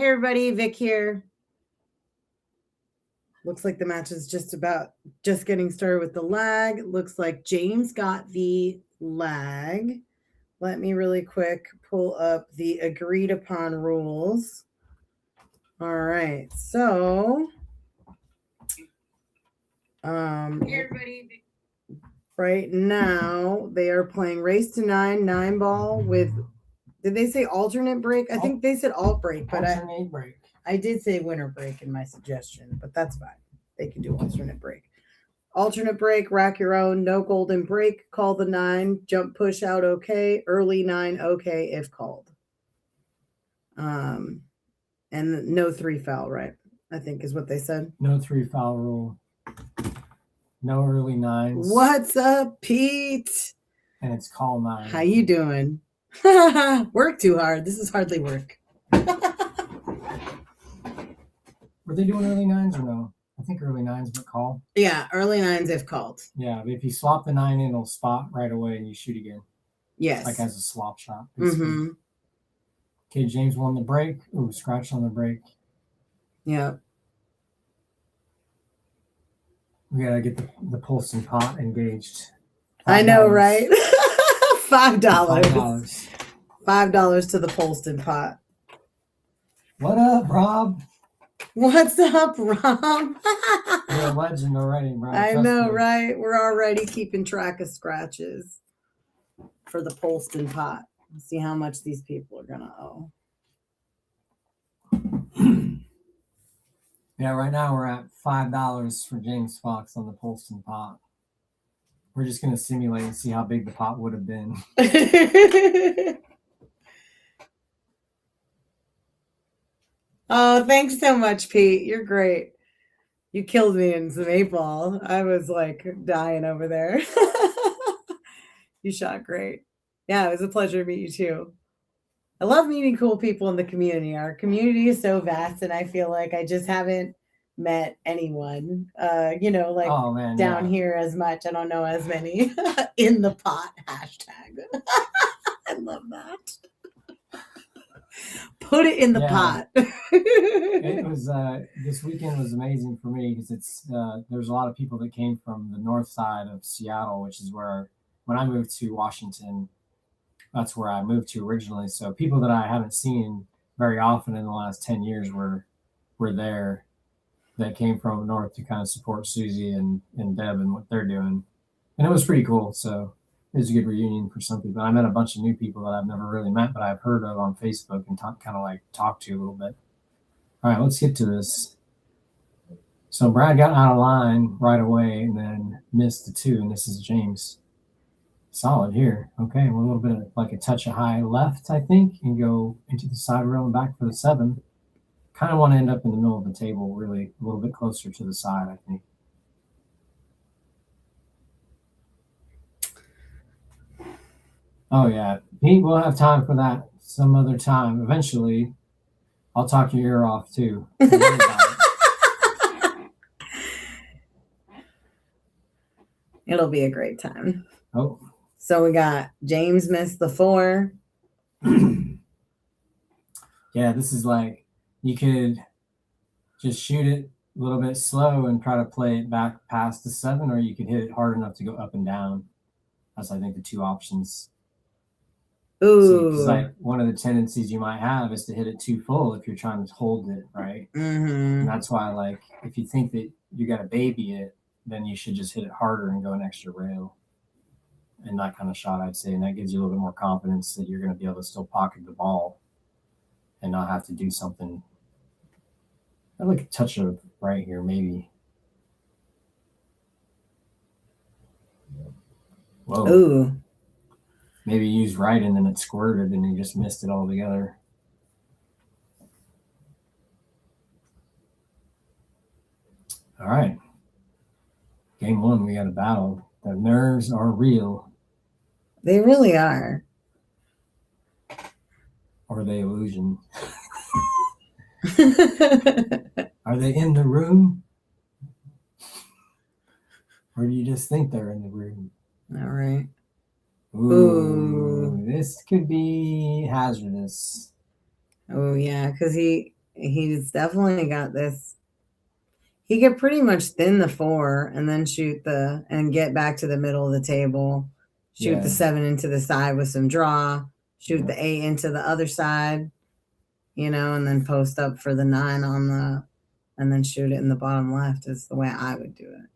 Hey everybody, Vic here. Looks like the match is just getting started with the lag. It looks like James got the lag. Let me really quick pull up the agreed upon rules. All right, so hey everybody. Right now they are playing race to 9 ball with. Did they say alternate break? I think they said alt break, but alternate break. I did say winter break in my suggestion, but that's fine. They can do alternate break. Alternate break, rack your own, no golden break, call the 9, jump push out okay, early 9 okay if called. And no 3 foul, right? I think is what they said. No 3 foul rule. No early 9s. What's up, Pete? And it's call 9. How you doing? Work too hard. This is hardly work. Were they doing early 9s or no? I think early 9s but call. Yeah, early 9s if called. Yeah, but if you swap the 9 in, it'll spot right away and you shoot again. Yes. Like as a swap shot. Mm-hmm. Okay, James won the break. Ooh, scratch on the break. Yeah. We gotta get the pulse and pot engaged. I know, right? $5. $5 to the Polston pot. What up, Rob? What's up, Rob? You're a legend already, bro. I know, right? We're already keeping track of scratches for the Polston pot. Let's see how much these people are gonna owe. Yeah, right now we're at $5 for James Fox on the Polston pot. We're just going to simulate and see how big the pot would have been. Oh, thanks so much, Pete. You're great. You killed me in some 8-ball. I was like dying over there. You shot great. Yeah, it was a pleasure to meet you too. I love meeting cool people in the community. Our community is so vast, and I feel like I just haven't met anyone, down here as much. I don't know as many in the pot hashtag. I love that. Put it in the pot. It was this weekend was amazing for me because it's there's a lot of people that came from the north side of Seattle, which is where when I moved to Washington, that's where I moved to originally. So people that I haven't seen very often in the last 10 years were there that came from north to kind of support Susie and Deb and what they're doing. And it was pretty cool. So it was a good reunion for some people. I met a bunch of new people that I've never really met, but I've heard of on Facebook and talked to a little bit. All right, let's get to this. So Brad got out of line right away and then missed the 2, and this is James. Solid here. Okay, we're a little bit of like a touch of high left, I think, and go into the side rail and back for the 7. Kind of want to end up in the middle of the table, really a little bit closer to the side, I think. Oh, yeah. Pete, we'll have time for that some other time. Eventually, I'll talk your ear off, too. It'll be a great time. Oh. So we got James missed the 4. Yeah, this is like you could just shoot it a little bit slow and try to play it back past the 7, or you could hit it hard enough to go up and down. That's, I think, the 2 options. Ooh. So, like one of the tendencies you might have is to hit it too full if you're trying to hold it, right? Mm-hmm. And that's why, like, if you think that you got to baby it, then you should just hit it harder and go an extra rail. And that kind of shot, I'd say, and that gives you a little bit more confidence that you're going to be able to still pocket the ball and not have to do something. I like a touch of right here, maybe. Whoa. Ooh. Maybe you used right and then it squirted and you just missed it altogether. All right. Game 1, we got a battle. The nerves are real. They really are. Or are they illusion? Are they in the room? Or do you just think they're in the room? All right. Ooh. This could be hazardous. Oh, yeah, because he he's definitely got this. He could pretty much thin the 4 and then and get back to the middle of the table, shoot the 7 into the side with some draw, shoot the 8 into the other side, and then post up for the 9 and then shoot it in the bottom left is the way I would do it.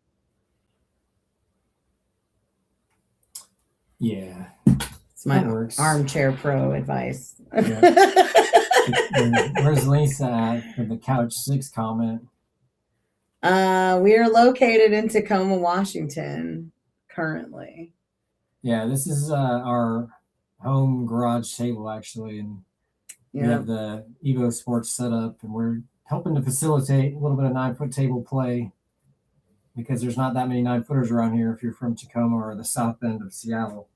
Yeah. It's my armchair pro advice. Yeah. Where's Lisa at for the Couch 6 comment? We are located in Tacoma, Washington, currently. Yeah, this is our home garage table, actually, and we have the EvoSports set up, and we're helping to facilitate a little bit of 9-foot table play because there's not that many 9-footers around here if you're from Tacoma or the south end of Seattle.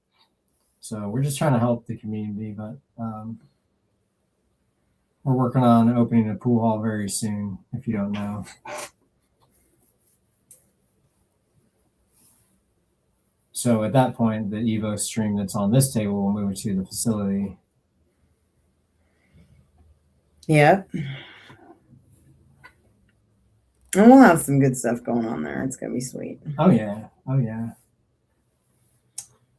So we're just trying to help the community, but we're working on opening a pool hall very soon, if you don't know. So at that point, the Evo stream that's on this table will move to the facility. Yep. And we'll have some good stuff going on there. It's going to be sweet. Oh, yeah. Oh, yeah.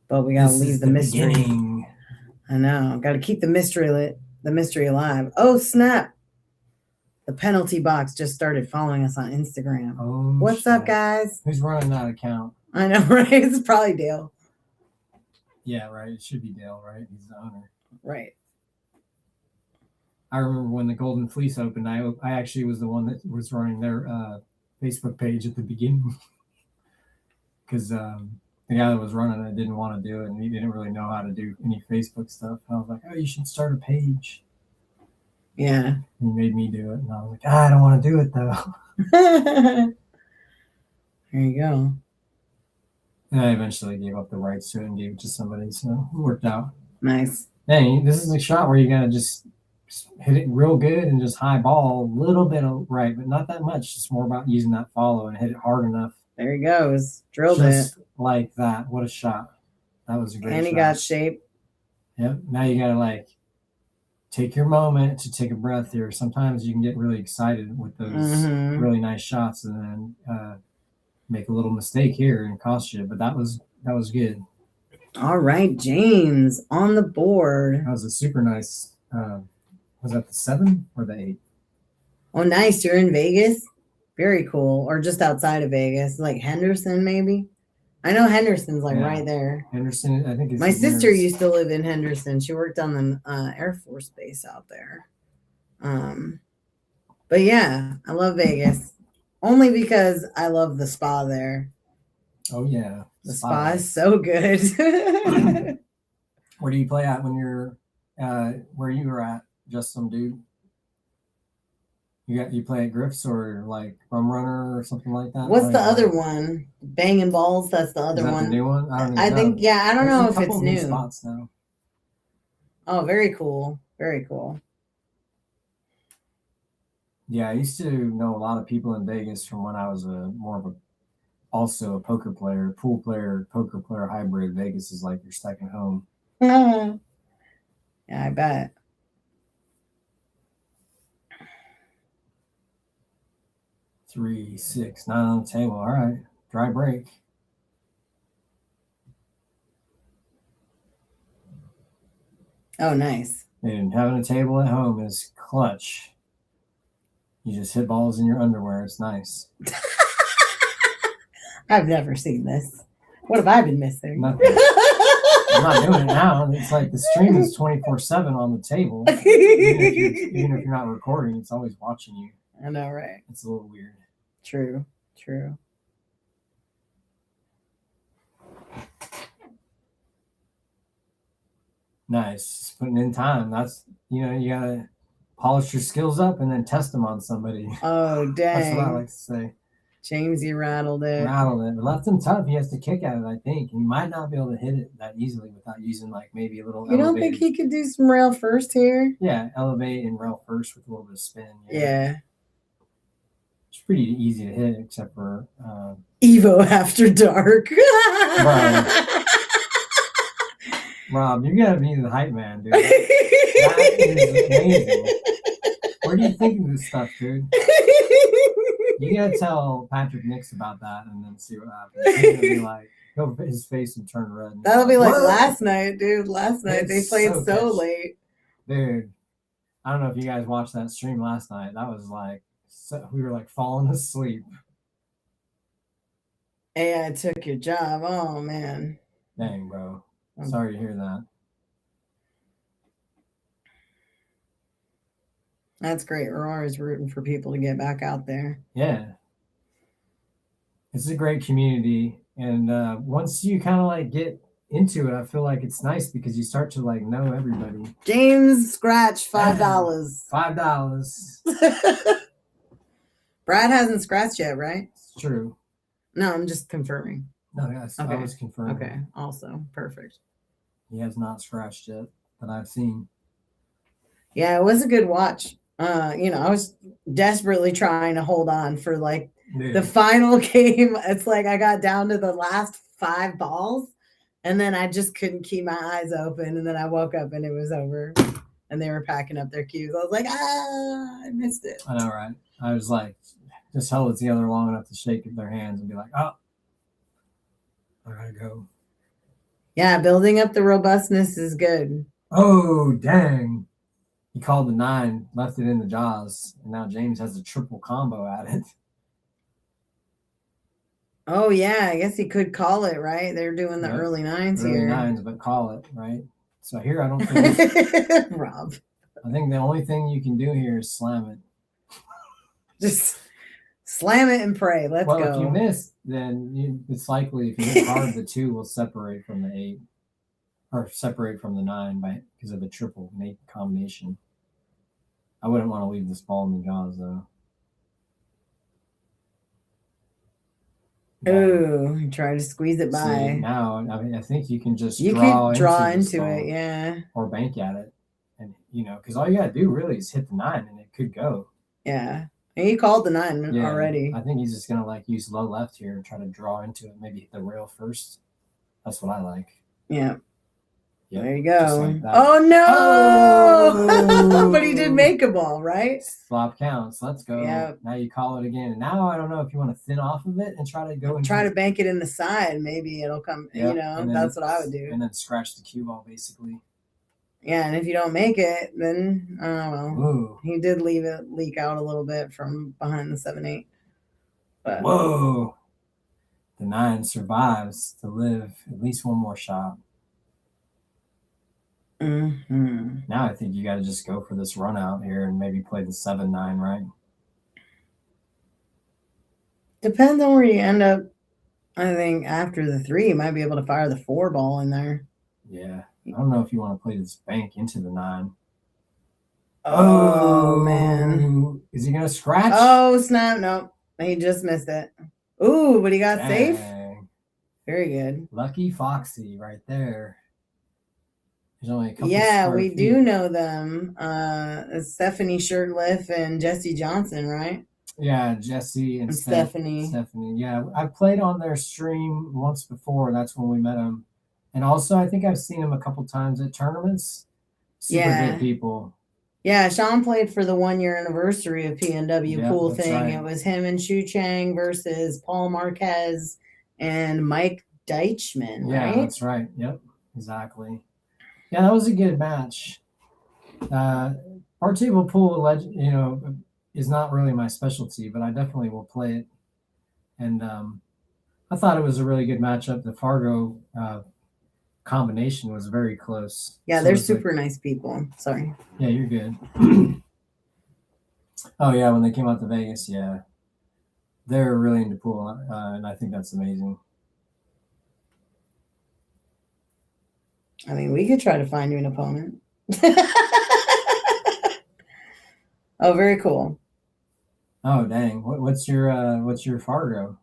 But we got to leave the mystery. Beginning. I know. Got to keep the mystery alive. Oh, snap. The penalty box just started following us on Instagram. Oh, what's up, guys? Who's running that account? I know, right? It's probably Dale. Yeah, right. It should be Dale, right? He's the owner. Right. I remember when the Golden Fleece opened, I actually was the one that was running their Facebook page at the beginning because the guy that was running it didn't want to do it, and he didn't really know how to do any Facebook stuff. And I was like, oh, you should start a page. Yeah. And he made me do it, and I was like, I don't want to do it, though. There you go. And I eventually gave up the rights to it and gave it to somebody, so it worked out. Nice. Hey, this is a shot where you got to just hit it real good and just high ball, a little bit of right, but not that much. It's more about using that follow and hit it hard enough. There he goes. Drilled just it. Like that. What a shot. That was a great shot. And he got shape. Yep. Now you got to take your moment to take a breath here. Sometimes you can get really excited with those really nice shots and then make a little mistake here and cost you, but that was good. All right, James on the board. That was a super nice. Was that the 7 or the 8? Oh, nice. You're in Vegas? Very cool. Or just outside of Vegas, like Henderson, maybe. I know Henderson's right there. Henderson, I think. My sister used to live in Henderson. She worked on the Air Force Base out there. But yeah, I love Vegas. Only because I love the spa there. Oh, yeah. The spa is so good. Where do you play at when you're where you were at? Just some dude? You play at Griff's or Rum Runner or something like that? What's the other one? Banging Balls? That's the other one. The new one? I think, I don't know if it's new. Spots now. Oh, very cool. Very cool. Yeah, I used to know a lot of people in Vegas from when I was also a poker player, pool player, poker player hybrid. Vegas is like your second home. Yeah, I bet. Three, 6, 9 on the table. All right, dry break. Oh, nice. And having a table at home is clutch. You just hit balls in your underwear. It's nice. I've never seen this. What have I been missing? Nothing. I'm not doing it now. It's like the stream is 24/7 on the table. Even if you're not recording, it's always watching you. I know, right? It's a little weird. True. Nice. Just putting in time. That's, you got to polish your skills up and then test them on somebody. Oh, dang. That's what I like to say. James, you rattled it. But left him tough. He has to kick at it, I think. He might not be able to hit it that easily without using maybe a little. You don't think he could do some rail first here? Yeah, elevate and rail first with a little bit of spin. Yeah. It's pretty easy to hit, except for Evo After Dark. Rob, you gotta be the hype man, dude. That is amazing. Where do you think of this stuff, dude? You gotta tell Patrick Nix about that and then see what happens. He's gonna be like, his face would turn red. That'll be like last night, dude. Last night they played so late. Dude, I don't know if you guys watched that stream last night. That was like, we were like falling asleep. AI took your job. Oh, man. Dang, bro. Sorry to hear that. That's great. We're always rooting for people to get back out there. Yeah. It's a great community. And once you kind of like get into it, I feel like it's nice because you start to like know everybody. James Scratch, $5. $5. Brad hasn't scratched yet, right? It's true. No, I'm just confirming. No, yes, okay. I was confirming. Okay, also perfect. He has not scratched yet that I've seen. Yeah, it was a good watch. I was desperately trying to hold on for like the final game. It's like I got down to the last 5 balls and then I just couldn't keep my eyes open. And then I woke up and it was over and they were packing up their cues. I was like, I missed it. I know, right? I was like, just held it together long enough to shake their hands and be like, oh, I gotta go. Yeah, building up the robustness is good. Oh, dang. He called the 9, left it in the jaws, and now James has a triple combo at it. Oh, yeah, I guess he could call it, right? They're doing the early 9s here. Early 9s, but call it, right? So here I don't think... Rob. I think the only thing you can do here is slam it. Just slam it and pray. Let's go. Well, if you miss, then it's likely if you hit hard, the 2 will separate from the 8. Or separate from the 9 because of the triple 8 combination. I wouldn't want to leave this ball in the jaws though. Oh, try to squeeze it by. See, now, I mean, I think you can just draw into it, yeah. Or bank at it, and because all you gotta do really is hit the 9, and it could go. Yeah, and he called the 9 already. I think he's just gonna like use low left here and try to draw into it. Maybe hit the rail first. That's what I like. Yeah. Yep, there you go. Like oh no! Oh! But he did make a ball, right? Flop counts. Let's go. Yep. Now you call it again. And now I don't know if you want to thin off of it and try to go and try to bank it in the side. Maybe it'll come. Yep. That's what I would do. And then scratch the cue ball basically. Yeah, and if you don't make it, then Ooh. He did leave it leak out a little bit from behind the 7-8. But whoa! The 9 survives to live at least one more shot. Mm-hmm. Now I think you got to just go for this run out here and maybe play the 7-9, right? Depends on where you end up. I think after the 3, you might be able to fire the 4 ball in there. Yeah. I don't know if you want to play this bank into the 9. Oh man. Is he going to scratch? Oh, snap. No, he just missed it. Ooh, but he got safe. Very good. Lucky Foxy right there. There's only a couple we do know them. Stephanie Shirtliff and Jesse Johnson, right? Yeah, Jesse and Stephanie. Stephanie. Yeah, I played on their stream once before. That's when we met them. And also, I think I've seen them a couple times at tournaments. Super good people. Yeah, Shawn played for the 1-year anniversary of PNW pool thing. Right. It was him and Shu Chang versus Paul Marquez and Mike Deichmann, right? Yeah, that's right. Yep, exactly. Yeah, that was a good match. Our table pool, is not really my specialty, but I definitely will play it. And I thought it was a really good matchup. The Fargo combination was very close. Yeah, they're super nice people. Sorry. Yeah, you're good. Oh, yeah, when they came out to Vegas, yeah. They're really into pool, and I think that's amazing. I mean, we could try to find you an opponent. Oh, very cool. Oh, dang. What's your Fargo?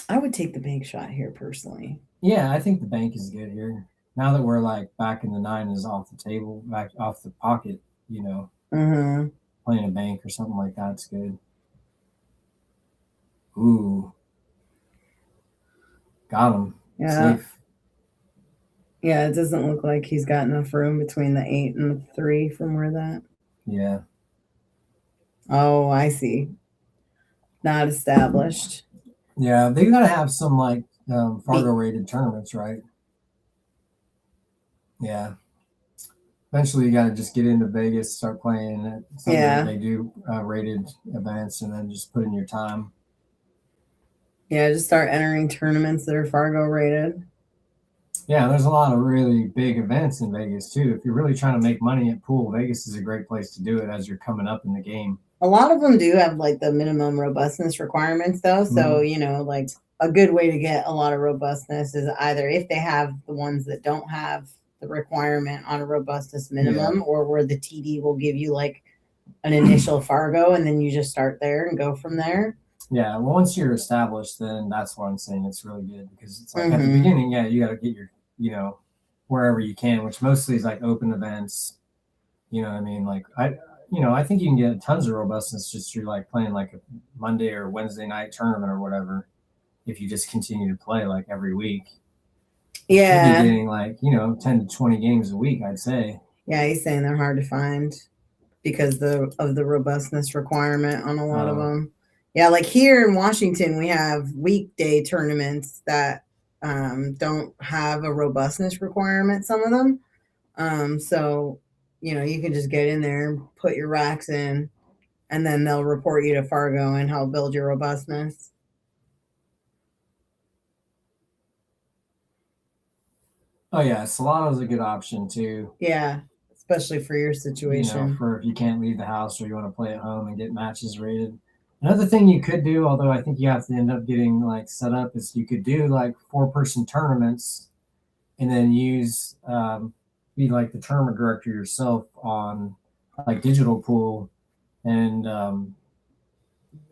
I would take the bank shot here personally. Yeah, I think the bank is good here. Now that we're like back in the 9 is off the table, back off the pocket, Mm-hmm. Playing a bank or something like that's good. Ooh. Got him. Yeah. Safe. Yeah, it doesn't look like he's got enough room between the 8 and the 3 from where that. Yeah. Oh, I see. Not established. Yeah, they gotta have some like Fargo rated tournaments, right? Yeah. Eventually, you gotta just get into Vegas, start playing at something that they do rated events, and then just put in your time. Yeah, just start entering tournaments that are Fargo rated. Yeah, there's a lot of really big events in Vegas too. If you're really trying to make money at pool, Vegas is a great place to do it as you're coming up in the game. A lot of them do have like the minimum robustness requirements though. So, like a good way to get a lot of robustness is either if they have the ones that don't have the requirement on a robustness minimum, or where the TD will give you like an initial Fargo and then you just start there and go from there. Yeah, well, once you're established, then that's what I'm saying. It's really good because it's like at the beginning, you got to get your, wherever you can, which mostly is like open events. You know what I mean? Like I think you can get tons of robustness just through like playing like a Monday or Wednesday night tournament or whatever. If you just continue to play like every week. Yeah. You'd be getting like, 10 to 20 games a week, I'd say. Yeah, he's saying they're hard to find because of the robustness requirement on a lot of them. Yeah, like here in Washington, we have weekday tournaments that don't have a robustness requirement, some of them. So, you can just get in there and put your racks in, and then they'll report you to Fargo and help build your robustness. Oh, yeah, Solano's a good option, too. Yeah, especially for your situation. For if you can't leave the house or you want to play at home and get matches rated. Another thing you could do, although I think you have to end up getting like set up, is you could do like 4-person tournaments and then use be like the tournament director yourself on like digital pool, and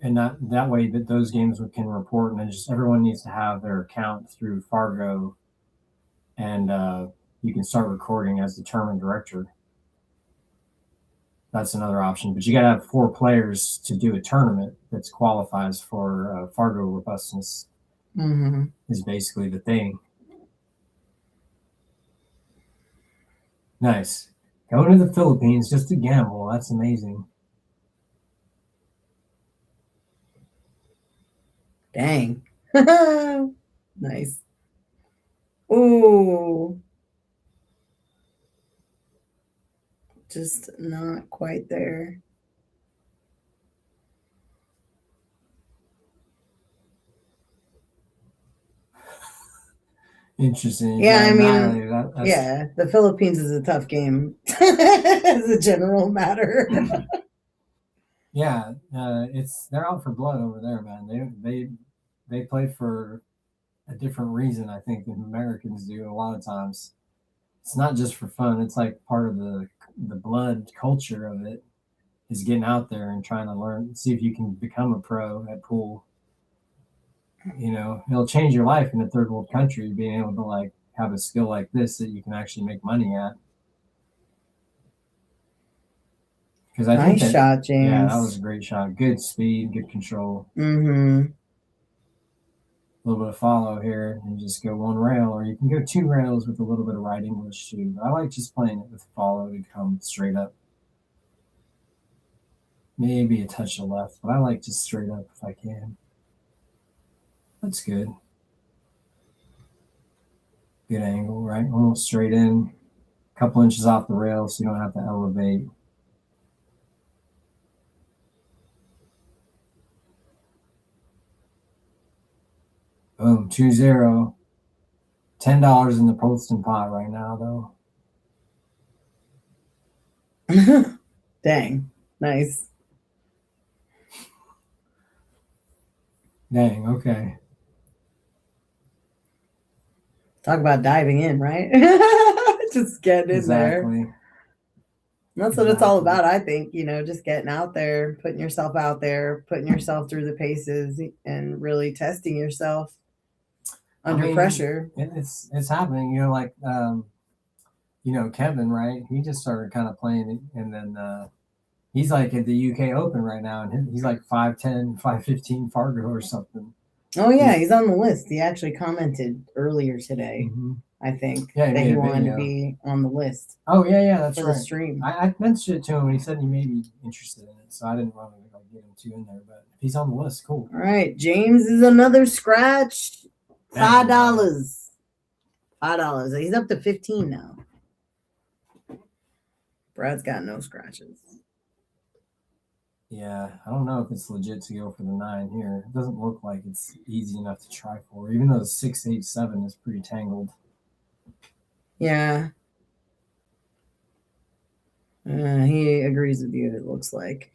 that way that those games can report, and then just everyone needs to have their account through Fargo, and you can start recording as the tournament director. That's another option, but you got to have 4 players to do a tournament that qualifies for Fargo robustness. Is basically the thing. Nice. Going to the Philippines just to gamble. That's amazing. Dang. Nice. Ooh. Just not quite there. Interesting. Yeah, I mean, the Philippines is a tough game as a general matter. Yeah, they're out for blood over there, man. They play for a different reason, I think, than Americans do. A lot of times, it's not just for fun. It's like part of the blood culture of it is getting out there and trying to learn, see if you can become a pro at pool. It'll change your life in a third world country, being able to like have a skill like this that you can actually make money at. Because I think shot, James. Yeah, that was a great shot. Good speed, good control. A little bit of follow here and just go one rail, or you can go 2 rails with a little bit of right English too. But I like just playing it with follow to come straight up. Maybe a touch of left, but I like just straight up if I can. That's good. Good angle, right? Almost straight in. A couple inches off the rail so you don't have to elevate. Boom, 2-0. $10 in the Poston pot right now, though. Dang, nice. Dang, okay. Talk about diving in, right? Just getting in there. That's what it's all about, I think. Just getting out there, putting yourself out there, putting yourself through the paces, and really testing yourself under pressure. It's happening. Kevin, right? He just started kind of playing, and then he's like at the UK Open right now, and he's like 5'10", 5'15" Fargo or something. Oh yeah, he's on the list. He actually commented earlier today. I think, Yeah, he that made he a wanted to video. be on the list Oh yeah, that's for right. the stream. I mentioned it to him, and he said he may be interested in it, so I didn't want to like, get him too in there. But if he's on the list, cool. All right, James is another scratch. $5. $5. He's up to 15 now. Brad's got no scratches. Yeah, I don't know if it's legit to go for the 9 here. It doesn't look like it's easy enough to try for, even though the 6, 8, 7 is pretty tangled. Yeah. He agrees with you, it looks like.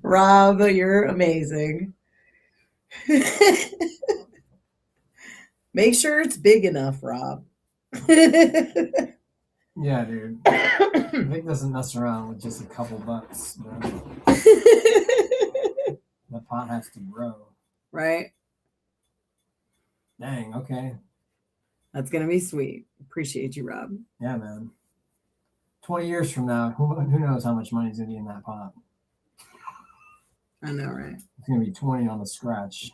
Rob, you're amazing. Make sure it's big enough, Rob. Yeah, dude. Vic doesn't mess around with just a couple bucks. The pot has to grow. Right? Dang, okay. That's going to be sweet. Appreciate you, Rob. Yeah, man. 20 years from now, who knows how much money's going to be in that pot? I know, right? It's going to be 20 on the scratch.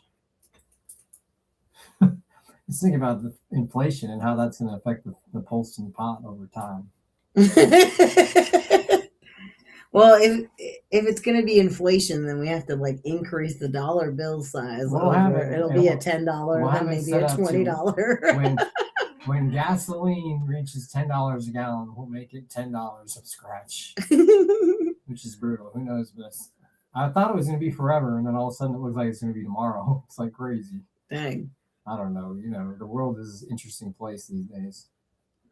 Just think about the inflation and how that's going to affect the pulse in the pot over time. Well, if it's going to be inflation, then we have to like increase the dollar bill size. It'll be a $10, then maybe a $20. When gasoline reaches $10 a gallon, we'll make it $10 of scratch, which is brutal. Who knows this? I thought it was going to be forever, and then all of a sudden it looks like it's going to be tomorrow. It's like crazy. Dang. I don't know. The world is an interesting place these days.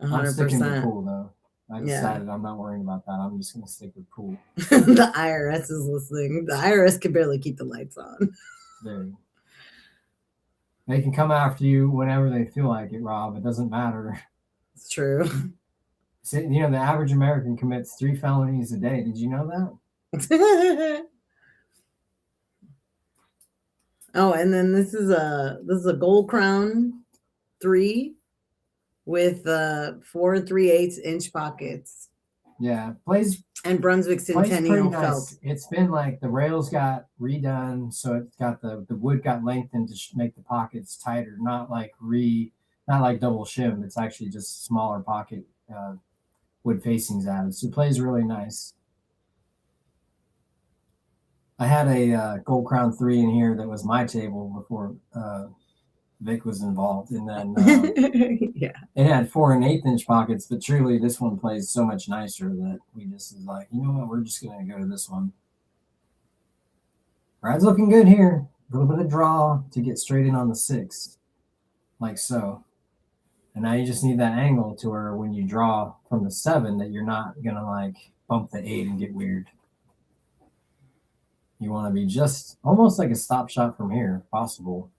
100%. I'm sticking with pool, though. I decided I'm not worrying about that. I'm just going to stick with pool. The IRS is listening. The IRS can barely keep the lights on. They can come after you whenever they feel like it, Rob. It doesn't matter. It's true. The average American commits 3 felonies a day. Did you know that? Oh, and then this is a Gold Crown 3 with 4 3/8 inch pockets. Yeah, plays and Brunswick Centennial nice. felt. It's been like the rails got redone, so it's got the wood got lengthened to make the pockets tighter, not like double shim. It's actually just smaller pocket wood facings added. So it plays really nice. I had a Gold Crown 3 in here that was my table before Vic was involved, and then yeah, it had 4 1/8 inch pockets, but truly this one plays so much nicer that we just is like, you know what, we're just gonna go to this one. Brad's looking good here. A little bit of draw to get straight in on the 6, like so. And now you just need that angle to where when you draw from the 7 that you're not gonna like bump the 8 and get weird. You want to be just almost like a stop shot from here, if possible.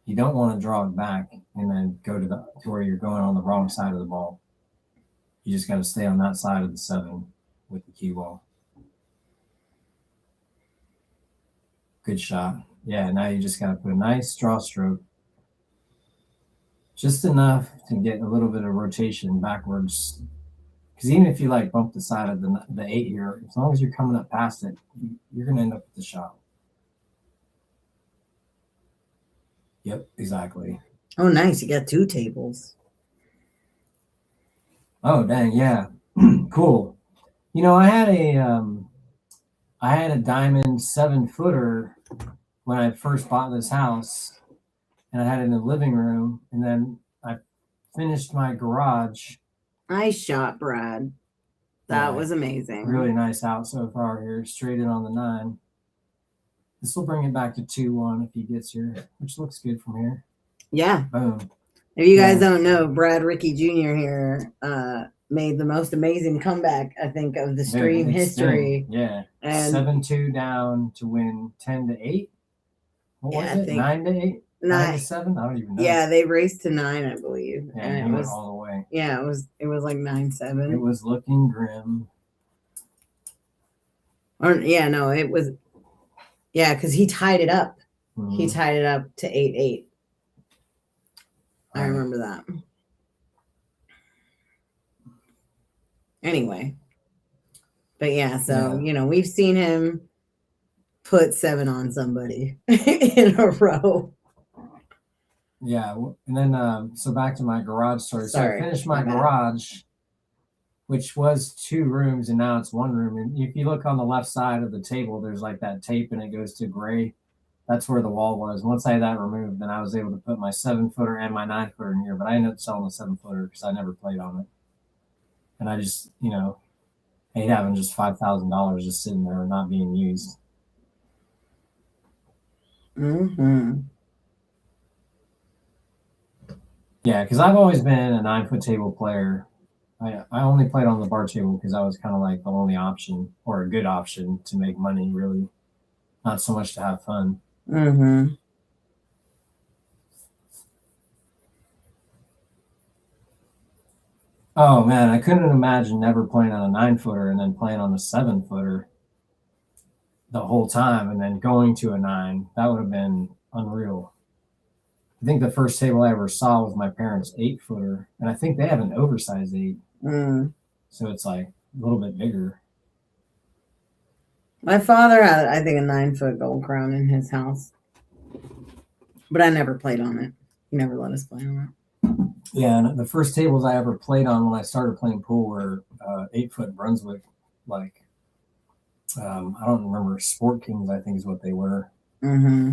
You don't want to draw it back and then go to where you're going on the wrong side of the ball. You just got to stay on that side of the 7 with the cue ball. Good shot. Yeah, now you just got to put a nice draw stroke. Just enough to get a little bit of rotation backwards. Because even if you like bump the side of the 8 here, as long as you're coming up past it, you're going to end up with the shot. Yep, exactly. Oh, nice. You got 2 tables. Oh, dang, yeah. Cool. I had a diamond 7-footer when I first bought this house, and I had it in the living room, and then I finished my garage. Nice shot, Brad. That was amazing. Really nice out so far here, straight in on the 9. This will bring it back to 2-1 if he gets here, which looks good from here. Yeah. Boom. If you guys don't know, Brad Rickey Jr. here made the most amazing comeback, I think, of the stream history. Yeah. And 7-2 down to win 10-8. What was it? 9-8? 9-7? I don't even know. Yeah, they raced to 9, I believe. Yeah, and it was all the way. Yeah, it was like 9-7. It was looking grim. It was. Yeah, because he tied it up. Mm-hmm. He tied it up to 8-8. I remember that. Anyway. But yeah, so, we've seen him put 7 on somebody in a row. Yeah, and then so back to my garage story. Sorry, so I finished my my bad. garage, which was 2 rooms, and now it's 1 room. And if you look on the left side of the table, there's like that tape, and it goes to gray. That's where the wall was. Once I had that removed, then I was able to put my 7-footer and my 9-footer in here. But I ended up selling the 7-footer because I never played on it, and I just, hate having just $5,000 just sitting there and not being used. Mm-hmm. Yeah, because I've always been a 9-foot table player. I only played on the bar table because I was kind of like the only option, or a good option, to make money, really. Not so much to have fun. Mm-hmm. Oh, man, I couldn't imagine never playing on a 9-footer and then playing on a 7-footer the whole time and then going to a 9. That would have been unreal. I think the first table I ever saw was my parents' 8-footer, and I think they have an oversized 8. So it's like a little bit bigger. My father had, I think, a 9-foot gold crown in his house, but I never played on it. He never let us play on it. Yeah, and the first tables I ever played on when I started playing pool were 8-foot Brunswick, like I don't remember, Sport Kings, I think is what they were. Mm-hmm.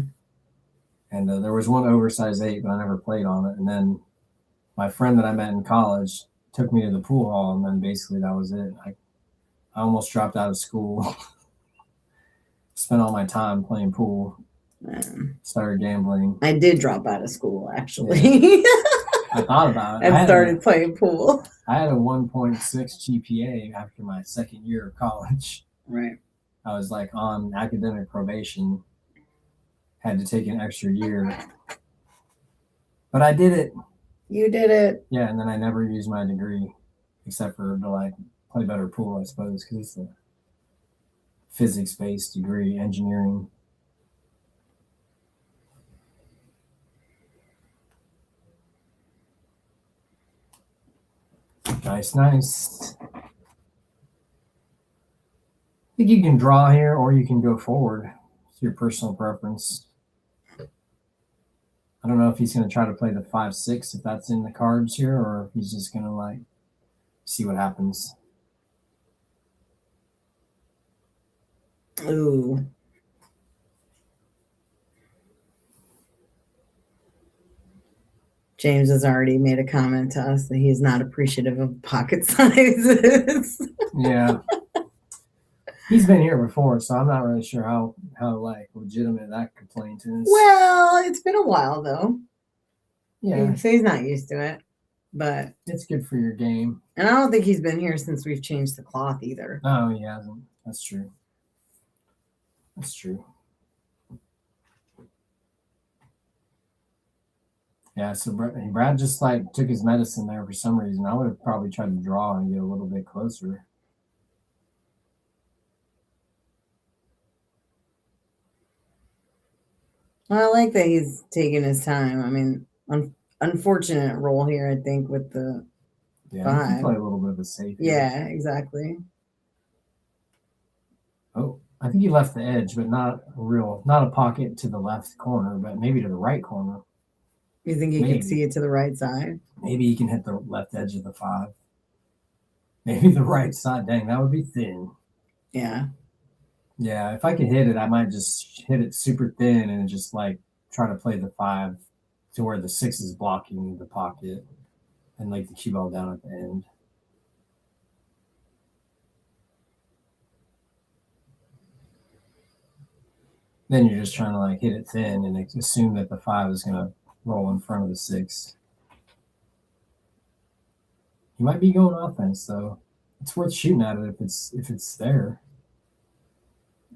And there was one oversized 8, but I never played on it. And then my friend that I met in college took me to the pool hall, and then basically that was it. I almost dropped out of school. Spent all my time playing pool. Started gambling. I did drop out of school, actually. Yeah. I thought about it. And started playing pool. I had a 1.6 GPA after my second year of college. Right. I was like on academic probation. Had to take an extra year. But I did it. You did it. Yeah, and then I never used my degree except for to like play better pool, I suppose, because it's a physics-based degree, engineering. Nice. I think you can draw here or you can go forward. It's your personal preference. I don't know if he's going to try to play the 5-6 if that's in the cards here, or if he's just going to like see what happens. Ooh. James has already made a comment to us that he's not appreciative of pocket sizes. Yeah. He's been here before, so I'm not really sure how like legitimate that complaint is. Well, it's been a while though. Yeah. So he's not used to it. But it's good for your game. And I don't think he's been here since we've changed the cloth either. No, he hasn't. That's true. Yeah, so Brad just like took his medicine there for some reason. I would have probably tried to draw and get a little bit closer. I like that he's taking his time. I mean, unfortunate roll here, I think, with the 5. You can play a little bit of a safe. Yeah, exactly. Oh, I think he left the edge, but not a pocket to the left corner, but maybe to the right corner. You think he can see it to the right side? Maybe he can hit the left edge of the 5. Maybe the right side. Dang, that would be thin. Yeah. Yeah, if I could hit it, I might just hit it super thin and just like try to play the 5 to where the 6 is blocking the pocket and like the cue ball down at the end. Then you're just trying to like hit it thin and assume that the 5 is going to roll in front of the 6. You might be going offense though. It's worth shooting at it if it's there.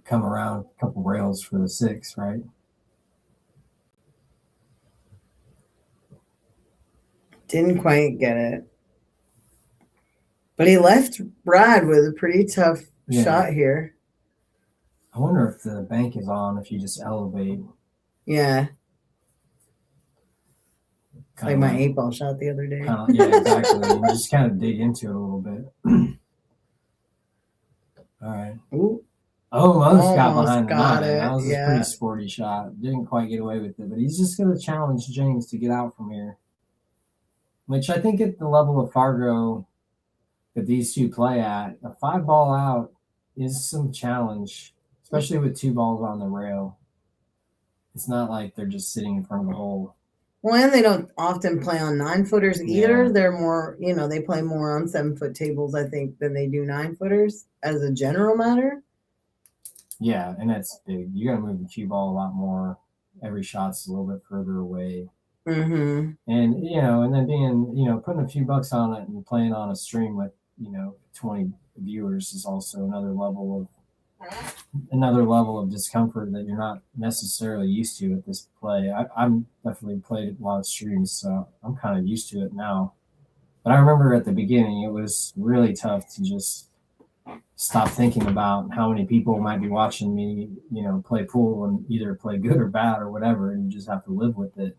Come around a couple rails for the 6, right? Didn't quite get it. But he left Brad with a pretty tough shot here. I wonder if the bank is on if you just elevate. Yeah. Like my 8-ball shot the other day. Yeah, exactly. You just kind of dig into it a little bit. All right. Ooh. Almost got Almost behind the got 9. it, That was a yeah. pretty sporty shot. Didn't quite get away with it, but he's just going to challenge James to get out from here. Which I think at the level of Fargo that these two play at, a 5-ball out is some challenge, especially with 2 balls on the rail. It's not like they're just sitting in front of the hole. Well, and they don't often play on 9-footers either. Yeah. They're more, they play more on 7-foot tables, I think, than they do 9-footers as a general matter. Yeah, and that's big. You got to move the cue ball a lot more. Every shot's a little bit further away. Mm-hmm. And, and then being, putting a few bucks on it and playing on a stream with, 20 viewers is also another level of discomfort that you're not necessarily used to at this play. I'm definitely played a lot of streams, so I'm kind of used to it now. But I remember at the beginning, it was really tough to just stop thinking about how many people might be watching me, play pool and either play good or bad or whatever, and you just have to live with it.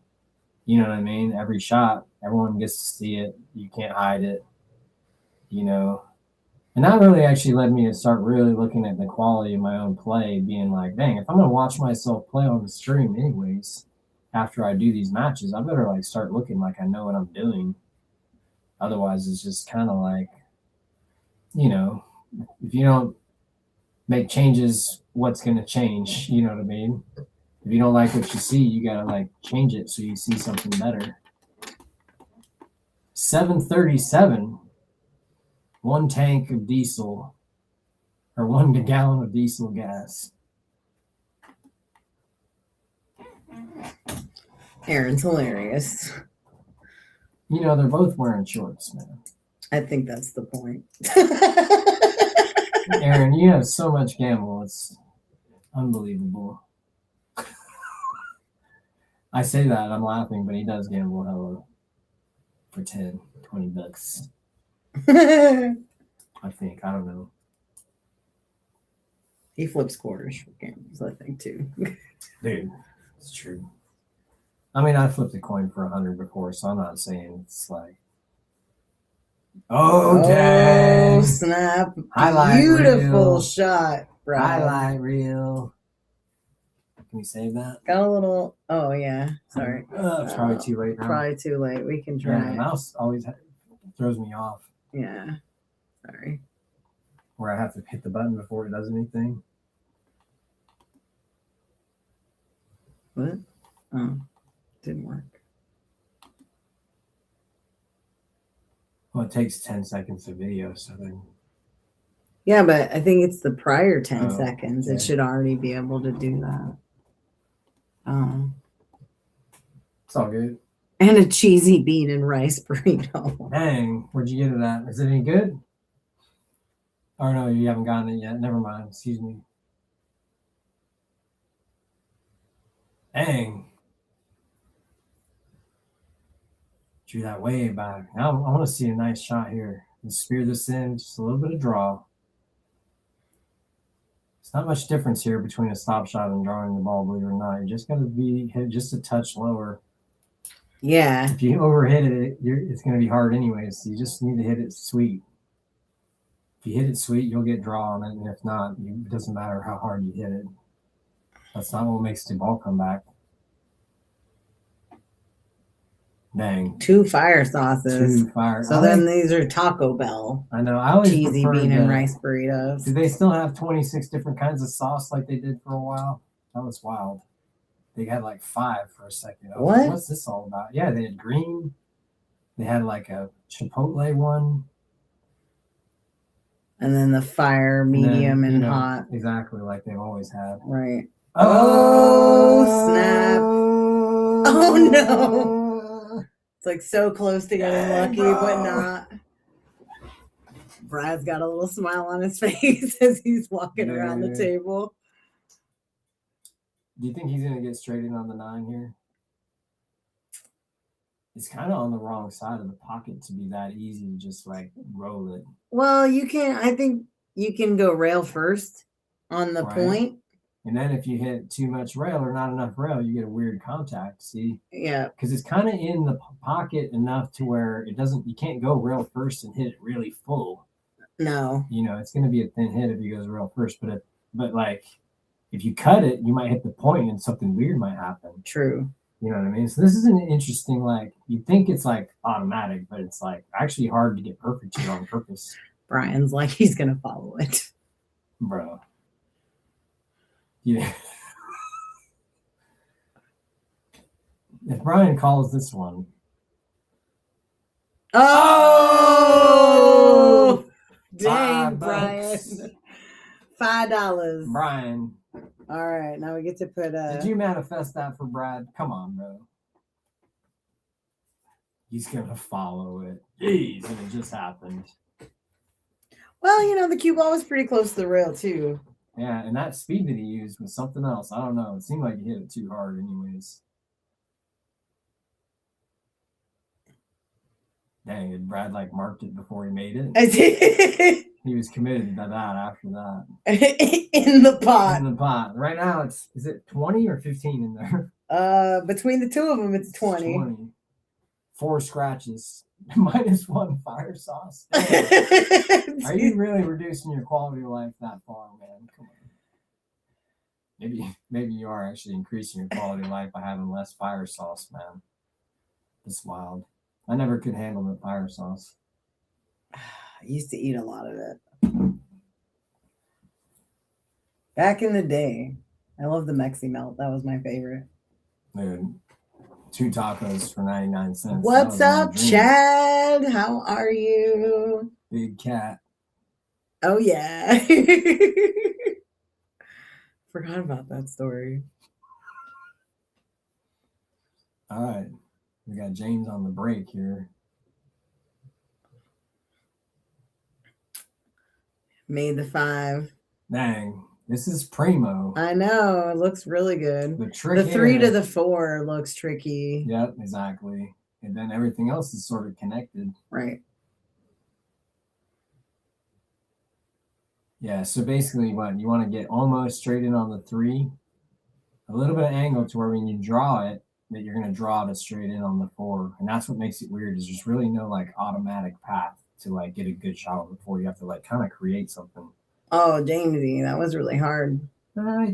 You know what I mean? Every shot, everyone gets to see it. You can't hide it, And that really actually led me to start really looking at the quality of my own play, being like, dang, if I'm going to watch myself play on the stream anyways, after I do these matches, I better start looking like I know what I'm doing. Otherwise, it's just kind of like, if you don't make changes, what's going to change? You know what I mean? If you don't like what you see, you got to change it so you see something better. 737. 1 tank of diesel or 1 gallon of diesel gas. Aaron's hilarious. They're both wearing shorts, man. I think that's the point. Aaron, you have so much gamble. It's unbelievable. I say that, I'm laughing, but he does gamble hella for 10, 20 bucks. I think. I don't know. He flips quarters for games, I think, too. Dude, it's true. I mean, I flipped a coin for 100 before, so I'm not saying it's dang. Oh, snap. Highlight Beautiful reel. shot, Brad. Highlight reel. Can we save that? Got a little, oh, yeah. Sorry. It's probably too late now. Probably too late. We can try. Yeah, the mouse always throws me off. Yeah. Sorry. Where I have to hit the button before it does anything. What? Oh, didn't work. Well, it takes 10 seconds of video, so then. Yeah, but I think it's the prior 10 Oh, seconds. okay. It should already be able to do that. It's all good. And a cheesy bean and rice burrito. Dang, where'd you get it at? Is it any good? Oh, no, you haven't gotten it yet. Never mind. Excuse me. Dang. Drew that way back. Now I want to see a nice shot here. And spear this in, just a little bit of draw. It's not much difference here between a stop shot and drawing the ball, believe it or not. You're just going to be hit just a touch lower. Yeah. If you overhit it, it's going to be hard anyways. So you just need to hit it sweet. If you hit it sweet, you'll get draw on it. And if not, it doesn't matter how hard you hit it. That's not what makes the ball come back. Dang. 2 fire sauces. 2 fire. So then these are Taco Bell. I know. I always cheesy bean and rice burritos. Do they still have 26 different kinds of sauce like they did for a while? That was wild. They had 5 for a second. What? What's this all about? Yeah, they had green. They had a Chipotle one. And then the fire, medium, and hot. Exactly like they've always had. Right. Oh, snap. Oh, no. It's so close to getting lucky, but not. Brad's got a little smile on his face as he's walking around the table. Do you think he's going to get straight in on the 9 here? It's kind of on the wrong side of the pocket to be that easy to just roll it. Well, I think you can go rail first on the point. And then if you hit too much rail or not enough rail, you get a weird contact. See? Yeah. Because it's kind of in the pocket enough to where you can't go rail first and hit it really full. No. It's going to be a thin hit if he goes rail first. But but like if you cut it, you might hit the point and something weird might happen. True. You know what I mean? So this is an interesting, like, you think it's like automatic, but it's like actually hard to get perfect here on purpose. Brian's like, he's going to follow it. Bro. Yeah. If Brian calls this one. Oh! Dang, $5. Brian. $5. Brian. All right, now we get to put Did you manifest that for Brad? Come on, bro. He's gonna follow it. Jeez, and it just happened. Well, you know, the cue ball was pretty close to the rail too. Yeah, and that speed that he used was something else. I don't know. It seemed like he hit it too hard anyways. Dang, did Brad like marked it before he made it? I did. He was committed to that after that. In the pot. In the pot. Right now, is it 20 or 15 in there? Between the two of them, it's 20. 20. 4 scratches. -1 fire sauce. Are you really reducing your quality of life that far, man? Come on. Maybe you are actually increasing your quality of life by having less fire sauce, man. It's wild. I never could handle the fire sauce. I used to eat a lot of it. Back in the day, I love the Mexi Melt. That was my favorite. Dude, 2 tacos for 99 cents. What's up, Chad? How are you? Big cat. Oh, yeah. Forgot about that story. All right. We got James on the break here. Made the 5. Dang, this is primo. I know. It looks really good. The 3 to the 4 looks tricky. Yep, exactly. And then everything else is sort of connected. Right. Yeah, so basically what? You want to get almost straight in on the 3. A little bit of angle to where when you draw it, that you're going to draw it straight in on the 4. And that's what makes it weird is there's really no like automatic path to like get a good shot on the 4. You have to like kind of create something. Oh, Jamesy, that was really hard.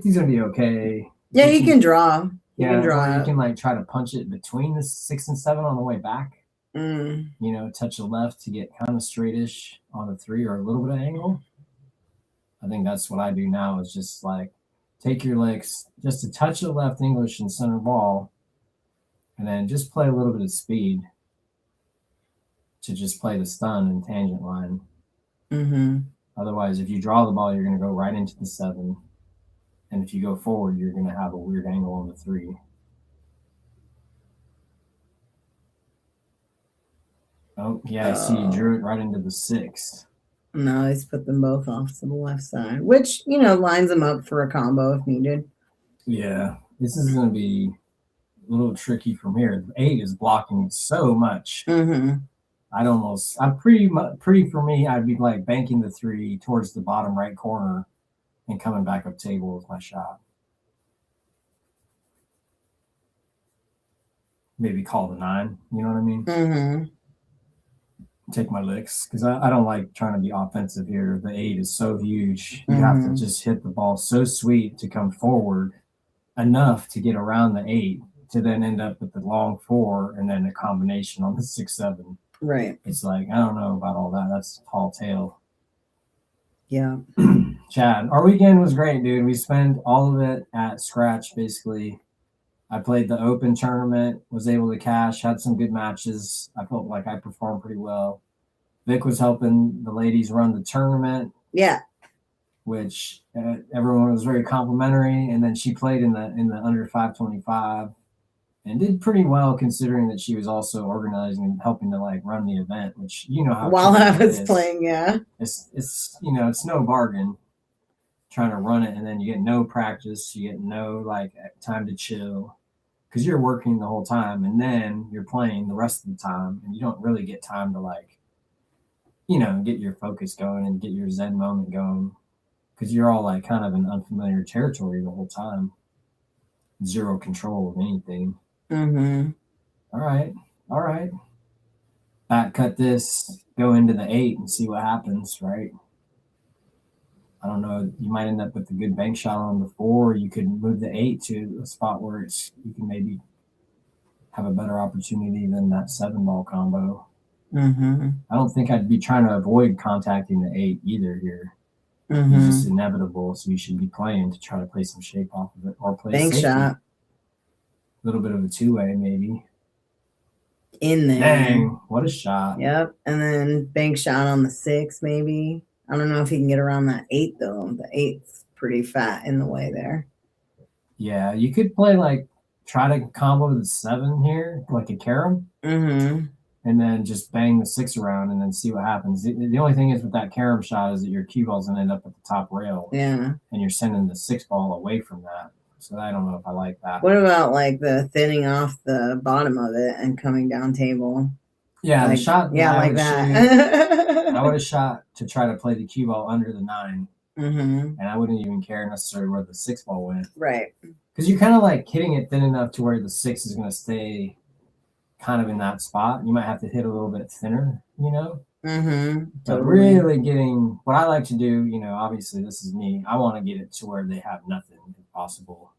He's going to be okay. Yeah, you can draw. You can draw. You can like try to punch it between the 6 and 7 on the way back. You know, touch the left to get kind of straightish on the 3 or a little bit of angle. I think that's what I do now is just like take your legs just a touch of left English and center ball. And then just play a little bit of speed to just play the stun and tangent line. Otherwise, if you draw the ball, you're going to go right into the 7. And if you go forward, you're going to have a weird angle on the 3. Oh, yeah, I see you drew it right into the 6. No, he's put them both off to the left side, which, you know, lines them up for a combo if needed. Yeah, this is going to be a little tricky from here. The 8 is blocking so much. I'm pretty for me, I'd be like banking the 3 towards the bottom right corner and coming back up table with my shot. Maybe call the 9, you know what I mean? Take my licks because I don't like trying to be offensive here. The 8 is so huge. You have to just hit the ball so sweet to come forward enough to get around the 8 to then end up with the long 4 and then a combination on the 6-7. Right. It's like, I don't know about all that. That's tall tale. Yeah. Chad, our weekend was great, dude. We spent all of it at scratch, basically. I played the open tournament, was able to cash, had some good matches. I felt like I performed pretty well. Vic was helping the ladies run the tournament. Yeah. Which everyone was very complimentary. And then she played in the under 525 and did pretty well considering that she was also organizing and helping to like run the event, which you know how while I was playing, yeah. It's you know, it's no bargain trying to run it and then you get no practice, you get no like time to chill because you're working the whole time and then you're playing the rest of the time and you don't really get time to like, you know, get your focus going and get your Zen moment going because you're all like kind of in unfamiliar territory the whole time. Zero control of anything. All right. Back cut this, go into the 8 and see what happens, right? I don't know, you might end up with a good bank shot on the 4. You could move the 8 to a spot where you can maybe have a better opportunity than that 7-ball combo. Mm-hmm. I don't think I'd be trying to avoid contacting the 8 either here. Mm-hmm. It's just inevitable, so you should be playing to try to play some shape off of it or play bank safety. shot. A little bit of a 2-way maybe. In there. Dang, what a shot. Yep. And then bank shot on the 6 maybe. I don't know if he can get around that 8 though. The 8's pretty fat in the way there. Yeah, you could play like try to combo the 7 here, like a carom. Mm-hmm. And then just bang the 6 around and then see what happens. The only thing is with that carom shot is that your cue ball's gonna end up at the top rail. Yeah. And you're sending the 6 ball away from that. So I don't know if I like that. What about like the thinning off the bottom of it and coming down table? Yeah, like, the shot. Yeah, like that. I would have shot to try to play the cue ball under the 9. Mm-hmm. And I wouldn't even care necessarily where the 6 ball went. Right. Because you're kind of like hitting it thin enough to where the 6 is gonna stay kind of in that spot. You might have to hit a little bit thinner, you know? Mm-hmm. But really getting what I like to do, you know, obviously this is me. I want to get it to where they have nothing if possible.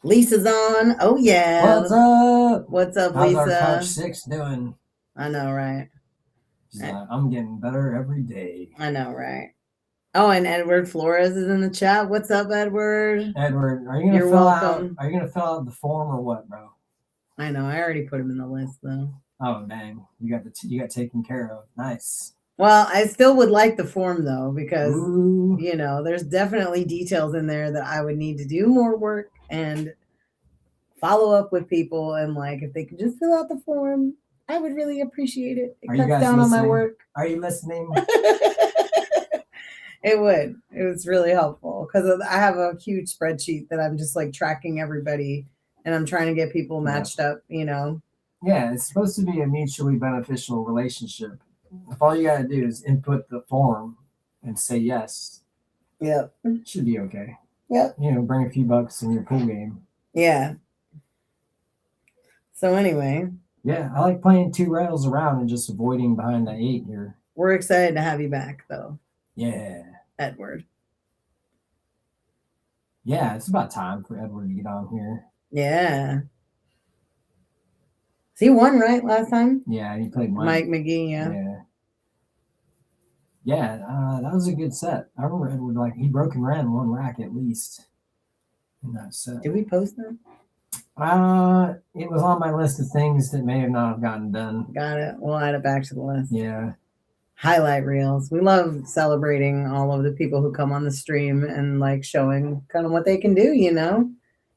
Lisa's on. Oh yeah. What's up? What's up, How's Lisa? our Couch 6 doing? I know, right? She's like, I'm getting better every day. I know, right? Oh, and Edward Flores is in the chat. What's up, Edward? Edward, are you gonna fill out the form or what, bro? I know. I already put him in the list though. Oh dang, you got taken care of. Nice. Well, I still would like the form though, because Ooh. you know, there's definitely details in there that I would need to do more work and follow up with people. And like, if they could just fill out the form, I would really appreciate it. It cuts down on my work. Are you listening? It would. It was really helpful because I have a huge spreadsheet that I'm just like tracking everybody, and I'm trying to get people matched up. You know. Yeah, it's supposed to be a mutually beneficial relationship. If all you gotta do is input the form and say yes, yep, it should be okay. Yep. You know, bring a few bucks in your pool game. Yeah. So anyway. Yeah, I like playing 2 rails around and just avoiding behind the 8 here. We're excited to have you back, though. Yeah. Edward. Yeah, it's about time for Edward to get on here. Yeah. He won, right, last time? Yeah, he played Mike McGee, yeah. Yeah, that was a good set. I remember Edward, like, he broke and ran 1 rack at least in that set. Did we post that? It was on my list of things that may have not have gotten done. Got it. We'll add it back to the list. Yeah. Highlight reels. We love celebrating all of the people who come on the stream and like showing kind of what they can do, you know?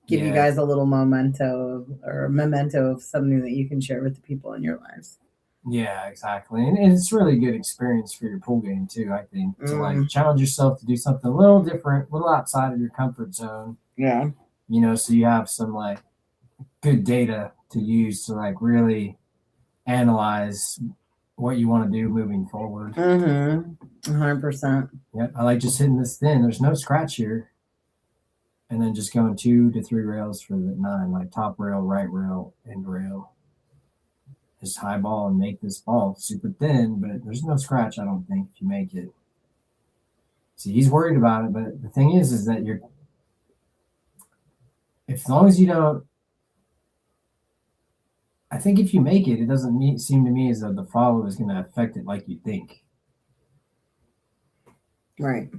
Give you guys a little memento of something that you can share with the people in your lives. Yeah, exactly. And it's really a good experience for your pool game too, I think. To like challenge yourself to do something a little different, a little outside of your comfort zone. Yeah. You know, so you have some like good data to use to like really analyze what you want to do moving forward. 100%. Yep. I like just hitting this thin. There's no scratch here. And then just going 2 to 3 rails for the 9, like top rail, right rail, end rail. Just high ball and make this ball super thin, but there's no scratch, I don't think, if you make it. See, he's worried about it, but the thing is that as long as you don't, I think if you make it, it doesn't seem to me as though the follow is going to affect it like you think. Right.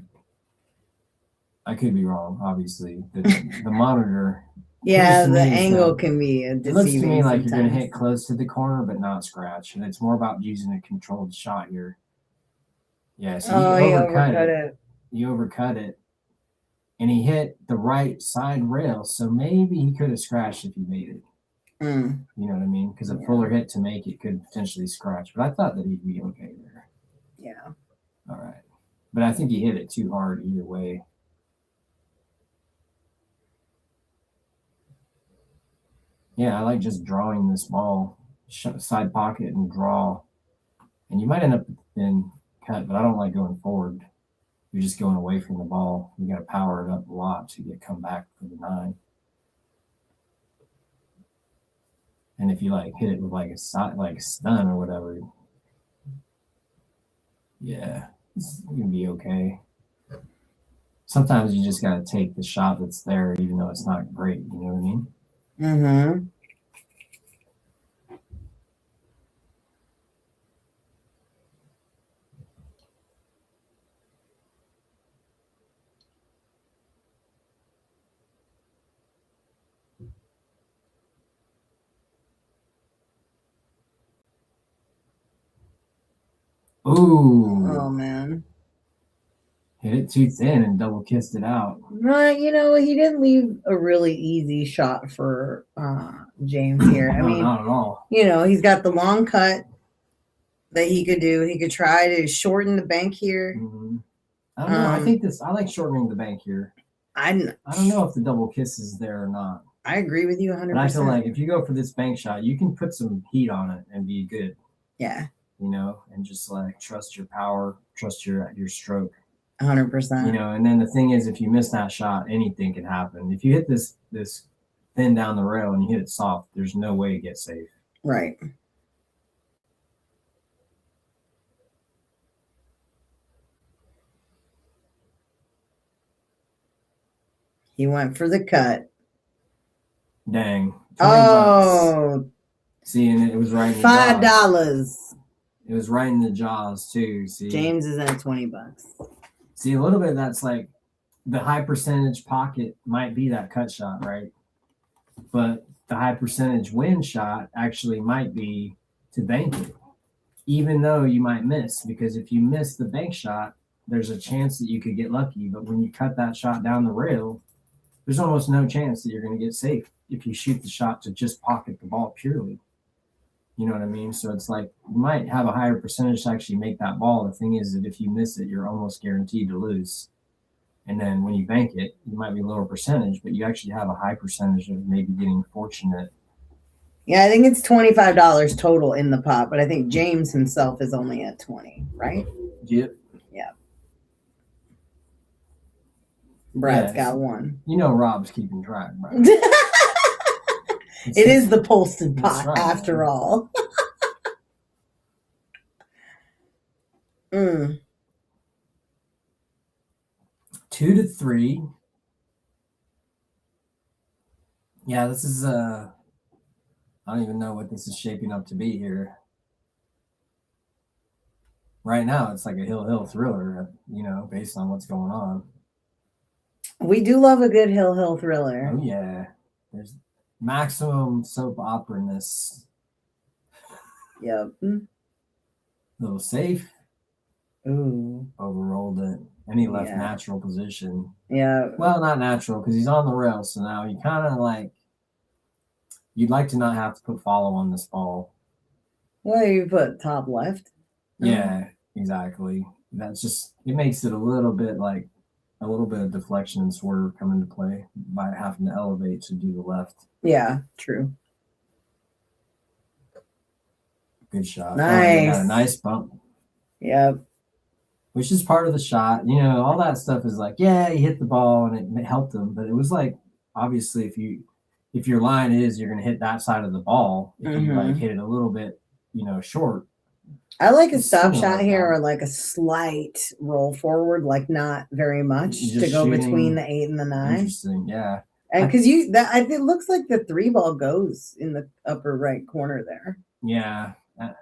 I could be wrong, obviously. The monitor. Yeah, the angle can be deceiving. It looks to me like sometimes. You're going to hit close to the corner, but not scratch. And it's more about using a controlled shot here. Yeah, so you overcut it. You overcut it. And he hit the right side rail, so maybe he could have scratched if he made it. You know what I mean? Because a fuller hit to make it could potentially scratch. But I thought that he'd be okay there. Yeah. All right. But I think he hit it too hard either way. Yeah, I like just drawing this ball, side pocket and draw. And you might end up with a thin cut, but I don't like going forward. You're just going away from the ball. You got to power it up a lot to come back for the 9. And if you like hit it with like a stun or whatever, yeah, it's gonna be okay. sometimes you just got to take the shot that's there, even though it's not great. You know what I mean? Mm-hmm. Ooh. Oh, man. Hit it too thin and double kissed it out. Right, you know, he didn't leave a really easy shot for James here. I No, mean, not at all. you know, he's got the long cut that he could do. He could try to shorten the bank here. Mm-hmm. I don't know. I think I like shortening the bank here. I don't know if the double kiss is there or not. I agree with you 100%. But I feel like if you go for this bank shot, you can put some heat on it and be good. Yeah. You know, and just like trust your power, trust your stroke. 100%. You know, and then the thing is, if you miss that shot, anything can happen. If you hit this thin down the rail and you hit it soft, there's no way to get safe. Right. He went for the cut. Dang. Oh. Bucks. See, and it was right in the $5. It was right in the jaws too. See, James is at $20. See, a little bit of that's like the high percentage pocket might be that cut shot, right? But the high percentage win shot actually might be to bank it, even though you might miss, because if you miss the bank shot, there's a chance that you could get lucky. But when you cut that shot down the rail, there's almost no chance that you're going to get safe if you shoot the shot to just pocket the ball purely. You know what I mean? So it's like you might have a higher percentage to actually make that ball. The thing is that if you miss it, you're almost guaranteed to lose. And then when you bank it, you might be lower percentage, but you actually have a high percentage of maybe getting fortunate. Yeah, I think it's $25 total in the pot, but I think James himself is only at 20, right? Yep. Yeah. Brad's got one. You know Rob's keeping track, right? It is the Polston pot, right, after all. 2-3. Yeah, this is I don't even know what this is shaping up to be here. Right now, it's like a hill thriller, you know, based on what's going on. We do love a good hill thriller. Oh yeah, there's maximum soap opera-ness. Yep. Little safe. Ooh. Overrolled it. And he left natural position. Yeah. Well, not natural because he's on the rail. So now you kind of like, you'd like to not have to put follow on this ball. Well, you put top left. Yeah, exactly. That's just, it makes it a little bit of deflection and swerve come into play by having to elevate to do the left. Yeah, true. Good shot. Nice. Got a nice bump. Yep. Which is part of the shot. You know, all that stuff is like, yeah, he hit the ball and it helped him. But it was like, obviously, if your line is you're going to hit that side of the ball, if you like hit it a little bit, you know, short. I like a stop shot here or like a slight roll forward, like not very much to go between the 8 and the 9. Interesting, yeah. And because it looks like the 3 ball goes in the upper right corner there. Yeah,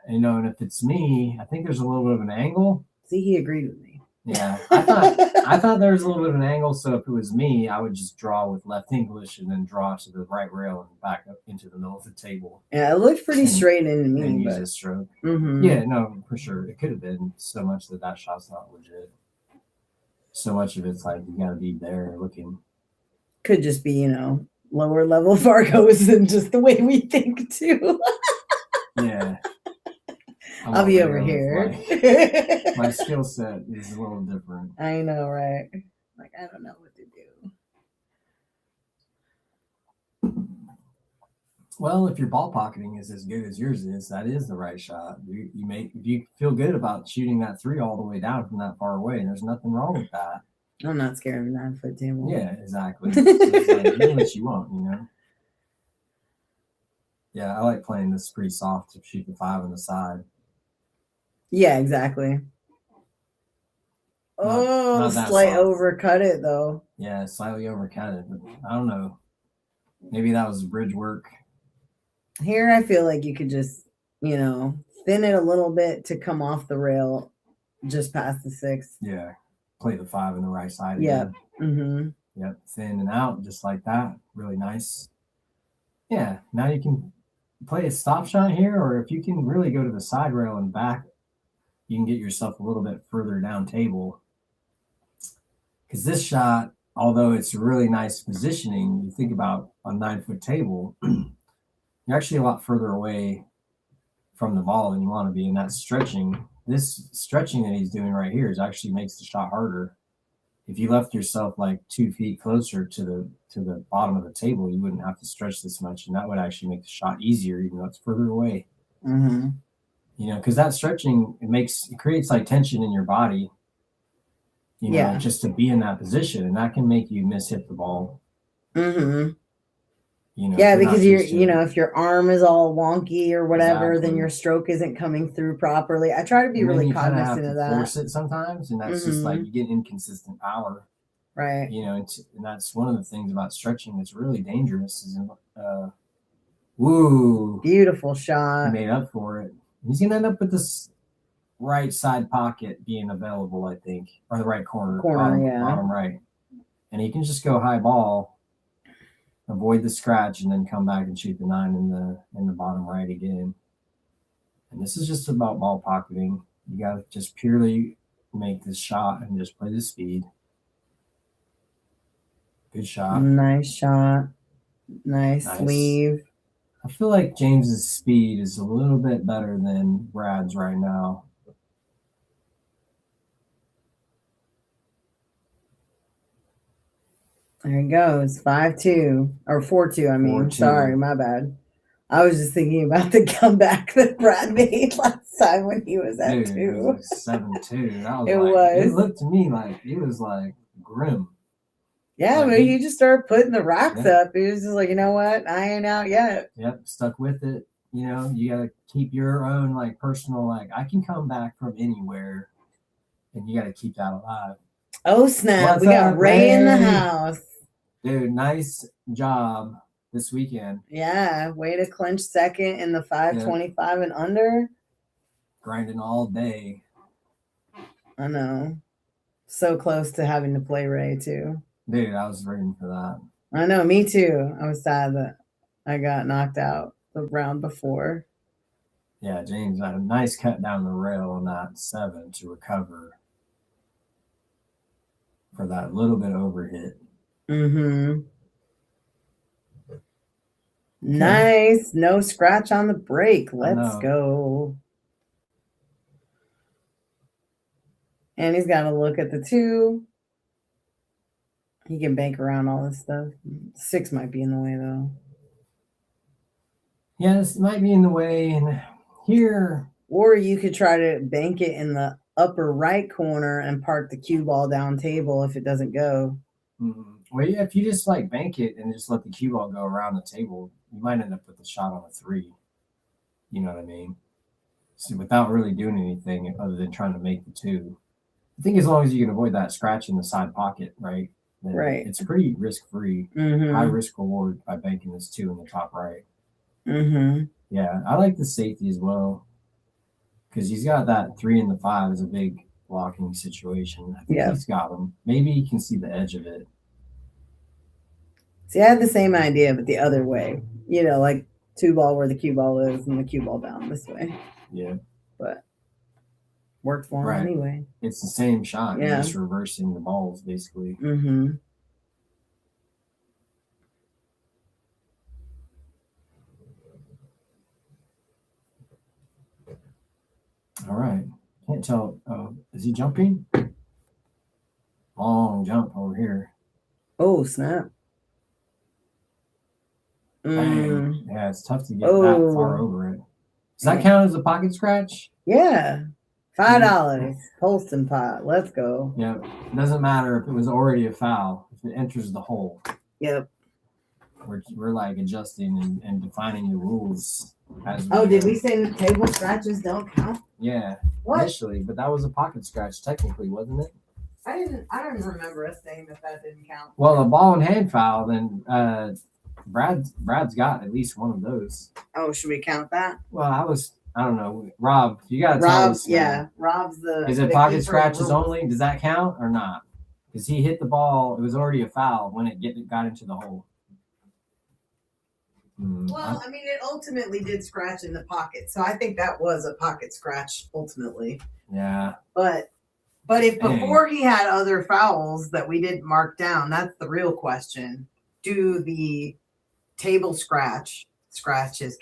you know, and if it's me, I think there's a little bit of an angle. See, he agreed with me. Yeah, I thought there was a little bit of an angle. So if it was me, I would just draw with left English and then draw to the right rail and back up into the middle of the table. Yeah, it looked pretty straight into me. And use a stroke. Yeah, no, for sure. It could have been so much that shot's not legit. So much of it's like you got to be there looking. Could just be, you know, lower level Fargos than just the way we think too. Yeah. I'll be over here. My skill set is a little different. I know, right? Like, I don't know what to do. Well, if your ball pocketing is as good as yours is, that is the right shot. If you feel good about shooting that 3 all the way down from that far away, and there's nothing wrong with that. I'm not scared of a 9-foot table. Yeah, exactly. So it's like, do what you want, you know? Yeah, I like playing this pretty soft to shoot the 5 on the side. Yeah, exactly. Oh, that slight soft. overcut it though. Yeah, slightly overcut it, but I don't know. Maybe that was bridge work. Here, I feel like you could just, thin it a little bit to come off the rail just past the 6. Yeah, play the 5 in the right side. Yep. Mm-hmm. Yep, thin and out just like that. Really nice. Yeah, now you can play a stop shot here, or if you can really go to the side rail and back, you can get yourself a little bit further down table. Because this shot, although it's really nice positioning, you think about a 9-foot table, you're actually a lot further away from the ball than you want to be. And that stretching, this stretching that he's doing right here is actually makes the shot harder. If you left yourself like 2 feet closer to the bottom of the table, you wouldn't have to stretch this much, and that would actually make the shot easier, even though it's further away. Mm-hmm. Because that stretching it creates like tension in your body. Just to be in that position, and that can make you mishit the ball. Mm-hmm. Yeah, because if your arm is all wonky or whatever, then your stroke isn't coming through properly. I try to be really cognizant of that. Force it sometimes, and that's just like you get inconsistent power, right? And that's one of the things about stretching that's really dangerous. Is woo, beautiful shot. He made up for it. He's gonna end up with this right side pocket being available, I think, or the right corner, bottom right, and he can just go high ball, avoid the scratch, and then come back and shoot the 9 in the bottom right again. And this is just about ball pocketing. You got to just purely make this shot and just play the speed. Good shot. Nice shot. Nice sleeve. I feel like James's speed is a little bit better than Brad's right now. There he goes. 5-2 or 4-2. I mean, 4-2. Sorry, my bad. I was just thinking about the comeback that Brad made last time when he was at 2. It was like 7-2. It looked to me like it was like grim. Yeah, but he just started putting the racks up. He was just like, you know what? I ain't out yet. Yep, stuck with it. You got to keep your own like personal, like I can come back from anywhere, and you got to keep that alive. Oh snap! We got Ray in the house. Dude, nice job this weekend. Yeah, way to clinch second in the 525 and under. Grinding all day. I know. So close to having to play Ray too. Dude, I was rooting for that. I know, me too. I was sad that I got knocked out the round before. Yeah, James had a nice cut down the rail on that 7 to recover for that little bit overhit. Mm-hmm. Nice. No scratch on the break. Let's go. And he's got to look at the 2. He can bank around all this stuff. 6 might be in the way, though. Yeah, this might be in the way. And here... Or you could try to bank it in the upper right corner and park the cue ball down table if it doesn't go. Mm-hmm. Well, yeah, if you just like bank it and just let the cue ball go around the table, you might end up with a shot on a 3. You know what I mean? So without really doing anything other than trying to make the 2. I think as long as you can avoid that scratch in the side pocket, right? Then right. It's pretty risk-free. Mm-hmm. High risk reward by banking this 2 in the top right. Mm-hmm. Yeah, I like the safety as well. Because he's got that 3 and the 5 is a big blocking situation. I think he's got him. Maybe he can see the edge of it. See, I had the same idea, but the other way. Like 2 ball where the cue ball is and the cue ball down this way. Yeah. But worked for him anyway. It's the same shot. Yeah. You're just reversing the balls, basically. Mm-hmm. All right. Can't tell. Is he jumping? Long jump over here. Oh, snap. Bang. Yeah, it's tough to get that far over it. Does that count as a pocket scratch? Yeah. $5. Holston pot. Let's go. Yep. It doesn't matter if it was already a foul. If it enters the hole. Yep. We're like adjusting and defining the rules. Did we say the table scratches don't count? Yeah. What? Initially, but that was a pocket scratch technically, wasn't it? I don't remember us saying that didn't count. Well, a ball and hand foul, then Brad's got at least one of those. Oh, should we count that? Well, I don't know. Rob, you gotta tell us. Yeah, Rob's the. Is it pocket scratches only? Does that count or not? Because he hit the ball, it was already a foul when it got into the hole. Well, I mean, it ultimately did scratch in the pocket, so I think that was a pocket scratch ultimately. Yeah. But if before he had other fouls that we didn't mark down, that's the real question. Do the table scratches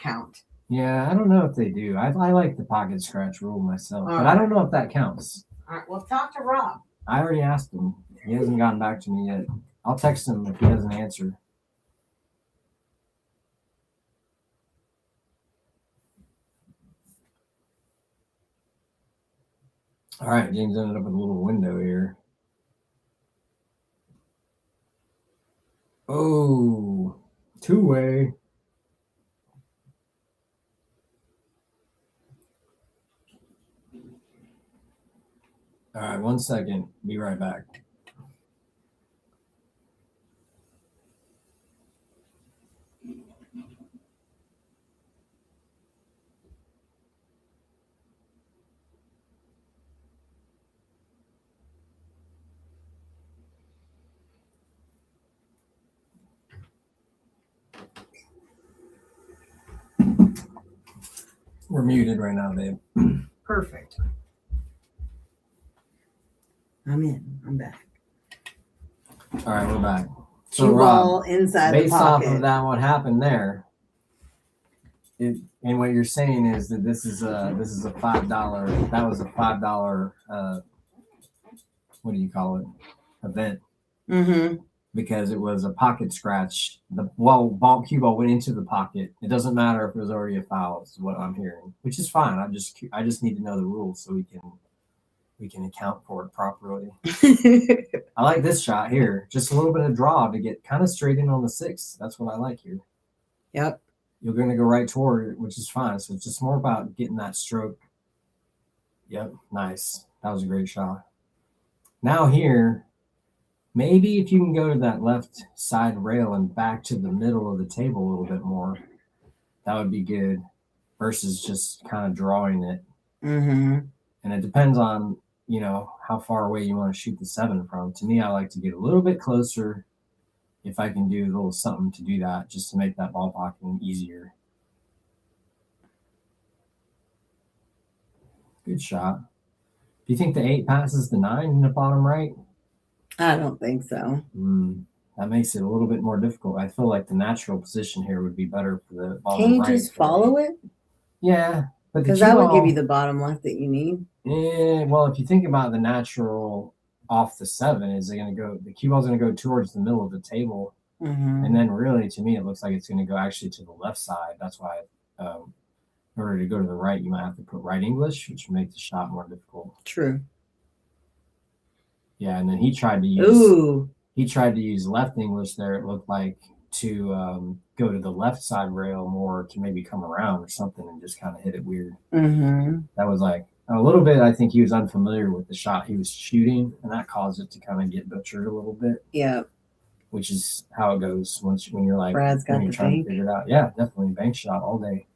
count? Yeah, I don't know if they do. I like the pocket scratch rule myself, but I don't know if that counts. All right, well, talk to Rob. I already asked him. He hasn't gotten back to me yet. I'll text him if he doesn't answer. All right, James ended up with a little window here. Oh, two-way. All right, 1 second. Be right back. We're muted right now, babe. Perfect. I'm in. I'm back. All right, we're back. So Cue ball inside the based pocket. off of that, what happened there? And what you're saying is that this is a $5. That was a $5. What do you call it? Event. Mm-hmm. Because it was a pocket scratch. The cue ball went into the pocket. It doesn't matter if it was already a foul. Is what I'm hearing, which is fine. I just need to know the rules so we can account for it properly. I like this shot here. Just a little bit of draw to get kind of straight in on the 6. That's what I like here. Yep. You're going to go right toward it, which is fine. So it's just more about getting that stroke. Yep, nice. That was a great shot. Now here, maybe if you can go to that left side rail and back to the middle of the table a little bit more, that would be good versus just kind of drawing it. Mm-hmm. And it depends on, how far away you want to shoot the 7 from. To me, I like to get a little bit closer if I can do a little something to do that, just to make that ball blocking easier. Good shot. Do you think the 8 passes the 9 in the bottom right? I don't think so. That makes it a little bit more difficult. I feel like the natural position here would be better for the bottom right. Can you just follow it? Yeah. Because that would give you the bottom left that you need. Yeah, well, if you think about the natural off the 7, is it going to go? The cue ball's going to go towards the middle of the table, and then really, to me, it looks like it's going to go actually to the left side. That's why, in order to go to the right, you might have to put right English, which would make the shot more difficult. True. Yeah, and then he tried to use left English there. It looked like to go to the left side rail more to maybe come around or something and just kind of hit it weird. That was like a little bit. I think he was unfamiliar with the shot he was shooting, and that caused it to kind of get butchered a little bit. Yeah, which is how it goes when you're like Brad's got when you're the trying bank. to figure it out. Yeah, definitely bank shot all day.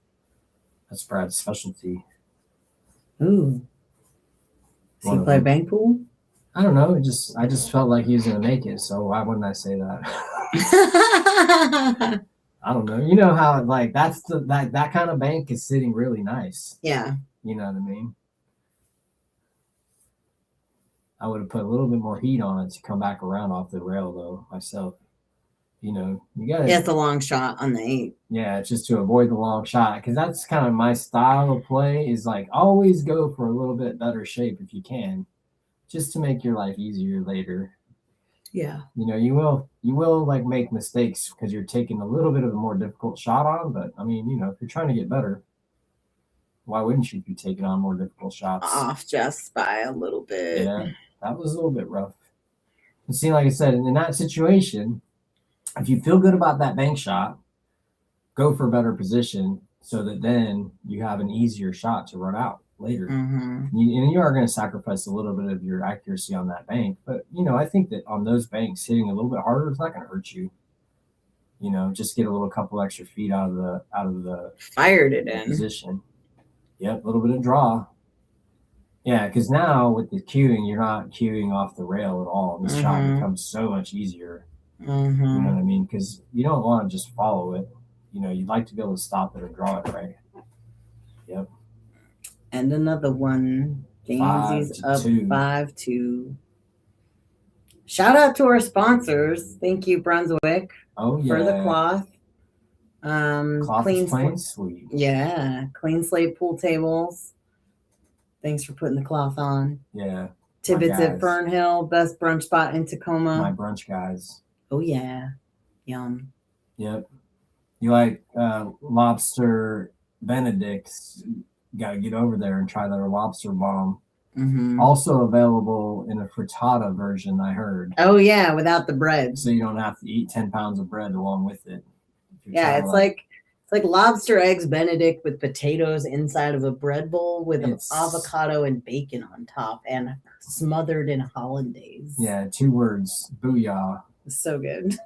That's Brad's specialty. Ooh, does he play bank pool? I don't know. I just felt like he was gonna make it, so why wouldn't I say that? I don't know. You know how like that kind of bank is sitting really nice. Yeah. You know what I mean? I would have put a little bit more heat on it to come back around off the rail though myself. You got it's a long shot on the 8. Yeah, it's just to avoid the long shot, because that's kind of my style of play, is like always go for a little bit better shape if you can, just to make your life easier later. Yeah. You will like make mistakes because you're taking a little bit of a more difficult shot on, but I mean, if you're trying to get better, why wouldn't you be taking on more difficult shots? Off just by a little bit. Yeah, that was a little bit rough. And see, like I said, in that situation, if you feel good about that bank shot, go for a better position so that then you have an easier shot to run out. later. Mm-hmm. And you are going to sacrifice a little bit of your accuracy on that bank. But, I think that on those banks, hitting a little bit harder is not going to hurt you. Just get a little couple extra feet out of the Fired it in. position. Yep, a little bit of draw. Yeah, because now with the cueing, you're not cueing off the rail at all. This shot becomes so much easier. Mm-hmm. You know what I mean? Because you don't want to just follow it. You'd like to be able to stop it or draw it right. Yep. And another one. Jamesie's up 5-2. Shout out to our sponsors. Thank you, Brunswick. Oh, yeah. For the cloth. Cloth is plain sweet. Yeah. Clean Slate Pool Tables. Thanks for putting the cloth on. Yeah. Tibbitts at Fernhill. Best brunch spot in Tacoma. My brunch guys. Oh, yeah. Yum. Yep. You like lobster Benedict's? Got to get over there and try their lobster bomb. Mm-hmm. Also available in a frittata version, I heard. Oh, yeah, without the bread. So you don't have to eat 10 pounds of bread along with it. Yeah, it's like lobster eggs Benedict with potatoes inside of a bread bowl with avocado and bacon on top and smothered in hollandaise. Yeah, 2 words. Booyah. It's so good.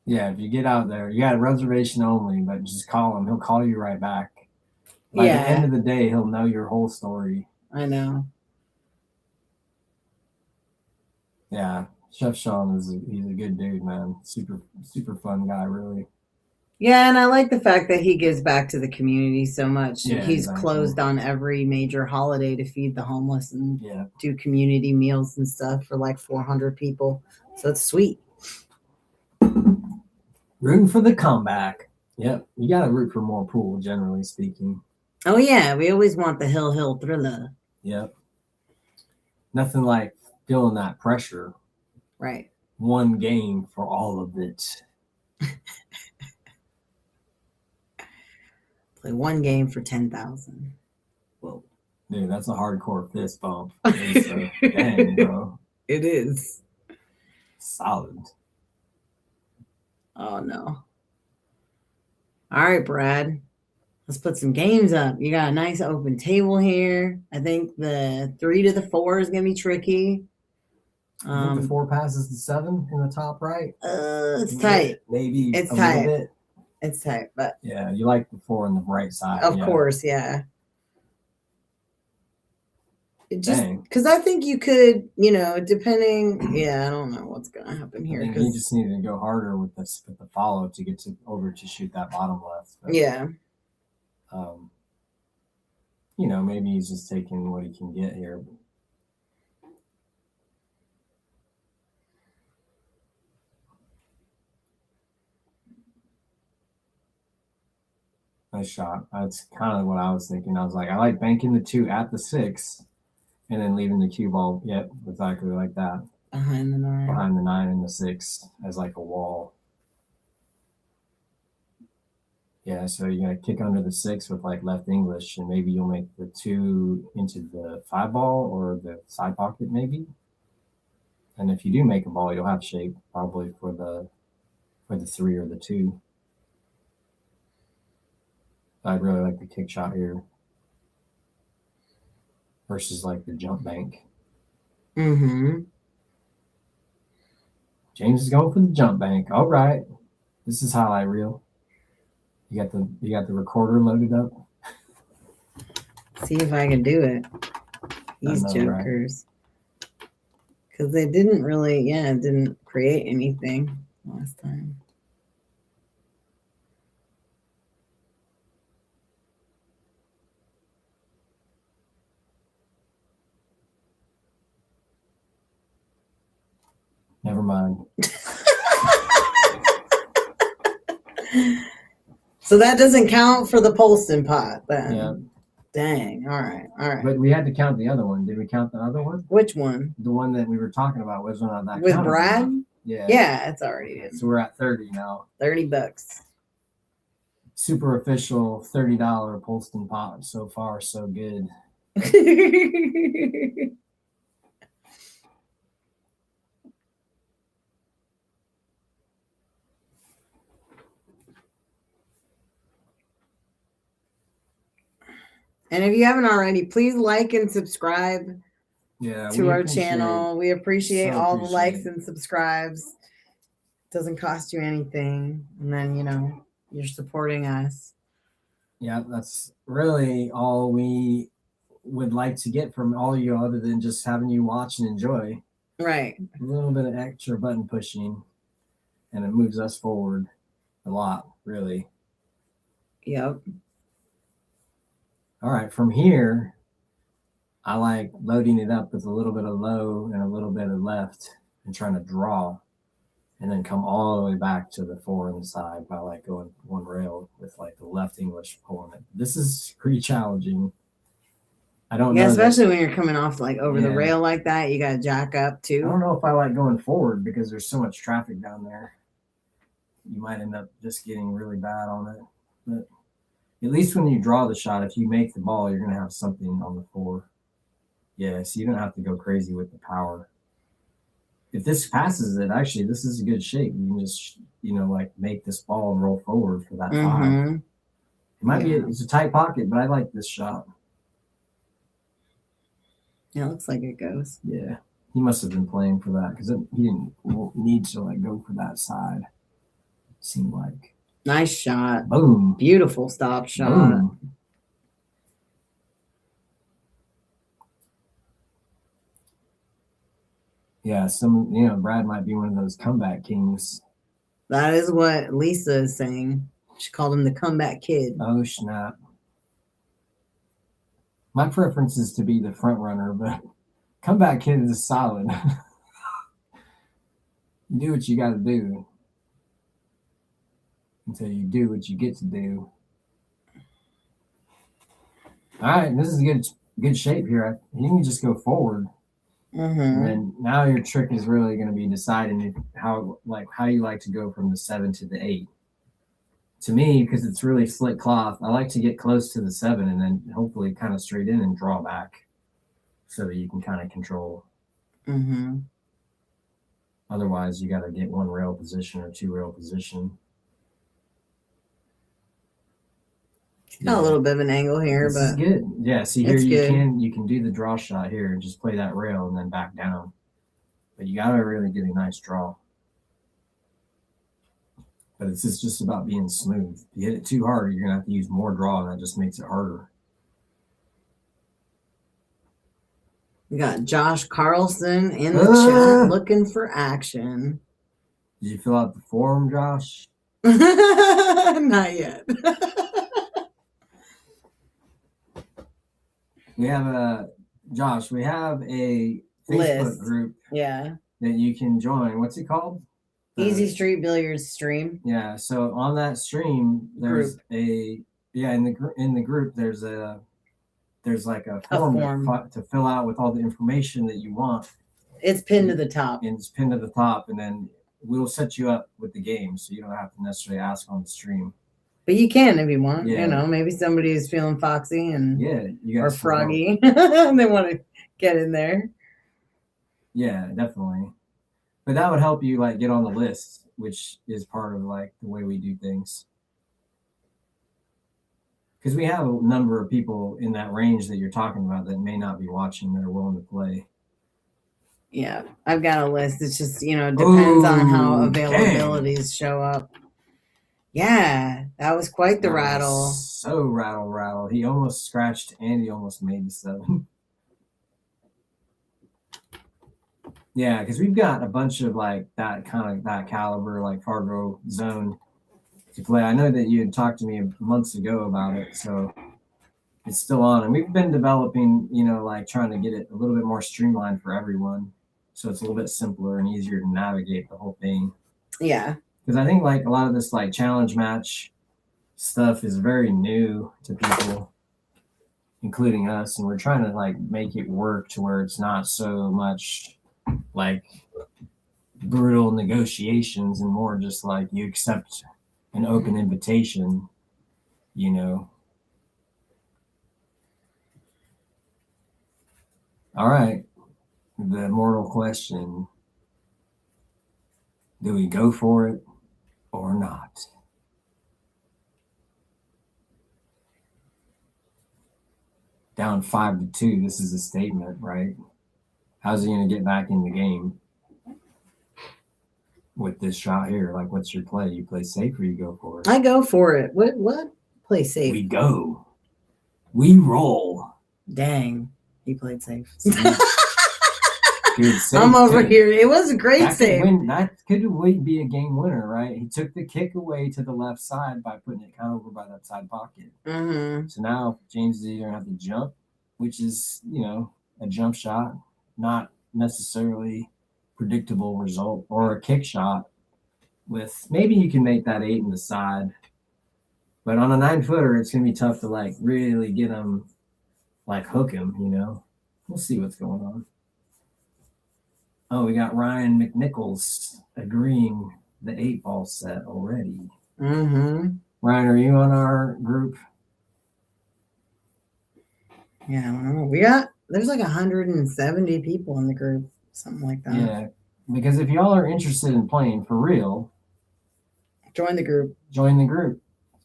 Yeah, if you get out there, you got a reservation only, but just call him. He'll call you right back. By the end of the day, he'll know your whole story. I know. Yeah, Chef Shawn he's a good dude, man. Super, super fun guy, really. Yeah, and I like the fact that he gives back to the community so much. Yeah, he's closed on every major holiday to feed the homeless and do community meals and stuff for like 400 people. So it's sweet. Rooting for the comeback. Yep, you got to root for more pool, generally speaking. Oh, yeah, we always want the hill thriller. Yep. Nothing like feeling that pressure. Right. One game for all of it. Play one game for 10,000. Whoa. Dude, that's a hardcore fist bump. Dang, bro. It is. Solid. Oh, no. All right, Brad. Let's put some games up. You got a nice open table here. I think the 3 to the 4 is going to be tricky. I think the 4 passes the 7 in the top right. It's tight. Maybe it's a tight. little bit. It's tight, but yeah, you like the 4 on the right side. Of course, yeah. It just because I think you could, depending. Yeah, I don't know what's gonna happen here. I think you just need to go harder with the follow to get over to shoot that bottom left. But, yeah. Maybe he's just taking what he can get here. Nice shot. That's kind of what I was thinking. I was like, I like banking the 2 at the 6 and then leaving the cue ball. Yep, exactly like that. Behind the 9. Behind the 9 and the 6 as like a wall. Yeah, so you got to kick under the 6 with like left English, and maybe you'll make the 2 into the 5 ball or the side pocket maybe. And if you do make a ball, you'll have shape probably for the 3 or the 2. I really like the kick shot here versus like the jump bank. Mm-hmm. James is going for the jump bank. All right. This is highlight reel. You got the recorder loaded up. See if I can do it. These jokers. Because they didn't really, didn't create anything last time. Never mind. So that doesn't count for the Polston pot then. Yeah. Dang. All right. But we had to count the other one. Did we count the other one? Which one? The one that we were talking about was one on that. With Brad? Enough. Yeah. Yeah, it's already in. So we're at 30 now. $30. Super official $30 Polston pot. So far, so good. And if you haven't already, please like and subscribe to our channel. We appreciate all the likes and subscribes. Doesn't cost you anything. And then, you're supporting us. Yeah, that's really all we would like to get from all of you, other than just having you watch and enjoy. Right. A little bit of extra button pushing, and it moves us forward a lot, really. Yep. All right, from here, I like loading it up with a little bit of low and a little bit of left and trying to draw, and then come all the way back to the 4 on the side by like going one rail with like the left English pulling it. This is pretty challenging. I don't know. Yeah, especially when you're coming off like over the rail like that, you got to jack up too. I don't know if I like going forward because there's so much traffic down there. You might end up just getting really bad on it. But at least when you draw the shot, if you make the ball, you're going to have something on the 4. Yeah, so you don't have to go crazy with the power. If this passes it, actually, this is a good shape. You can just, like make this ball and roll forward for that 5. It might be, it's a tight pocket, but I like this shot. Yeah, it looks like it goes. Yeah, he must have been playing for that because he didn't need to like go for that side. Seemed like. Nice shot. Boom. Beautiful stop shot. Boom. Yeah, Brad might be one of those comeback kings. That is what Lisa is saying. She called him the comeback kid. Oh, snap. My preference is to be the front runner, but comeback kid is solid. You do what you got to do until you do what you get to do. All right, this is good shape here. You can just go forward. And then now your trick is really going to be deciding how you like to go from the 7 to the 8. To me, because it's really slick cloth, I like to get close to the 7 and then hopefully kind of straight in and draw back so that you can kind of control. Otherwise, you got to get 1 rail position or 2 rail position. Got a little bit of an angle here, but it's good. Yeah, see here you can do the draw shot here and just play that rail and then back down. But you gotta really get a nice draw. But it's just about being smooth. If you hit it too hard, you're gonna have to use more draw, and that just makes it harder. We got Josh Carlson in the chat looking for action. Did you fill out the form, Josh? Not yet. We have Josh, we have a Facebook group that you can join. What's it called? Easy Street Billiards stream. Yeah, so on that stream, there's in the group there's like a form to fill out with all the information that you want. It's pinned to the top. And it's pinned to the top, and then we'll set you up with the game, so you don't have to necessarily ask on the stream. But you can if you want. Maybe somebody is feeling foxy and or froggy and they want to get in there. Yeah, definitely. But that would help you like get on the list, which is part of like the way we do things. Because we have a number of people in that range that you're talking about that may not be watching that are willing to play. Yeah, I've got a list. It's just, it depends on how availabilities show up. Yeah, that was quite the rattle. So rattle. He almost scratched and he almost made the 7. Yeah, because we've got a bunch of like that caliber, like Fargo zone to play. I know that you had talked to me months ago about it, so it's still on. And we've been developing, like trying to get it a little bit more streamlined for everyone. So it's a little bit simpler and easier to navigate the whole thing. Yeah. Because I think like a lot of this like challenge match stuff is very new to people, including us. And we're trying to like make it work to where it's not so much like brutal negotiations and more just like you accept an open invitation, All right. The immortal question. Do we go for it or not? down 5-2. This is a statement, right? How's he going to get back in the game with this shot here? Like, what's your play? You play safe or you go for it? I go for it. What? Play safe. We go. We roll. Dang. He played safe. Good save, I'm over too. here. It was a great save. That could be a game winner, right? He took the kick away to the left side by putting it kind of over by that side pocket. Mm-hmm. So now James is either going to have to jump, which is, a jump shot, not necessarily predictable result, or a kick shot with maybe you can make that 8 in the side. But on a 9-footer, it's going to be tough to like really get him, like hook him, We'll see what's going on. Oh, we got Ryan McNichols agreeing the 8-ball set already. Mm-hmm. Ryan, are you on our group? Yeah, I don't know. There's like 170 people in the group, something like that. Yeah, because if y'all are interested in playing for real, join the group.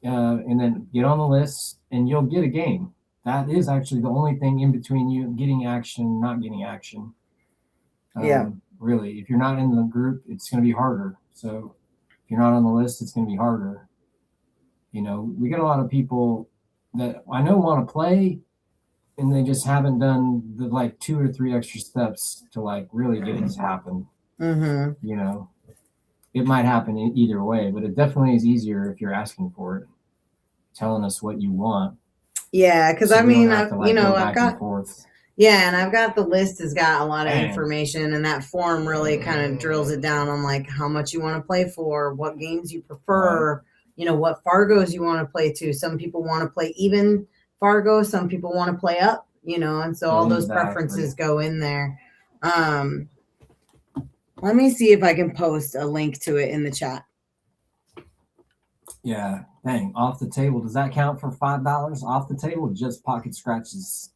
And then get on the list, and you'll get a game. That is actually the only thing in between you getting action and not getting action. Yeah. Really, if you're not in the group, it's going to be harder. So if you're not on the list, it's going to be harder. We get a lot of people that I know want to play, and they just haven't done the like 2 or 3 extra steps to like really get it to happen. Mm-hmm. It might happen either way, but it definitely is easier if you're asking for it, telling us what you want. Yeah, because So I mean, I've got forth. Yeah, and I've got the list has got a lot of information, and that form really kind of drills it down on like how much you want to play for, what games you prefer, what Fargos you want to play to. Some people want to play even Fargo, some people want to play up, and so all those preferences go in there. Let me see if I can post a link to it in the chat. Yeah, dang, off the table. Does that count for $5 off the table? Just pocket scratches,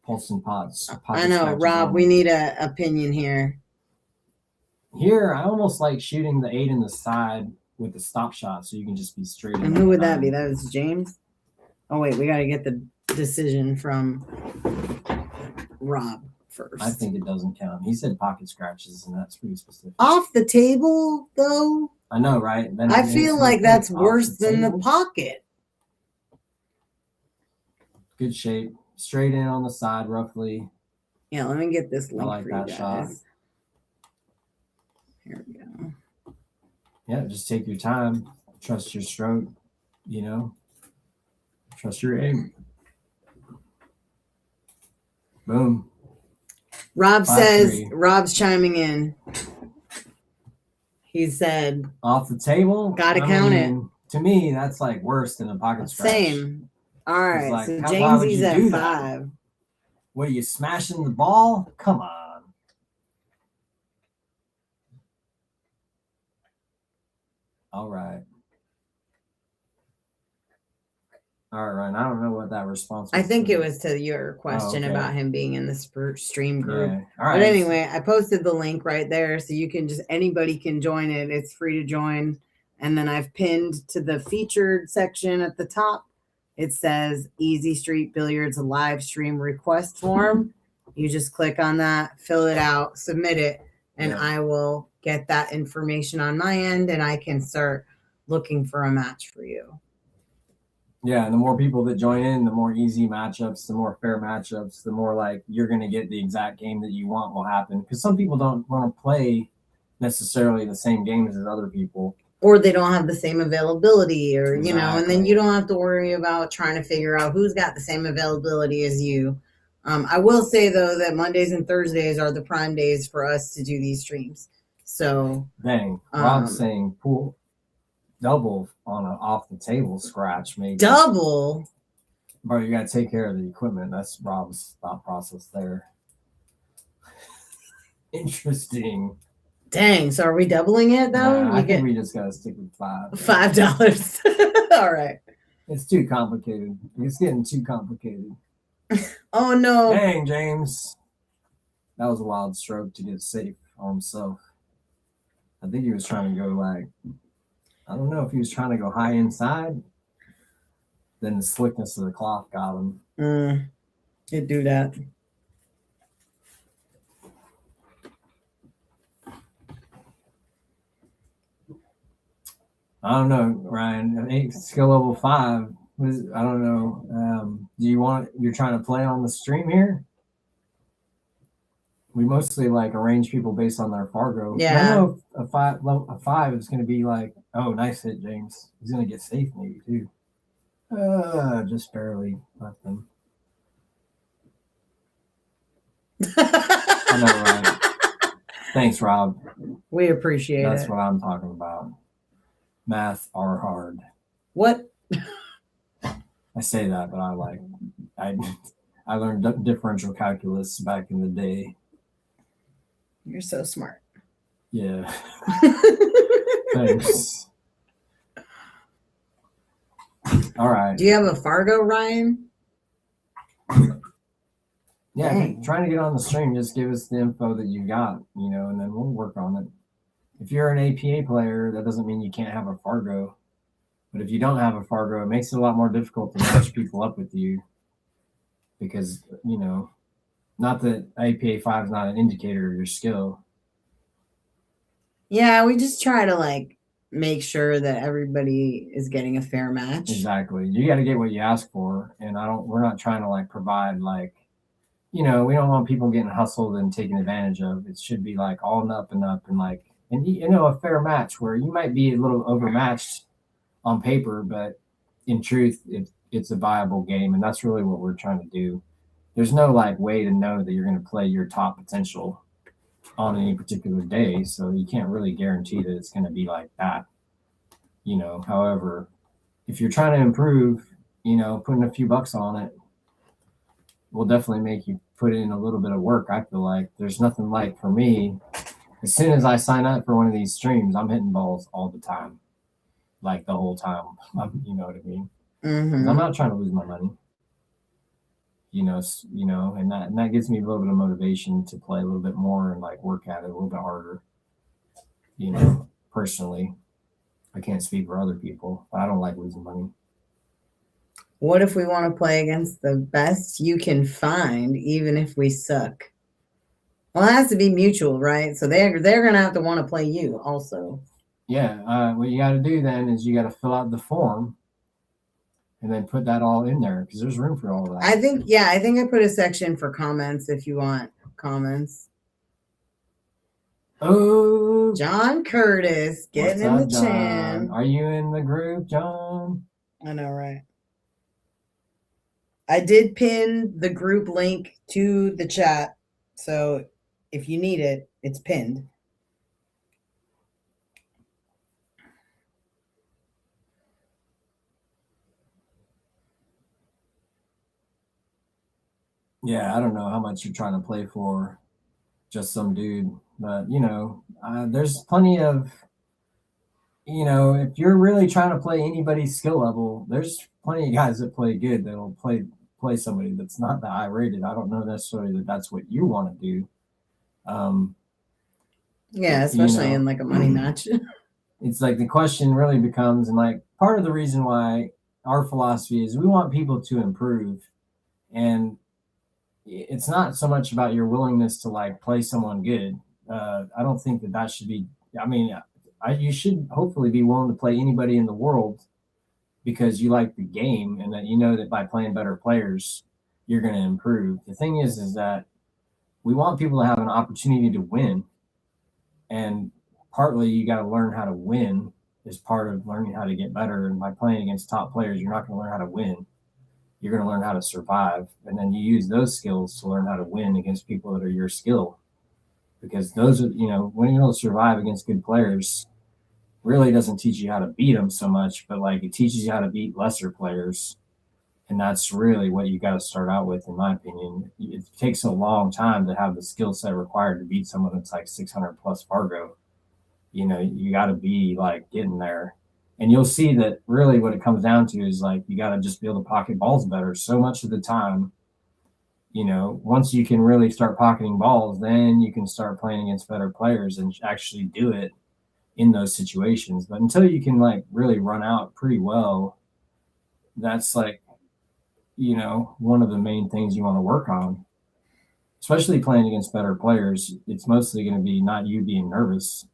pulse and pots. I know, Rob, we need an opinion here. Here, I almost like shooting the 8 in the side with the stop shot so you can just be straight in. And who would that be? That was James? Oh, wait, we got to get the decision from Rob first. I think it doesn't count. He said pocket scratches, and that's pretty specific. Off the table, though? I know, right? I feel like that's worse than the pocket. Good shape. Straight in on the side, roughly. Yeah, let me get this link for you guys. Shot. Here we go. Yeah, just take your time. Trust your stroke, Trust your aim. Boom. Rob says, Rob's chiming in. He said, off the table? Gotta count it. To me, that's like worse than a pocket scratch. Same. All right, like, so Jamesy's at 5. What are you smashing the ball? Come on. All right. All right, Ryan. I don't know what that response was. I think it was to your question about him being in the stream group. Yeah. All right. But anyway, I posted the link right there, so you can anybody can join it. It's free to join. And then I've pinned to the featured section at the top. It says Easy Street Billiards live stream request form. You just click on that, fill it out, submit it, and I will get that information on my end, and I can start looking for a match for you. Yeah, and the more people that join in, the more easy matchups, the more fair matchups, the more like you're going to get the exact game that you want will happen. Because some people don't want to play necessarily the same games as other people. Or they don't have the same availability or, you know, and then you don't have to worry about trying to figure out who's got the same availability as you. I will say, though, that Mondays and Thursdays are the prime days for us to do these streams. So, dang, Rob's saying pool double on an off the table scratch, maybe. Double? Bro, you got to take care of the equipment. That's Rob's thought process there. Interesting. Dang, so are we doubling it, though? Nah, I think we just got to stick with $5. $5. All right. It's too complicated. It's getting too complicated. Oh, no. Dang, James. That was a wild stroke to get safe on himself. I think he was trying to go like, I don't know if he was trying to go high inside. Then the slickness of the cloth got him. You do that. I don't know, Ryan. Skill level 5. I don't know. You're trying to play on the stream here? We mostly like arrange people based on their Fargo. Yeah. I know a 5 is going to be like, oh, nice hit, James. He's going to get safe maybe too. Just barely left him. I know, right? Thanks, Rob. We appreciate it. That's what I'm talking about. Math are hard. What? I say that, but I learned differential calculus back in the day. You're so smart. Yeah. Thanks. All right. Do you have a Fargo, Ryan? Yeah, if you're trying to get on the stream, just give us the info that you got, and then we'll work on it. If you're an APA player, that doesn't mean you can't have a Fargo. But if you don't have a Fargo, it makes it a lot more difficult to match people up with you. Because, not that APA 5 is not an indicator of your skill. Yeah, we just try to make sure that everybody is getting a fair match. Exactly. You got to get what you ask for. And we're not trying to provide we don't want people getting hustled and taken advantage of. It should be all and up and a fair match where you might be a little overmatched on paper, but in truth, it's a viable game. And that's really what we're trying to do. There's no way to know that you're going to play your top potential on any particular day. So you can't really guarantee that it's going to be like that. However, if you're trying to improve, putting a few bucks on it will definitely make you put in a little bit of work. I feel like there's nothing for me. As soon as I sign up for one of these streams, I'm hitting balls all the time, the whole time. You know what I mean? Mm-hmm. I'm not trying to lose my money. And that gives me a little bit of motivation to play a little bit more and work at it a little bit harder. Personally, I can't speak for other people, but I don't like losing money. What if we want to play against the best you can find, even if we suck? Well, it has to be mutual, right? So they're going to have to want to play you also. Yeah. What you got to do then is you got to fill out the form and then put that all in there because there's room for all of that. I think I put a section for comments if you want comments. Oh, John Curtis getting in the chat. Are you in the group, John? I know, right? I did pin the group link to the chat, so if you need it, it's pinned. Yeah, I don't know how much you're trying to play for just some dude, but there's plenty of, if you're really trying to play anybody's skill level, there's plenty of guys that play good that'll play somebody that's not that high rated. I don't know necessarily that that's what you want to do. Yeah, especially in a money match. It's the question really becomes, and part of the reason why our philosophy is we want people to improve, and it's not so much about your willingness to play someone good. I don't think that should be. I mean, you should hopefully be willing to play anybody in the world because you like the game and that that by playing better players, you're going to improve. The thing is that we want people to have an opportunity to win, and partly you got to learn how to win as part of learning how to get better. And by playing against top players, you're not going to learn how to win. You're going to learn how to survive. And then you use those skills to learn how to win against people that are your skill. Because those are, when you're able to survive against good players, really doesn't teach you how to beat them so much, but it teaches you how to beat lesser players. And that's really what you got to start out with, in my opinion. It takes a long time to have the skill set required to beat someone that's 600 plus Fargo. You got to be getting there. And you'll see that really what it comes down to is you got to just be able to pocket balls better so much of the time. Once you can really start pocketing balls, then you can start playing against better players and actually do it in those situations. But until you can really run out pretty well, that's one of the main things you want to work on, especially playing against better players. It's mostly going to be not you being nervous,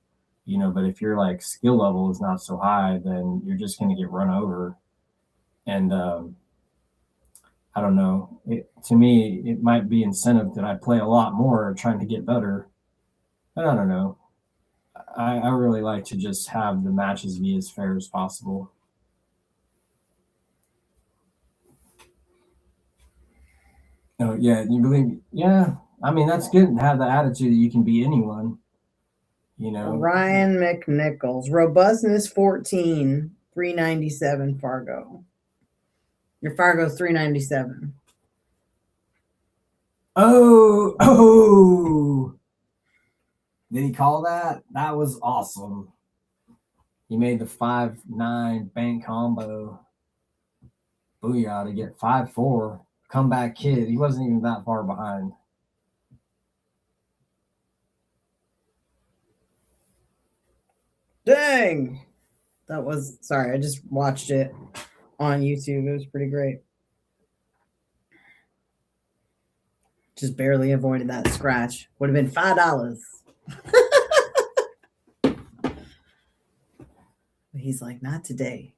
but if your like skill level is not so high, then you're just going to get run over. And I don't know. To me, it might be incentive that I play a lot more trying to get better. But I don't know. I really like to just have the matches be as fair as possible. Oh, yeah. You believe? Yeah. I mean, that's good to have the attitude that you can be anyone. Ryan McNichols, robustness 14, 397 Fargo. Your Fargo's 397. Oh. Did he call that? That was awesome. He made the 5-9 bank combo. Booyah to get 5-4. Comeback kid. He wasn't even that far behind. Dang. That was, sorry, I just watched it on YouTube. It was pretty great. Just barely avoided that scratch. Would have been $5. He's like, not today.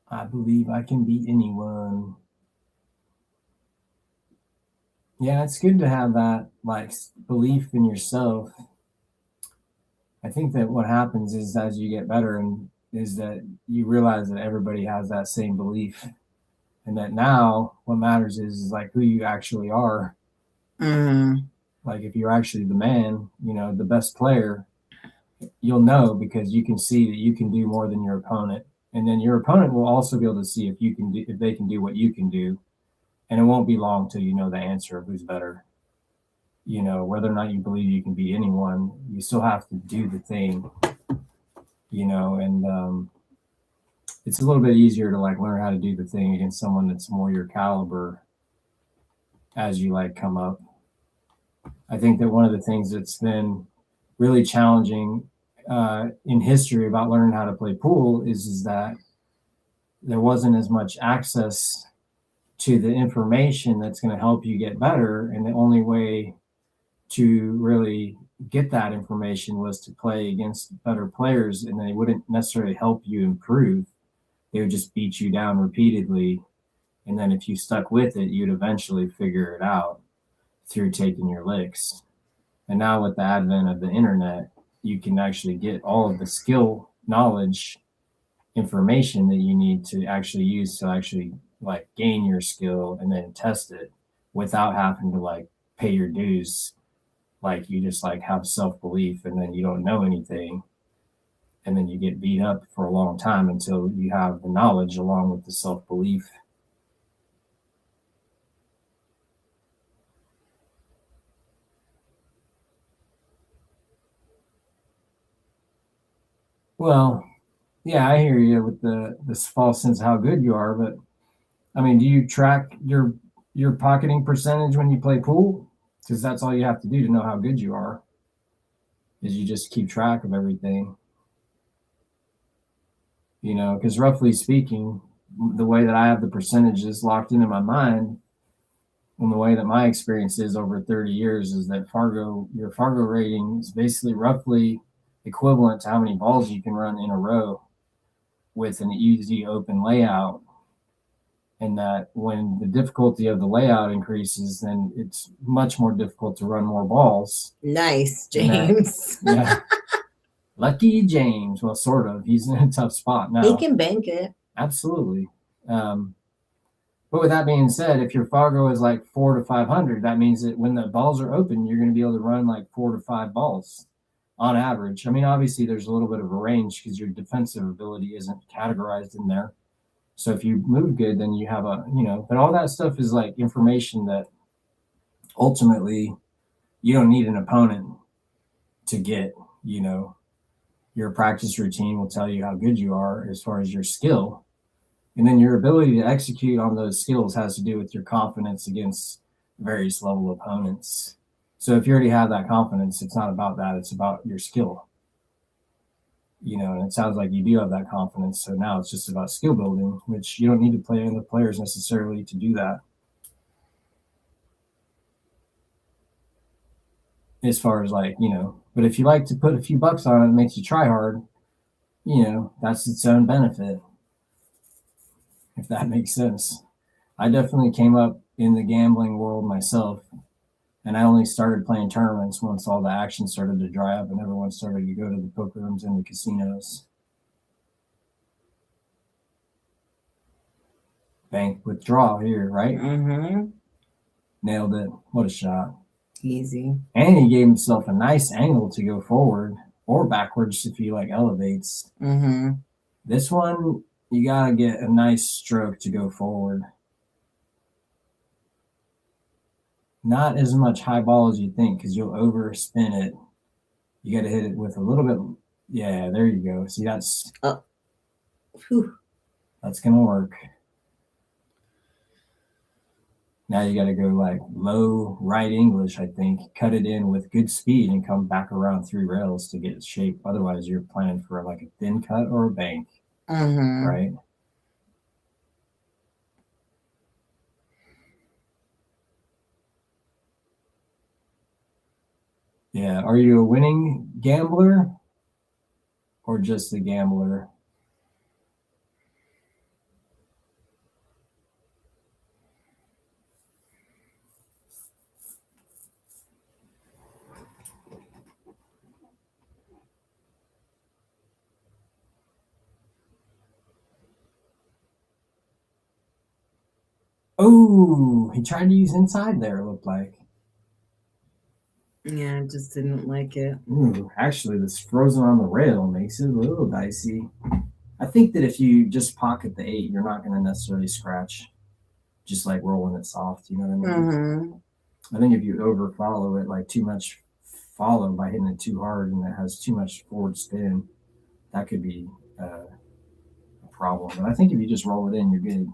I believe I can beat anyone. Yeah, it's good to have that like belief in yourself. I think that what happens is as you get better is that you realize that everybody has that same belief, and that now what matters is like who you actually are. Mm-hmm. Like if you're actually the man, the best player, you'll know because you can see that you can do more than your opponent, and then your opponent will also be able to see if they can do what you can do, and it won't be long till you know the answer of who's better. Whether or not you believe you can beat anyone, you still have to do the thing, and it's a little bit easier to like learn how to do the thing against someone that's more your caliber as you like come up. I think that one of the things that's been really challenging in history about learning how to play pool is that there wasn't as much access to the information that's going to help you get better, and the only way to really get that information was to play against better players, and they wouldn't necessarily help you improve. They would just beat you down repeatedly, and then if you stuck with it, you'd eventually figure it out through taking your licks. And now with the advent of the internet, you can actually get all of the skill, knowledge, information that you need to actually use to actually like gain your skill and then test it without having to like pay your dues. Like you just like have self-belief, and then you don't know anything, and then you get beat up for a long time until you have the knowledge along with the self-belief. Well, yeah, I hear you with this false sense of how good you are, but I mean, do you track your pocketing percentage when you play pool? Because that's all you have to do to know how good you are, is you just keep track of everything. Because roughly speaking, the way that I have the percentages locked into my mind, and the way that my experience is over 30 years is that your Fargo rating is basically roughly equivalent to how many balls you can run in a row with an easy open layout. And that when the difficulty of the layout increases, then it's much more difficult to run more balls. Nice, James. Yeah. Lucky James. Well, sort of. He's in a tough spot now. He can bank it. Absolutely. But with that being said, if your Fargo is like 400 to 500, that means that when the balls are open, you're going to be able to run like 4 to 5 balls on average. I mean, obviously, there's a little bit of a range because your defensive ability isn't categorized in there. So if you move good, then you have but all that stuff is like information that ultimately you don't need an opponent to get. Your practice routine will tell you how good you are as far as your skill. And then your ability to execute on those skills has to do with your confidence against various level opponents. So if you already have that confidence, it's not about that. It's about your skill. And it sounds like you do have that confidence. So now it's just about skill building, which you don't need to play other players necessarily to do that. As far as but if you like to put a few bucks on it, it makes you try hard, that's its own benefit. If that makes sense. I definitely came up in the gambling world myself, and I only started playing tournaments once all the action started to dry up and everyone started to go to the poker rooms and the casinos. Bank withdrawal here, right? Mm-hmm. Nailed it. What a shot. Easy. And he gave himself a nice angle to go forward or backwards if he elevates. Mm-hmm. This one, you got to get a nice stroke to go forward. Not as much high ball as you think, because you'll overspin it. You got to hit it with a little bit. Yeah, there you go. See, that's going to work. Now you got to go low right English, I think. Cut it in with good speed and come back around 3 rails to get shape. Otherwise, you're planning for a thin cut or a bank, right? Yeah. Are you a winning gambler or just a gambler? Oh, he tried to use inside there, it looked like. Yeah, I just didn't like it. Ooh, actually, this frozen on the rail makes it a little dicey. I think that if you just pocket the 8, you're not going to necessarily scratch, just rolling it soft. You know what I mean? Mm-hmm. I think if you over follow it, too much follow by hitting it too hard and it has too much forward spin, that could be a problem. But I think if you just roll it in, you're good.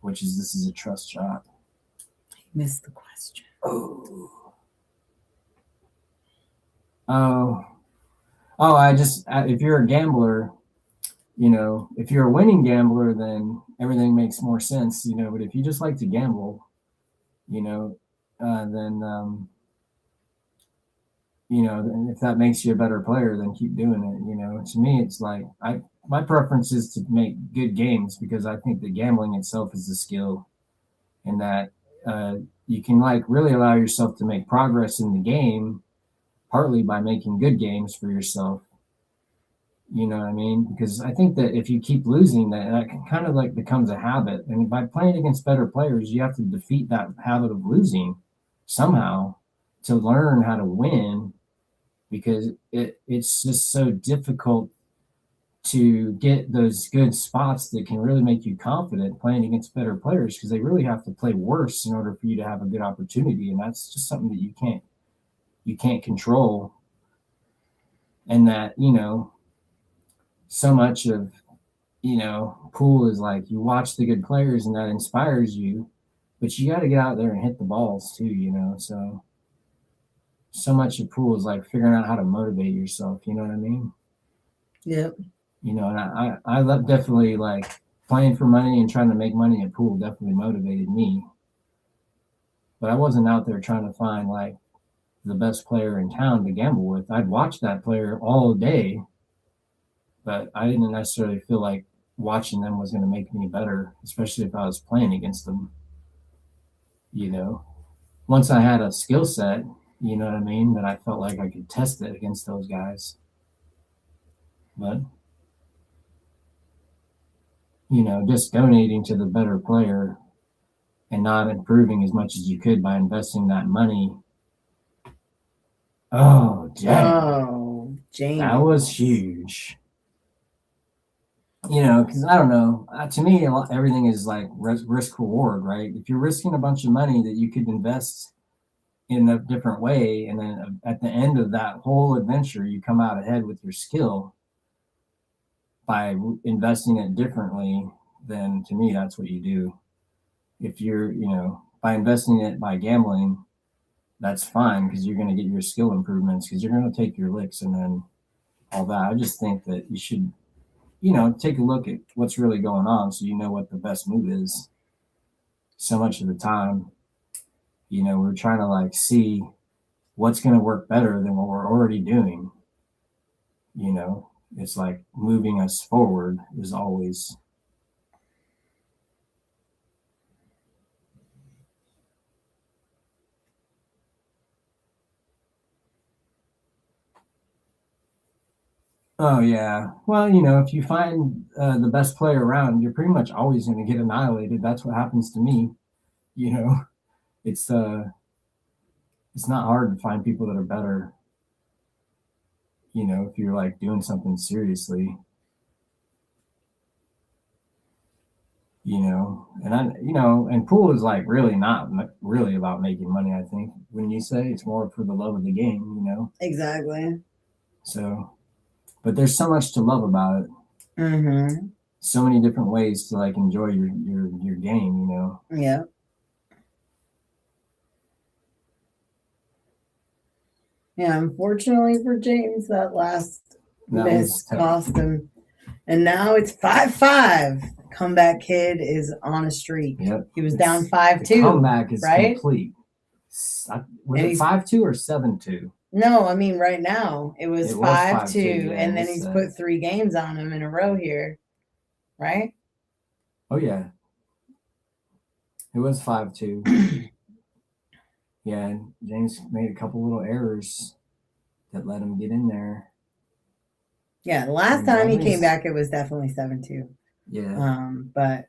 This is a trust shot. Missed the question. If you're a gambler, if you're a winning gambler, then everything makes more sense, but if you just like to gamble, then, if that makes you a better player, then keep doing it. To me, it's my preference is to make good games because I think that gambling itself is a skill and that you can really allow yourself to make progress in the game partly by making good games for yourself. You know what I mean? Because I think that if you keep losing, that kind of becomes a habit. And by playing against better players, you have to defeat that habit of losing somehow to learn how to win, because it's just so difficult to get those good spots that can really make you confident playing against better players, because they really have to play worse in order for you to have a good opportunity. And that's just something that you can't control. And that, so much of, pool is you watch the good players and that inspires you, but you got to get out there and hit the balls too, so much of pool is figuring out how to motivate yourself. You know what I mean? Yep. And I definitely playing for money and trying to make money at pool definitely motivated me, but I wasn't out there trying to find the best player in town to gamble with. I'd watch that player all day, but I didn't necessarily feel like watching them was going to make me better, especially if I was playing against them. Once I had a skill set, you know what I mean, that I felt like I could test it against those guys. But, just donating to the better player and not improving as much as you could by investing that money. Oh, dang. Oh, James. That was huge. Because I don't know. To me, everything is risk reward, right? If you're risking a bunch of money that you could invest in a different way, and then at the end of that whole adventure, you come out ahead with your skill by investing it differently, then to me, that's what you do. If you're, by investing it by gambling, that's fine because you're going to get your skill improvements because you're going to take your licks and then all that. I just think that you should, take a look at what's really going on so you know what the best move is. So much of the time, we're trying to like see what's going to work better than what we're already doing. It's like moving us forward is always. Oh, yeah. Well, if you find the best player around, you're pretty much always going to get annihilated. That's what happens to me. It's not hard to find people that are better, if you're like doing something seriously, and pool is like really not really about making money. I think when you say it's more for the love of the game, Exactly. So, but there's so much to love about it. Mm-hmm. So many different ways to like enjoy your game, Yeah. Yeah, unfortunately for James, that last miss cost him. And now it's 5-5. Comeback kid is on a streak. Yep. He was down 5-2. Comeback is right? Complete. Was it 5-2 or 7-2? No, I mean right now it was 5-2, yeah, and then he's put 3 games on him in a row here, right? Oh yeah, it was 5-2. Yeah, and James made a couple little errors that let him get in there. Yeah, the last time he came back, it was definitely 7-2. Yeah. But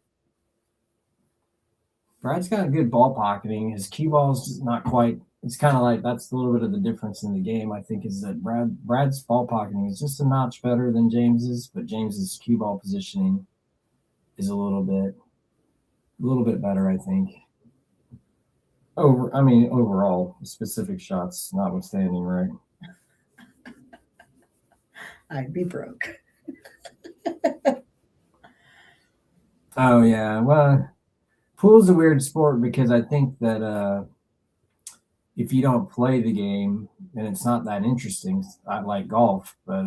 Brad's got good ball pocketing. His cue ball's not quite. It's kind of like that's a little bit of the difference in the game. I think is that Brad's ball pocketing is just a notch better than James's, but James's cue ball positioning is a little bit better, I think. Overall, specific shots notwithstanding, right? I'd be broke. Oh yeah, well, pool's a weird sport because I think that if you don't play the game, then it's not that interesting. I like golf, but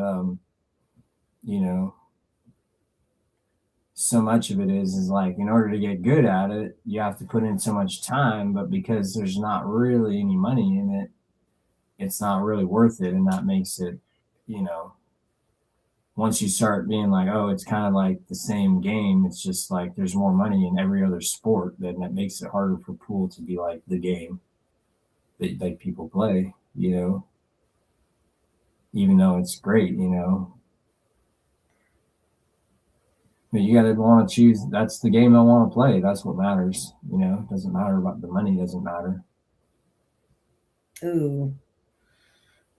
so much of it is like in order to get good at it, you have to put in so much time. But because there's not really any money in it, it's not really worth it, and that makes it, once you start being like, oh, it's kind of like the same game, it's just like there's more money in every other sport, then that makes it harder for pool to be like the game that like people play, even though it's great, But you gotta want to choose. That's the game I want to play. That's what matters, It doesn't matter about the money. Doesn't matter. Ooh.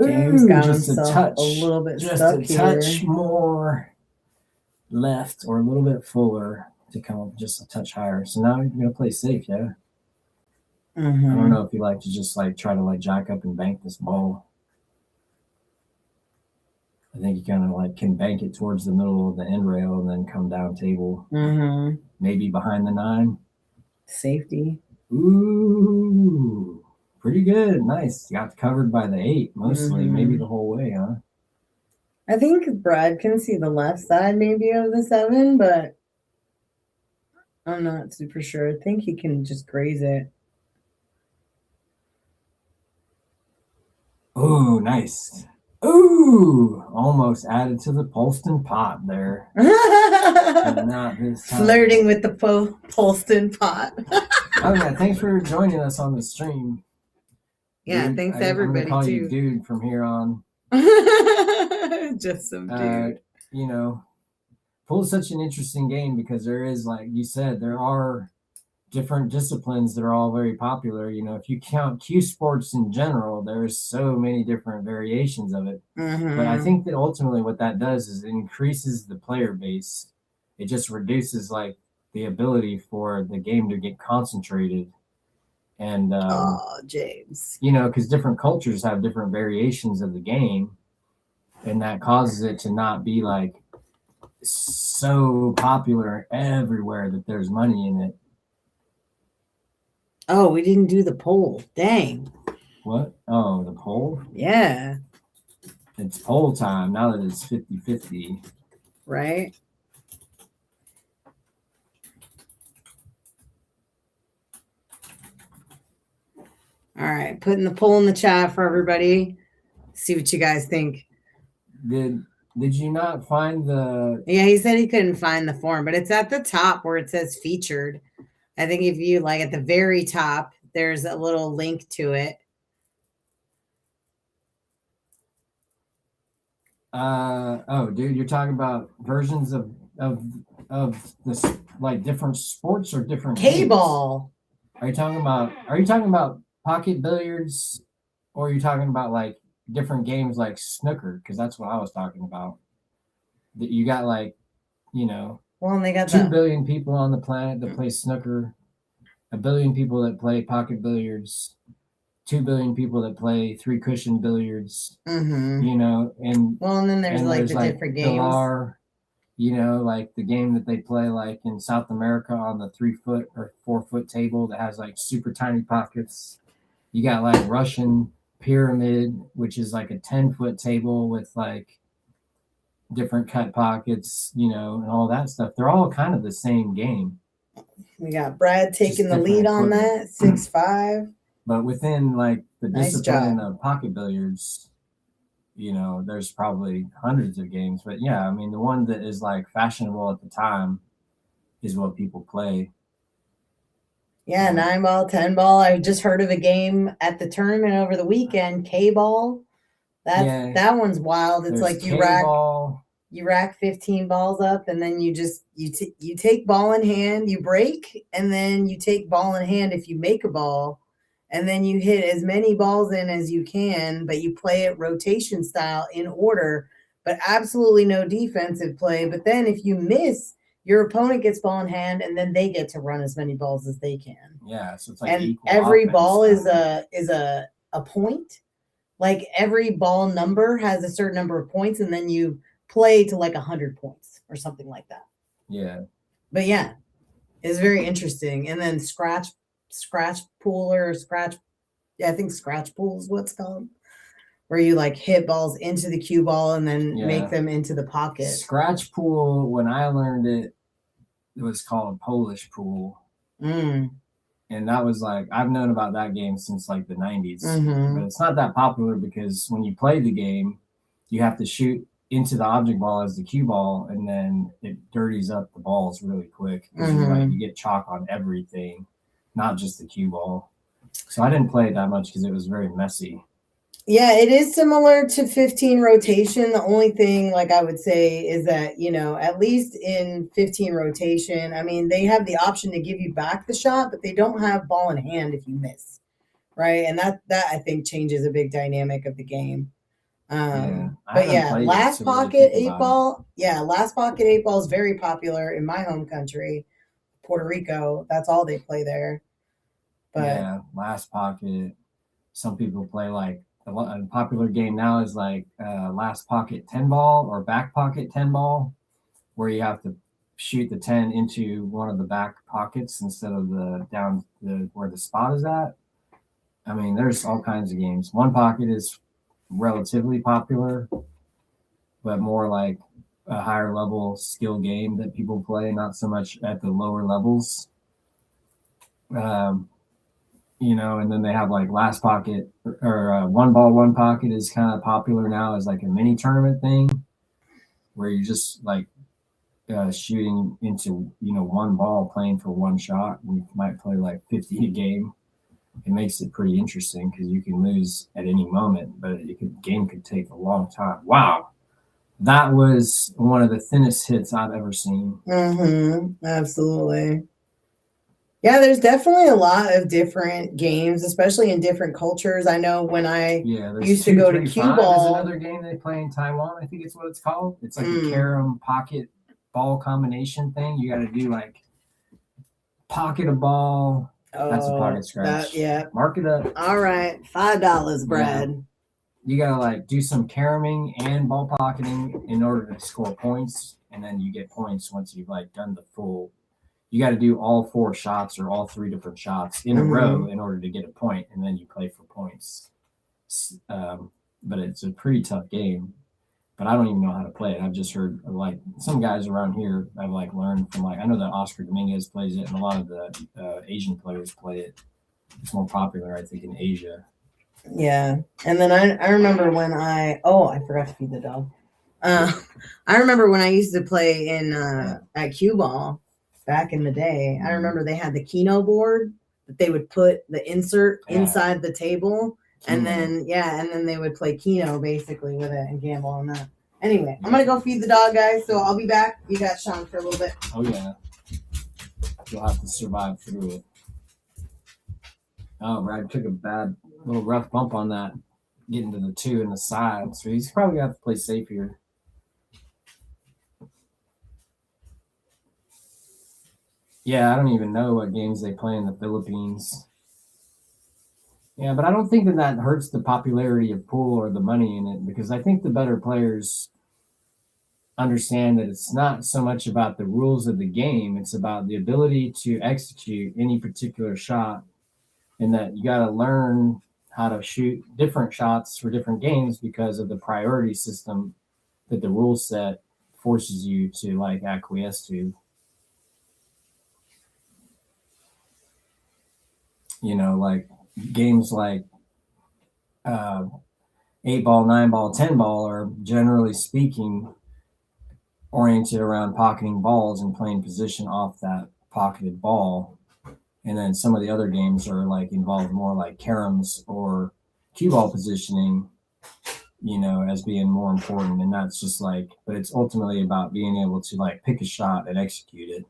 James got just himself a little bit stuck here. Just a touch more left or a little bit fuller to come up just a touch higher. So now you're going to play safe, yeah? Mm-hmm. I don't know if you like to just like try to like jack up and bank this ball. I think you kind of like can bank it towards the middle of the end rail and then come down table. Mm-hmm. Maybe behind the 9. Safety. Ooh. Pretty good. Nice. Got covered by the 8 mostly, maybe the whole way, huh? I think Brad can see the left side maybe of the 7, but I'm not super sure. I think he can just graze it. Ooh, nice. Ooh, almost added to the Polston pot there. Not this time. Flirting with the Polston pot. Oh yeah, thanks for joining us on the stream. Yeah, dude, thanks to everybody I'm gonna call too. You dude from here on. Just some dude. Pool is such an interesting game because there is, like you said, there are different disciplines that are all very popular. If you count cue sports in general, there's so many different variations of it. Mm-hmm. But I think that ultimately what that does is it increases the player base. It just reduces like the ability for the game to get concentrated. And James, because different cultures have different variations of the game, and that causes it to not be like so popular everywhere that there's money in it. Oh, we didn't do the poll. Dang. What? Oh, the poll? Yeah. It's poll time now that it's 50-50. Right? All right. Putting the poll in the chat for everybody. See what you guys think. Did you not find the... Yeah, he said he couldn't find the form, but it's at the top where it says featured. I think if you like at the very top, there's a little link to it. Oh, dude, you're talking about versions of this, like different sports or different K-ball. Are you talking about pocket billiards, or are you talking about like different games like snooker? Because that's what I was talking about. That you got like, Well, and they got 2 billion people on the planet that play snooker, 1 billion people that play pocket billiards, 2 billion people that play 3-cushion billiards. Mm-hmm. And well, and then there's like the different games. Pilar, like the game that they play like in South America on the 3-foot or 4-foot table that has like super tiny pockets. You got like Russian pyramid, which is like a 10-foot table with like different cut pockets, and all that stuff. They're all kind of the same game. We got Brad taking the lead on that, 6'5". But within like the discipline of pocket billiards, there's probably hundreds of games. But yeah, I mean, the one that is like fashionable at the time is what people play. Yeah, 9-ball, 10-ball. I just heard of a game at the tournament over the weekend, K-ball. That one's wild. It's like you rack 15 balls up, and then you take ball in hand, you break, and then you take ball in hand if you make a ball, and then you hit as many balls in as you can, but you play it rotation style in order, but absolutely no defensive play. But then if you miss, your opponent gets ball in hand, and then they get to run as many balls as they can. Yeah, so it's like and every ball is a point. Like every ball number has a certain number of points, and then you play to like 100 points or something like that. Yeah. But yeah, it's very interesting. And then scratch pool I think scratch pool is what's called, where you like hit balls into the cue ball and then make them into the pocket. Scratch pool, when I learned it was called Polish pool. And that was like, I've known about that game since like the 90s. But it's not that popular because when you play the game, you have to shoot into the object ball as the cue ball, and then it dirties up the balls really quick because you get chalk on everything, not just the cue ball. So I didn't play it that much because it was very messy. Yeah, it is similar to 15 rotation. The only thing, like I would say, is that, at least in 15 rotation, I mean, they have the option to give you back the shot, but they don't have ball in hand if you miss, right? And that I think changes a big dynamic of the game. Last pocket 8-ball. Yeah, last pocket 8-ball is very popular in my home country, Puerto Rico. That's all they play there. But yeah, last pocket. Some people play like a popular game now is like last pocket 10-ball or back pocket 10-ball, where you have to shoot the 10 into one of the back pockets instead of where the spot is at. I mean, there's all kinds of games. One pocket is relatively popular, but more like a higher level skill game that people play, not so much at the lower levels. And then they have like last pocket or 1-ball 1 pocket is kind of popular now as like a mini tournament thing where you're just like shooting into 1 ball, playing for 1 shot. We might play like 50 a game. It makes it pretty interesting because you can lose at any moment, but game could take a long time. Wow. That was one of the thinnest hits I've ever seen. Absolutely. Yeah, there's definitely a lot of different games, especially in different cultures. I know when I used to go to cue ball. There's another game they play in Taiwan. I think it's what it's called. It's like a carom pocket ball combination thing. You got to do like pocket a ball. That's a pocket scratch. Mark it up. All right, $5, Brad. Yeah. You got to like do some caroming and ball pocketing in order to score points, and then you get points once you've like done the full. You got to do all 4 shots or all 3 different shots in a row in order to get a point, and then you play for points. but it's a pretty tough game. But I don't even know how to play it. I've just heard like some guys around here I've like learned from, like, I know that Oscar Dominguez plays it, and a lot of the Asian players play it. It's more popular, I think, in Asia. Yeah. And then I remember when I forgot to feed the dog. I remember when I used to play in at cue ball back in the day. I remember they had the Keno board that they would put the insert inside the table, and then they would play Keno basically with it and gamble on that. Anyway, I'm gonna go feed the dog, guys, so I'll be back. You got Shawn for a little bit. Oh yeah, you'll have to survive through it. Oh, Brad took a bad little rough bump on that, getting to the 2 in the side, so he's probably gonna have to play safe here. Yeah, I don't even know what games they play in the Philippines. Yeah, but I don't think that hurts the popularity of pool or the money in it, because I think the better players understand that it's not so much about the rules of the game, it's about the ability to execute any particular shot, and that you got to learn how to shoot different shots for different games because of the priority system that the rule set forces you to like acquiesce to. You know, like games like 8 ball, 9 ball, 10 ball are generally speaking oriented around pocketing balls and playing position off that pocketed ball. And then some of the other games are like involved more like caroms or cue ball positioning, you know, as being more important. And that's just like, but it's ultimately about being able to like pick a shot and execute it.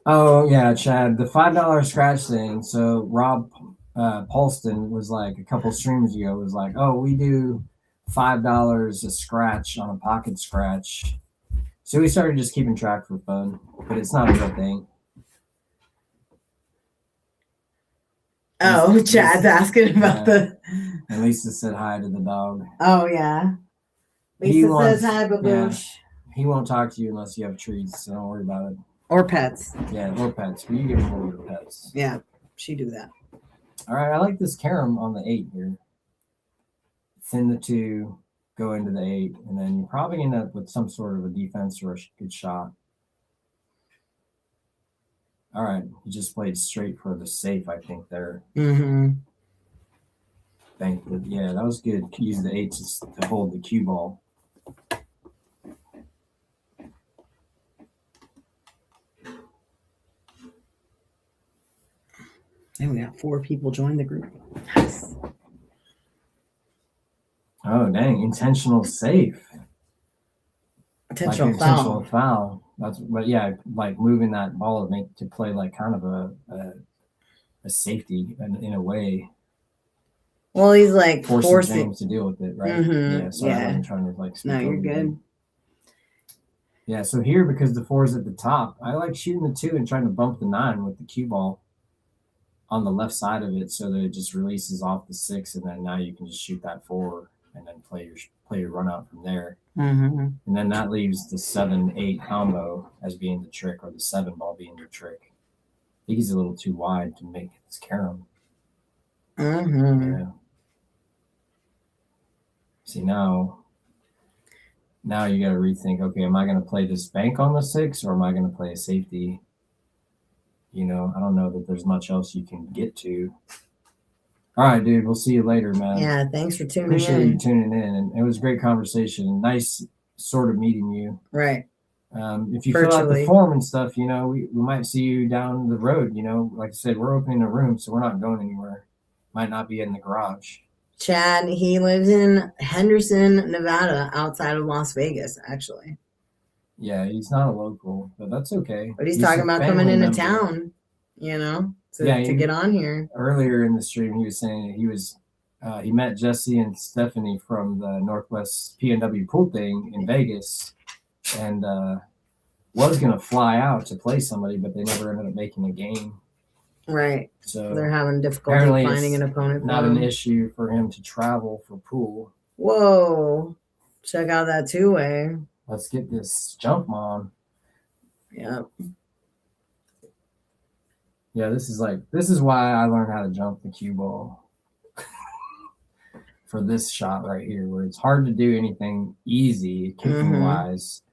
Oh yeah, Chad, the $5 scratch thing. So Rob Paulston was like a couple streams ago was like, oh, we do $5 a scratch on a pocket scratch. So we started just keeping track for fun, but it's not a real thing. Oh, Chad's asking about the. And Lisa said hi to the dog. Oh yeah, Lisa says hi, baboosh. Yeah, he won't talk to you unless you have treats, so don't worry about it. Or pets. Yeah, or pets. But you give him all your pets. Yeah, she do that. All right, I like this carom on the 8 here. Thin the 2, go into the 8, and then you probably end up with some sort of a defense or a good shot. All right, you just played straight for the safe, I think, there. Mm-hmm. Thank you. Yeah, that was good. Use the 8 to hold the cue ball. And we got 4 people join the group. Nice. Oh, dang. Intentional safe. Intentional foul. But yeah, like moving that ball to play like kind of a safety in a way. Well, he's like forcing James to deal with it, right? Mm-hmm. Yeah, so I wasn't trying to like no, you're good. Him. Yeah, so here, because the 4's at the top, I like shooting the 2 and trying to bump the 9 with the cue ball on the left side of it so that it just releases off the 6, and then now you can just shoot that 4 and then play your run out from there. Mm-hmm. And then that leaves the 7-8 combo as being the trick, or the 7 ball being your trick. I think he's a little too wide to make this carom. Mm-hmm. Yeah. See, now you got to rethink, okay, am I going to play this bank on the 6 or am I going to play a safety? You know, I don't know that there's much else you can get to. All right, dude, we'll see you later, man. Yeah, thanks for tuning Appreciate you tuning in. And it was a great conversation. Nice sort of meeting you. Right. If you fill out the form and stuff, you know, we might see you down the road. You know, like I said, we're opening a room, so we're not going anywhere. Might not be in the garage. Chad, he lives in Henderson, Nevada, outside of Las Vegas, actually. Yeah, he's not a local, but that's okay. But he's talking about coming into town, you know, to get on here. Earlier in the stream, he was saying he met Jesse and Stephanie from the Northwest PNW pool thing in Vegas, and was going to fly out to play somebody, but they never ended up making a game. Right. So they're having difficulty finding an opponent. Not an issue for him to travel for pool. Whoa. Check out that 2-way. Let's get this jump on. Yep. Yeah, this is why I learned how to jump the cue ball for this shot right here, where it's hard to do anything easy kicking wise.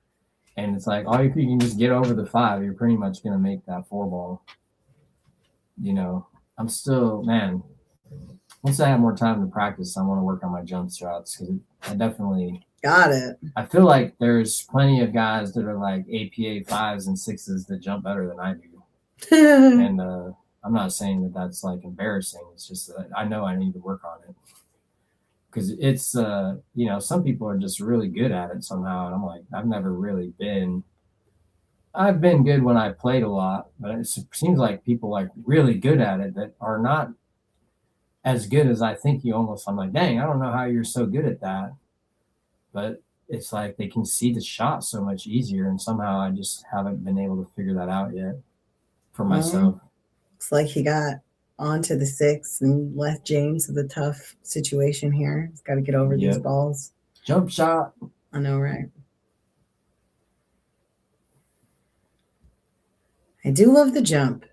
And it's like, all you can just get over the 5, you're pretty much going to make that 4 ball. You know, I'm still, man, once I have more time to practice, I want to work on my jump shots because I definitely got it. I feel like there's plenty of guys that are like APA 5s and 6s that jump better than I do. And I'm not saying that that's like embarrassing. It's just that I know I need to work on it. Because it's, you know, some people are just really good at it somehow. And I'm like, I've never really been. I've been good when I played a lot, but it seems like people like really good at it that are not as good as I think you almost. I'm like, dang, I don't know how you're so good at that. But it's like they can see the shot so much easier. And somehow I just haven't been able to figure that out yet for myself. Looks like he got onto the 6 and left James with a tough situation here. He's got to get over these balls. Jump shot. I know, right? I do love the jump.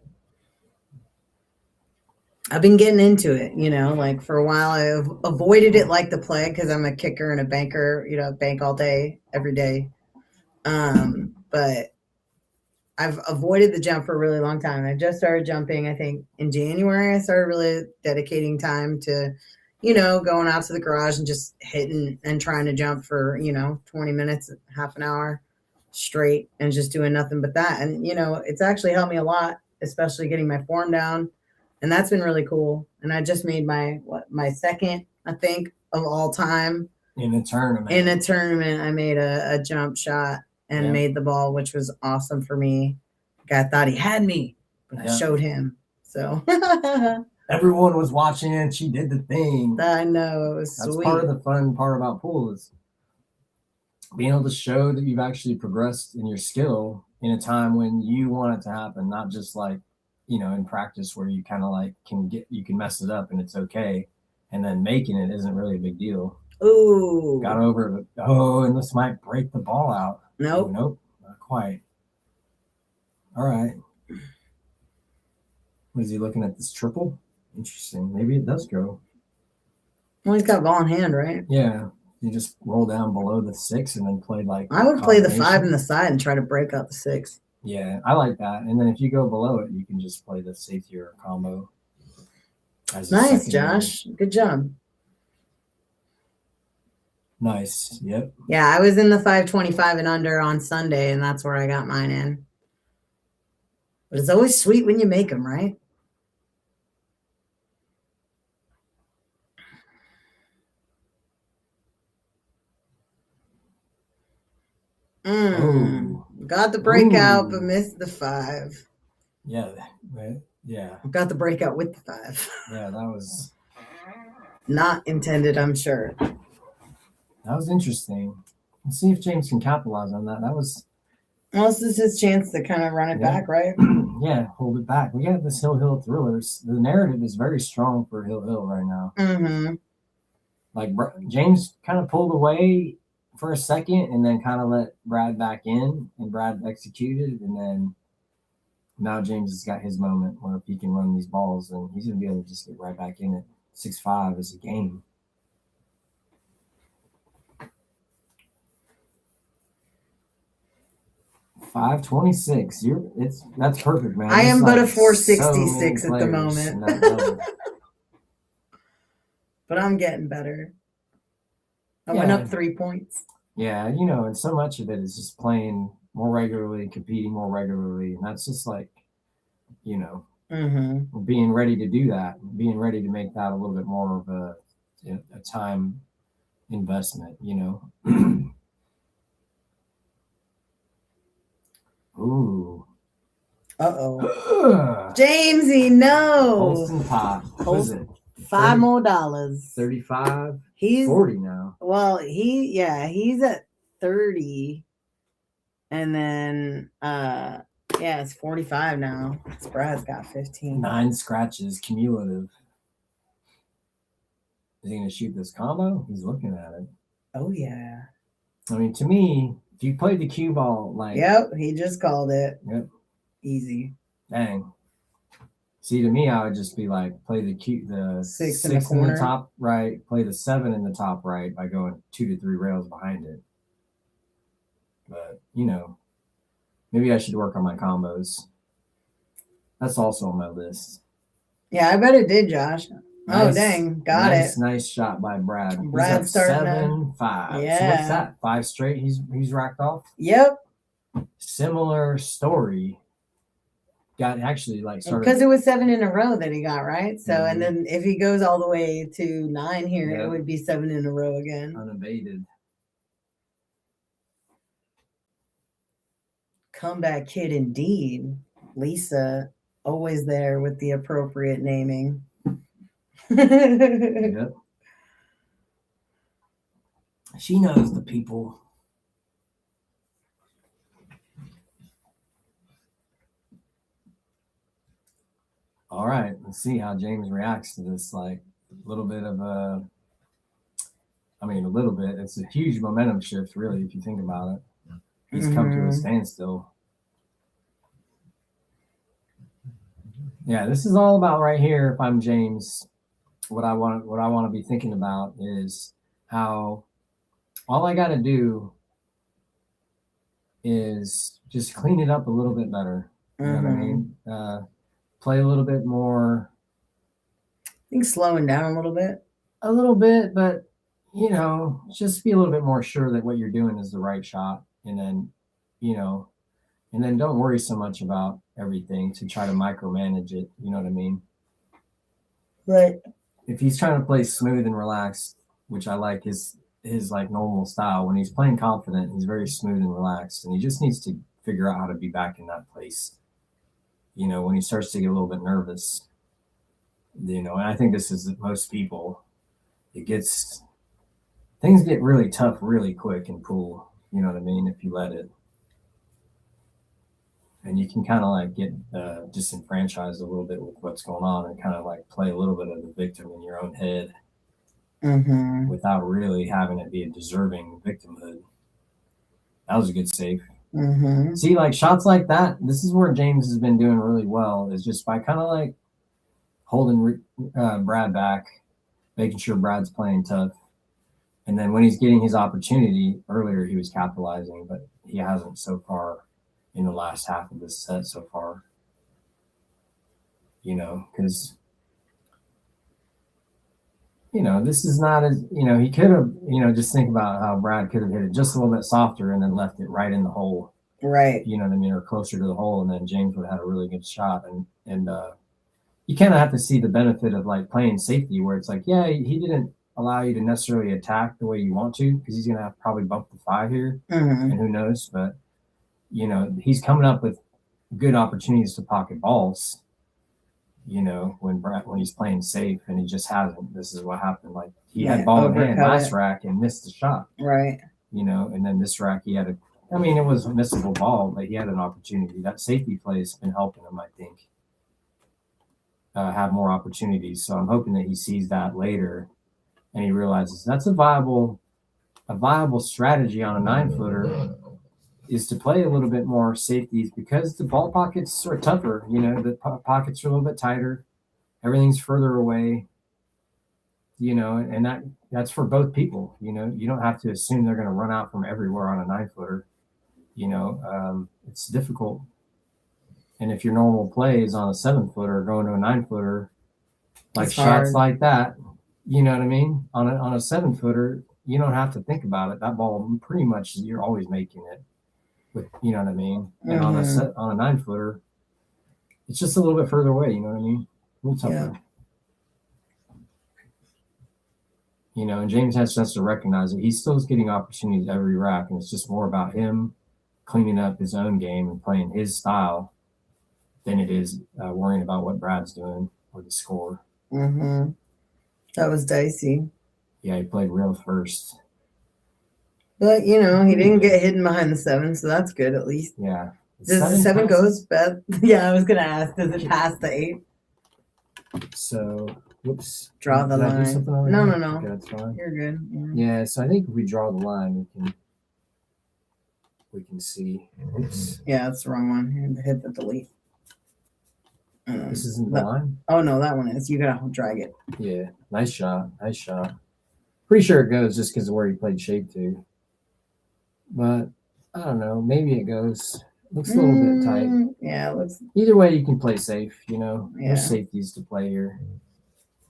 I've been getting into it, you know, like for a while I've avoided it like the plague because I'm a kicker and a banker, you know, bank all day, every day. But I've avoided the jump for a really long time. I just started jumping, I think, in January. I started really dedicating time to, you know, going out to the garage and just hitting and trying to jump for, you know, 20 minutes, half an hour straight and just doing nothing but that. And, you know, it's actually helped me a lot, especially getting my form down. And that's been really cool. And I just made my second, I think, of all time. In a tournament. I made a jump shot and made the ball, which was awesome for me. Guy thought he had me, but I showed him. So everyone was watching it. She did the thing. I know. It was That's sweet. Part of the fun part about pool is being able to show that you've actually progressed in your skill in a time when you want it to happen, not just like, you know, in practice where you kind of like you can mess it up and it's okay. And then making it isn't really a big deal. Ooh. Got over it. Oh, and this might break the ball out. Nope. Nope. Not quite. All right. Was he looking at this triple? Interesting. Maybe it does go. Well, he's got ball in hand, right? Yeah. You just roll down below the 6 and then play like. I would play the 5 in the side and try to break out the 6. Yeah, I like that. And then if you go below it, you can just play the safety or combo. Nice, Josh. Good job. Nice. Yep. Yeah, I was in the 525 and under on Sunday, and that's where I got mine in. But it's always sweet when you make them, right? Got the breakout, but missed the 5. Yeah. Yeah. Got the breakout with the 5. Yeah, that was not intended, I'm sure. That was interesting. Let's see if James can capitalize on that. That was. Well, this is his chance to kind of run it back, right? Yeah, hold it back. We got this Hill thrillers. The narrative is very strong for Hill right now. Mm-hmm. Like James kind of pulled away for a second and then kind of let Brad back in, and Brad executed, and then now James has got his moment where if he can run these balls, and he's gonna be able to just get right back in it. 6-5 is a game. $526. That's perfect, man. I am but a 466 at the moment. But I'm getting better. I went up 3 points. Yeah, you know, and so much of it is just playing more regularly, competing more regularly. And that's just like, you know, being ready to do that, being ready to make that a little bit more of a time investment, you know. Ooh. Uh-oh. Jamesy, no. Holston pot. What is it? $5 more. 35. He's 40 now. Well, he's at 30. And then it's 45 now. Brad's got 15. 9 scratches cumulative. Is he gonna shoot this combo? He's looking at it. Oh yeah. I mean, to me, if you played the cue ball like. Yep, he just called it. Yep. Easy. Dang. See, to me, I would just be like, play the Six in six the in the corner. top right, play the 7 in the top right by going 2 to 3 rails behind it. But, you know, maybe I should work on my combos. That's also on my list. Yeah, I bet it did, Josh. Oh, dang. Got it. Nice shot by Brad. Brad's starting 7-5. Yeah. So what's that? 5 straight he's racked off? Yep. Similar story. Got actually like started because it was 7 in a row that he got, right? So and then if he goes all the way to 9 here, it would be 7 in a row again. Unabated. Comeback kid indeed. Lisa, always there with the appropriate naming. Yep. She knows the people. All right, let's see how James reacts to this. Like a little bit of a little bit. It's a huge momentum shift, really, if you think about it. He's come to a standstill. Yeah, this is all about right here. If I'm James, what I want to be thinking about is how all I got to do is just clean it up a little bit better. You know what I mean? Play a little bit more. I think slowing down a little bit. A little bit, but you know, just be a little bit more sure that what you're doing is the right shot, and then, you know, and then don't worry so much about everything to try to micromanage it. You know what I mean? Right. If he's trying to play smooth and relaxed, which I like his like normal style, when he's playing confident, he's very smooth and relaxed, and he just needs to figure out how to be back in that place. You know, when he starts to get a little bit nervous, you know, and I think this is most people, things get really tough really quick in pool. You know what I mean? If you let it. And you can kind of like get disenfranchised a little bit with what's going on and kind of like play a little bit of the victim in your own head without really having it be a deserving victimhood. That was a good save. See, like shots like that, this is where James has been doing really well, is just by kind of like holding Brad back, making sure Brad's playing tough. And then when he's getting his opportunity, earlier he was capitalizing, but he hasn't so far in the last half of this set so far. You know, because, you know, this is not as, you know, he could have, you know, just think about how Brad could have hit it just a little bit softer and then left it right in the hole. Right. You know what I mean? Or closer to the hole, and then James would have had a really good shot. And you kind of have to see the benefit of like playing safety, where it's like, yeah, he didn't allow you to necessarily attack the way you want to, because he's going to have to probably bump the 5 here, and who knows, but you know, he's coming up with good opportunities to pocket balls, you know, when he's playing safe, and he just hasn't. This is what happened. Like he had ball in hand last rack and missed the shot. Right. You know, and then this rack he had it was a missable ball, but he had an opportunity. That safety play has been helping him, I think, have more opportunities. So I'm hoping that he sees that later and he realizes that's a viable strategy on a 9-footer, is to play a little bit more safeties, because the ball pockets are tougher. You know, the pockets are a little bit tighter. Everything's further away, you know, and that's for both people. You know, you don't have to assume they're going to run out from everywhere on a 9-footer. You know, it's difficult. And if your normal play is on a 7-footer going to a 9-footer, like shots like that, you know what I mean? On a 7-footer, you don't have to think about it. That ball, pretty much, you're always making it. With, you know what I mean? And on a 9-footer, it's just a little bit further away. You know what I mean? A little tougher. Yeah. You know, and James has to recognize it. He's still getting opportunities every rack, and it's just more about him cleaning up his own game and playing his style than it is worrying about what Brad's doing or the score. That was dicey. Yeah, he played real first. But, you know, he didn't get hidden behind the 7, so that's good at least. Yeah. Does the 7 goes bad? Yeah, I was going to ask, does it pass the 8? So, whoops. Draw the line. No. Okay, that's fine. You're good. Yeah, so I think if we draw the line, we can see. Oops. Yeah, that's the wrong one. Hit the delete. This isn't the line? Oh, no, that one is. You got to drag it. Yeah. Nice shot. Nice shot. Pretty sure it goes just because of where he played shape to. But I don't know. Maybe it goes. Looks a little bit tight. Yeah, it looks. Either way, you can play safe. Yeah. There's safeties to play here.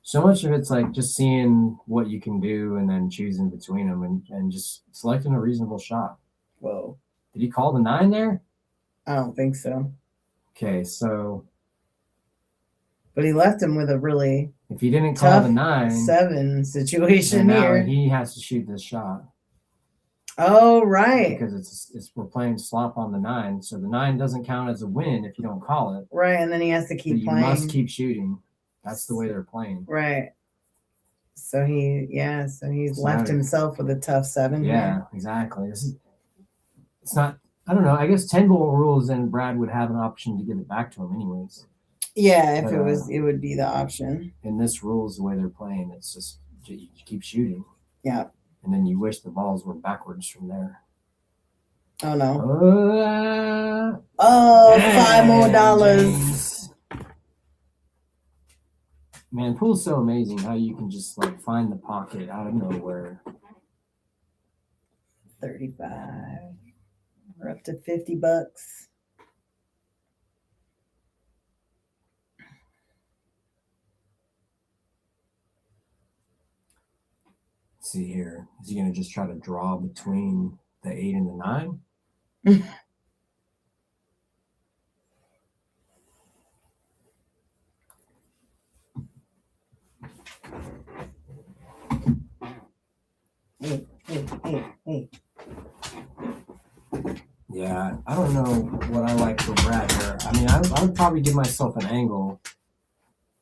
So much of it's like just seeing what you can do and then choosing between them and just selecting a reasonable shot. Whoa. Did he call the 9 there? I don't think so. Okay, so. But he left him with a really. If he didn't call the 9. 7 situation now here. He has to shoot this shot. Oh, right. Because we're playing slop on the 9. So the 9 doesn't count as a win if you don't call it. Right, and then he has to keep playing. You must keep shooting. That's the way they're playing. Right. So he's left himself with a tough 7. Yeah, exactly. It's not, I don't know. I guess 10-ball rules, and Brad would have an option to give it back to him anyways. Yeah, if it would be the option. In this rules, the way they're playing, it's just you keep shooting. Yeah. And then you wish the balls were backwards from there. Oh, no. $5 more. James. Man, pool's so amazing how you can just like find the pocket out of nowhere. 35. We're up to $50. Let's see here. Is he going to just try to draw between the 8 and the 9? Hey. Yeah, I don't know what I like for Brad here. I mean, I would probably give myself an angle,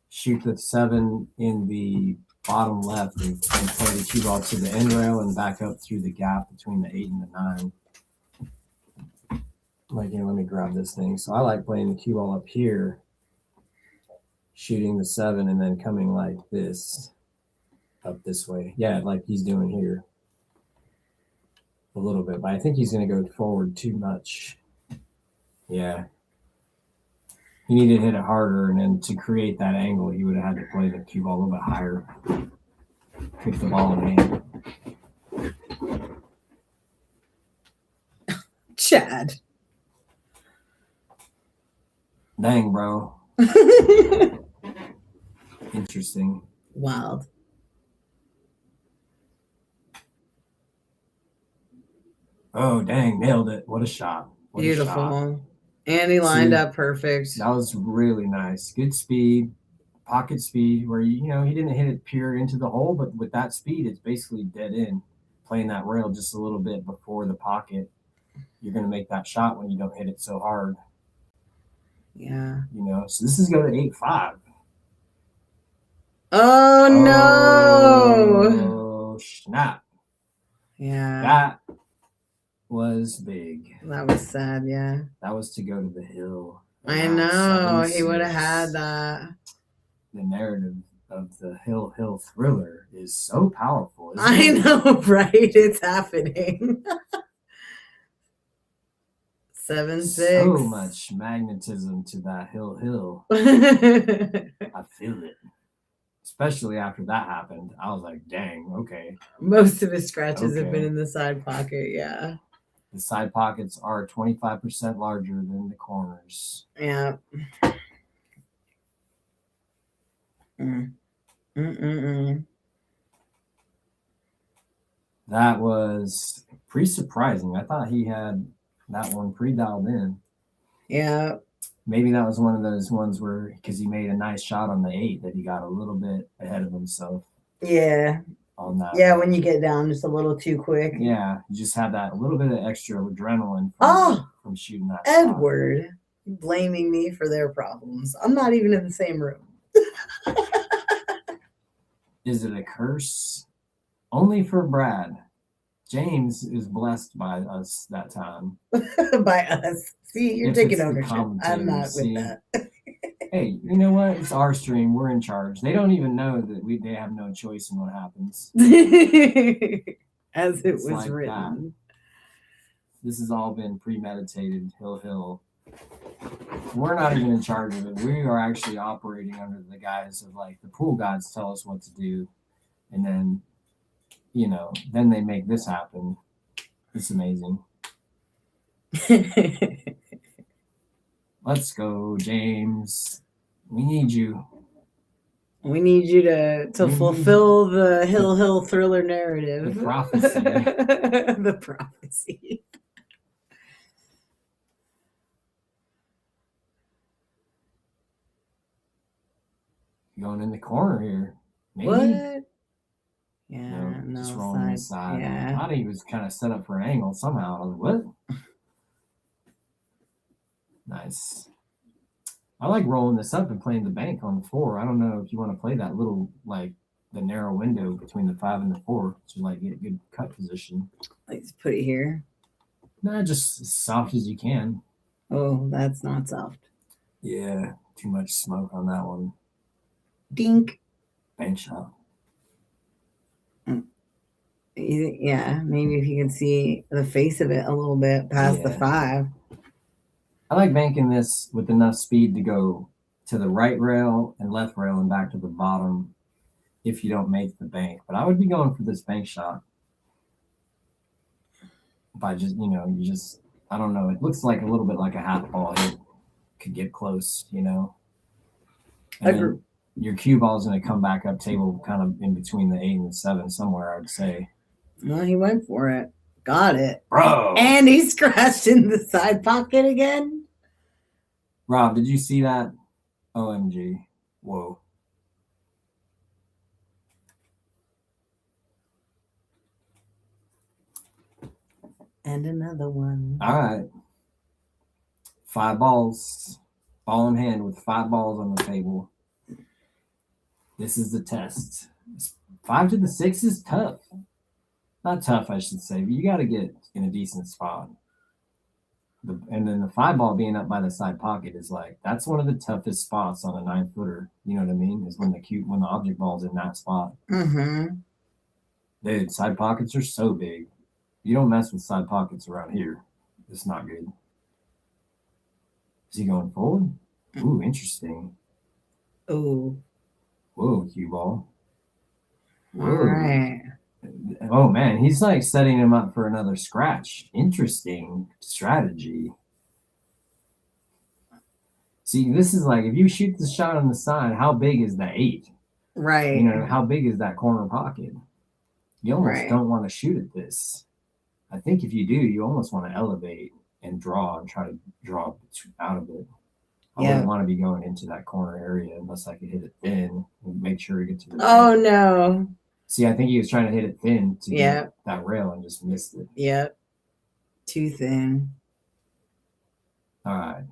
shoot the 7 in the bottom left and play the cue ball to the end rail and back up through the gap between the 8 and the 9. Like, let me grab this thing. So I like playing the cue ball up here, shooting the 7, and then coming like this up this way. Yeah, like he's doing here. A little bit, but I think he's going to go forward too much. Yeah. He needed to hit it harder, and then to create that angle, he would have had to play the cue ball a little bit higher. Kick the ball in hand. Chad. Dang, bro. Interesting. Wild. Oh, dang, nailed it. What a shot. What Beautiful. A shot. And he lined up perfect. That was really nice. Good speed, pocket speed, where, he didn't hit it pure into the hole, but with that speed, it's basically dead in. Playing that rail just a little bit before the pocket, you're going to make that shot when you don't hit it so hard. Yeah. So this is going to 8-5. Oh, no. Oh, snap. Yeah. That was big. That was sad, yeah. That was to go to the hill. I know. He would have had that. The narrative of the Hill thriller is so powerful. I know, right? It's happening. 7-6. So much magnetism to that Hill. I feel it. Especially after that happened. I was like, dang, okay. Most of his scratches have been in the side pocket, yeah. The side pockets are 25% larger than the corners. Yeah. That was pretty surprising. I thought he had that one pretty dialed in. Yeah. Maybe that was one of those ones where, because he made a nice shot on the 8, that he got a little bit ahead of himself. Yeah. On that. Yeah, when you get down just a little too quick. Yeah, you just had that a little bit of extra adrenaline from shooting that Edward, blaming me for their problems. I'm not even in the same room. Is it a curse? Only for Brad. James is blessed by us that time. By us. See, you're taking ownership. I'm not with that. Hey, you know what? It's our stream. We're in charge. They don't even know that they have no choice in what happens. As it's was like written. That. This has all been premeditated. Hill. we're not even in charge of it. We are actually operating under the guise of like the pool gods tell us what to do, and then then they make this happen. It's amazing. Let's go, James. We need you. We need you to fulfill the Hill thriller narrative. The prophecy. The prophecy. Going in the corner here. Maybe. What? Yeah, no, just rolling this side. Yeah. I thought he was kind of set up for an angle somehow. I was like, what? Nice. I like rolling this up and playing the bank on the 4. I don't know if you want to play that little, like, the narrow window between the 5 and the 4 to, like, get a good cut position. Let's put it here. Nah, just as soft as you can. Oh, that's not soft. Yeah, too much smoke on that one. Dink. Bank shot. Yeah, maybe if you can see the face of it a little bit past the 5. I like banking this with enough speed to go to the right rail and left rail and back to the bottom if you don't make the bank. But I would be going for this bank shot by just, I don't know. It looks like a little bit like a half ball hit. Could get close, And then your cue ball is going to come back up table kind of in between the 8 and the 7 somewhere, I would say. Well, he went for it. Got it. Bro. And he scratched in the side pocket again. Rob, did you see that? OMG. Whoa. And another one. All right. 5 balls. Ball in hand with 5 balls on the table. This is the test. 5 to the 6 is tough. Not tough, I should say, but you got to get in a decent spot. And then the 5 ball being up by the side pocket is like, that's one of the toughest spots on a 9-footer. You know what I mean? Is when the object ball's in that spot. Mm-hmm. Dude, side pockets are so big. You don't mess with side pockets around here. It's not good. Is he going forward? Ooh, interesting. Ooh. Whoa, cue ball. All right. Oh, man, he's like setting him up for another scratch. Interesting strategy. See, this is like, if you shoot the shot on the side, how big is that 8? Right. How big is that corner pocket? You almost don't want to shoot at this. I think if you do, you almost want to elevate and draw and try to draw out of it. I wouldn't want to be going into that corner area unless I could hit it thin and make sure we get to the Oh, rail. no. See, I think he was trying to hit it thin to get that rail and just missed it. Yep. Too thin. All right.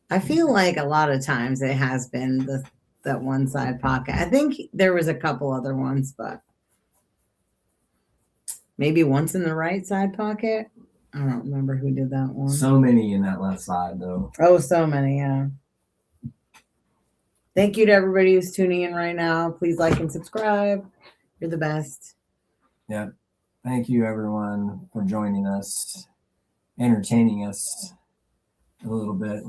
I feel like a lot of times it has been that one side pocket. I think there was a couple other ones, but maybe once in the right side pocket. I don't remember who did that one. So many in that left side, though. Oh, so many, yeah. Thank you to everybody who's tuning in right now. Please like and subscribe. You're the best. Yeah. Thank you, everyone, for joining us, entertaining us a little bit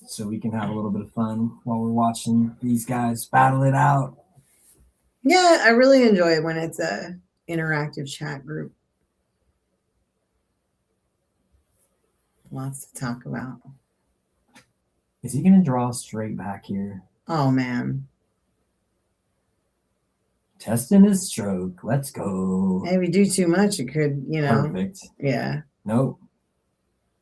so we can have a little bit of fun while we're watching these guys battle it out. Yeah, I really enjoy it when it's a interactive chat group. Lots to talk about. Is he going to draw straight back here? Oh, man. Testing his stroke. Let's go. If you do too much, it could, Perfect. Yeah. Nope.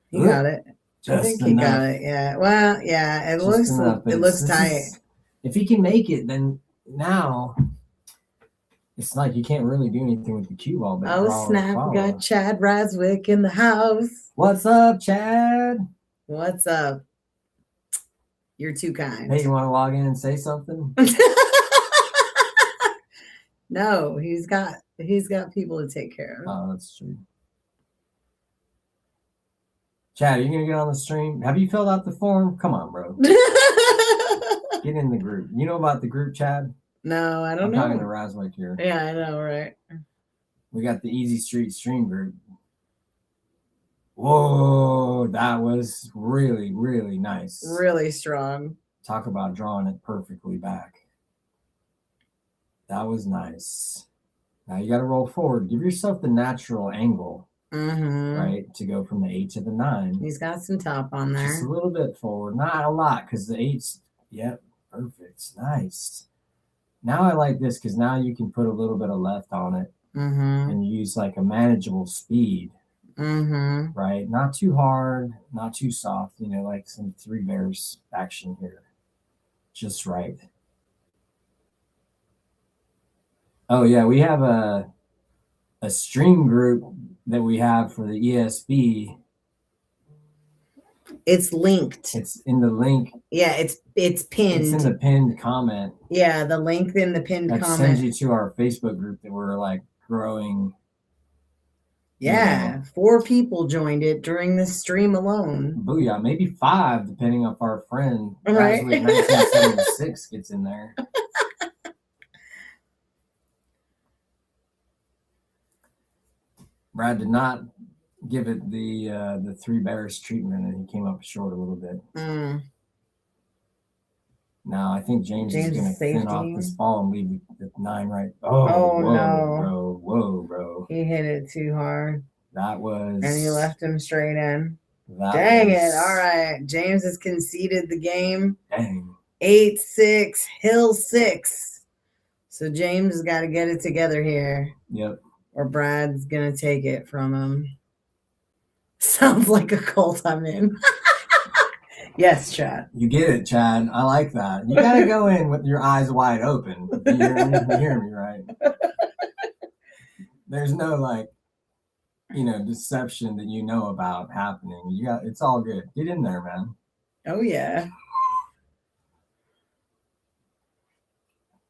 He got it. Just I think enough. He got it. Yeah. Well, yeah. It looks tight. If he can make it, then now it's like you can't really do anything with the cue ball. But Oh, snap. We got Chad Brunswick in the house. What's up, Chad? What's up? You're too kind. Hey, you want to log in and say something? No, he's got people to take care of. Oh, that's true. Chad, are you going to get on the stream? Have you filled out the form? Come on, bro. Get in the group. You know about the group, Chad? No, I don't know. I'm talking to Raswick here. Yeah, I know, right? We got the Easy Street stream group. Whoa, that was really, really nice. Really strong. Talk about drawing it perfectly back. That was nice. Now you got to roll forward. Give yourself the natural angle, right, to go from the 8 to the 9. He's got some top on there. Just a little bit forward. Not a lot, because the 8's, yep, perfect. Nice. Now I like this because now you can put a little bit of left on it and use like a manageable speed, right? Not too hard, not too soft, like some Three Bears action here. Just right. Oh, yeah, we have a stream group that we have for the ESB. It's linked. It's in the link. Yeah, it's pinned. It's in the pinned comment. Yeah, the link in the pinned comment. That sends you to our Facebook group that we're like growing. Yeah, 4 people joined it during the stream alone. Booyah, maybe 5, depending if our friend Right. 1976 gets in there. Brad did not give it the Three Bears treatment, and he came up short a little bit. Now I think James is going to thin off this ball and leave the 9 right. Oh no, whoa, bro! He hit it too hard. That was, and he left him straight in. Dang it! All right, James has conceded the game. Dang. 8-6, Hill 6. So James has got to get it together here. Yep. Or Brad's gonna take it from him. Sounds like a cult I'm in. Yes, Chad. You get it, Chad. I like that. You gotta go in with your eyes wide open. You hear me, right? There's no deception that about happening. It's all good. Get in there, man. Oh yeah.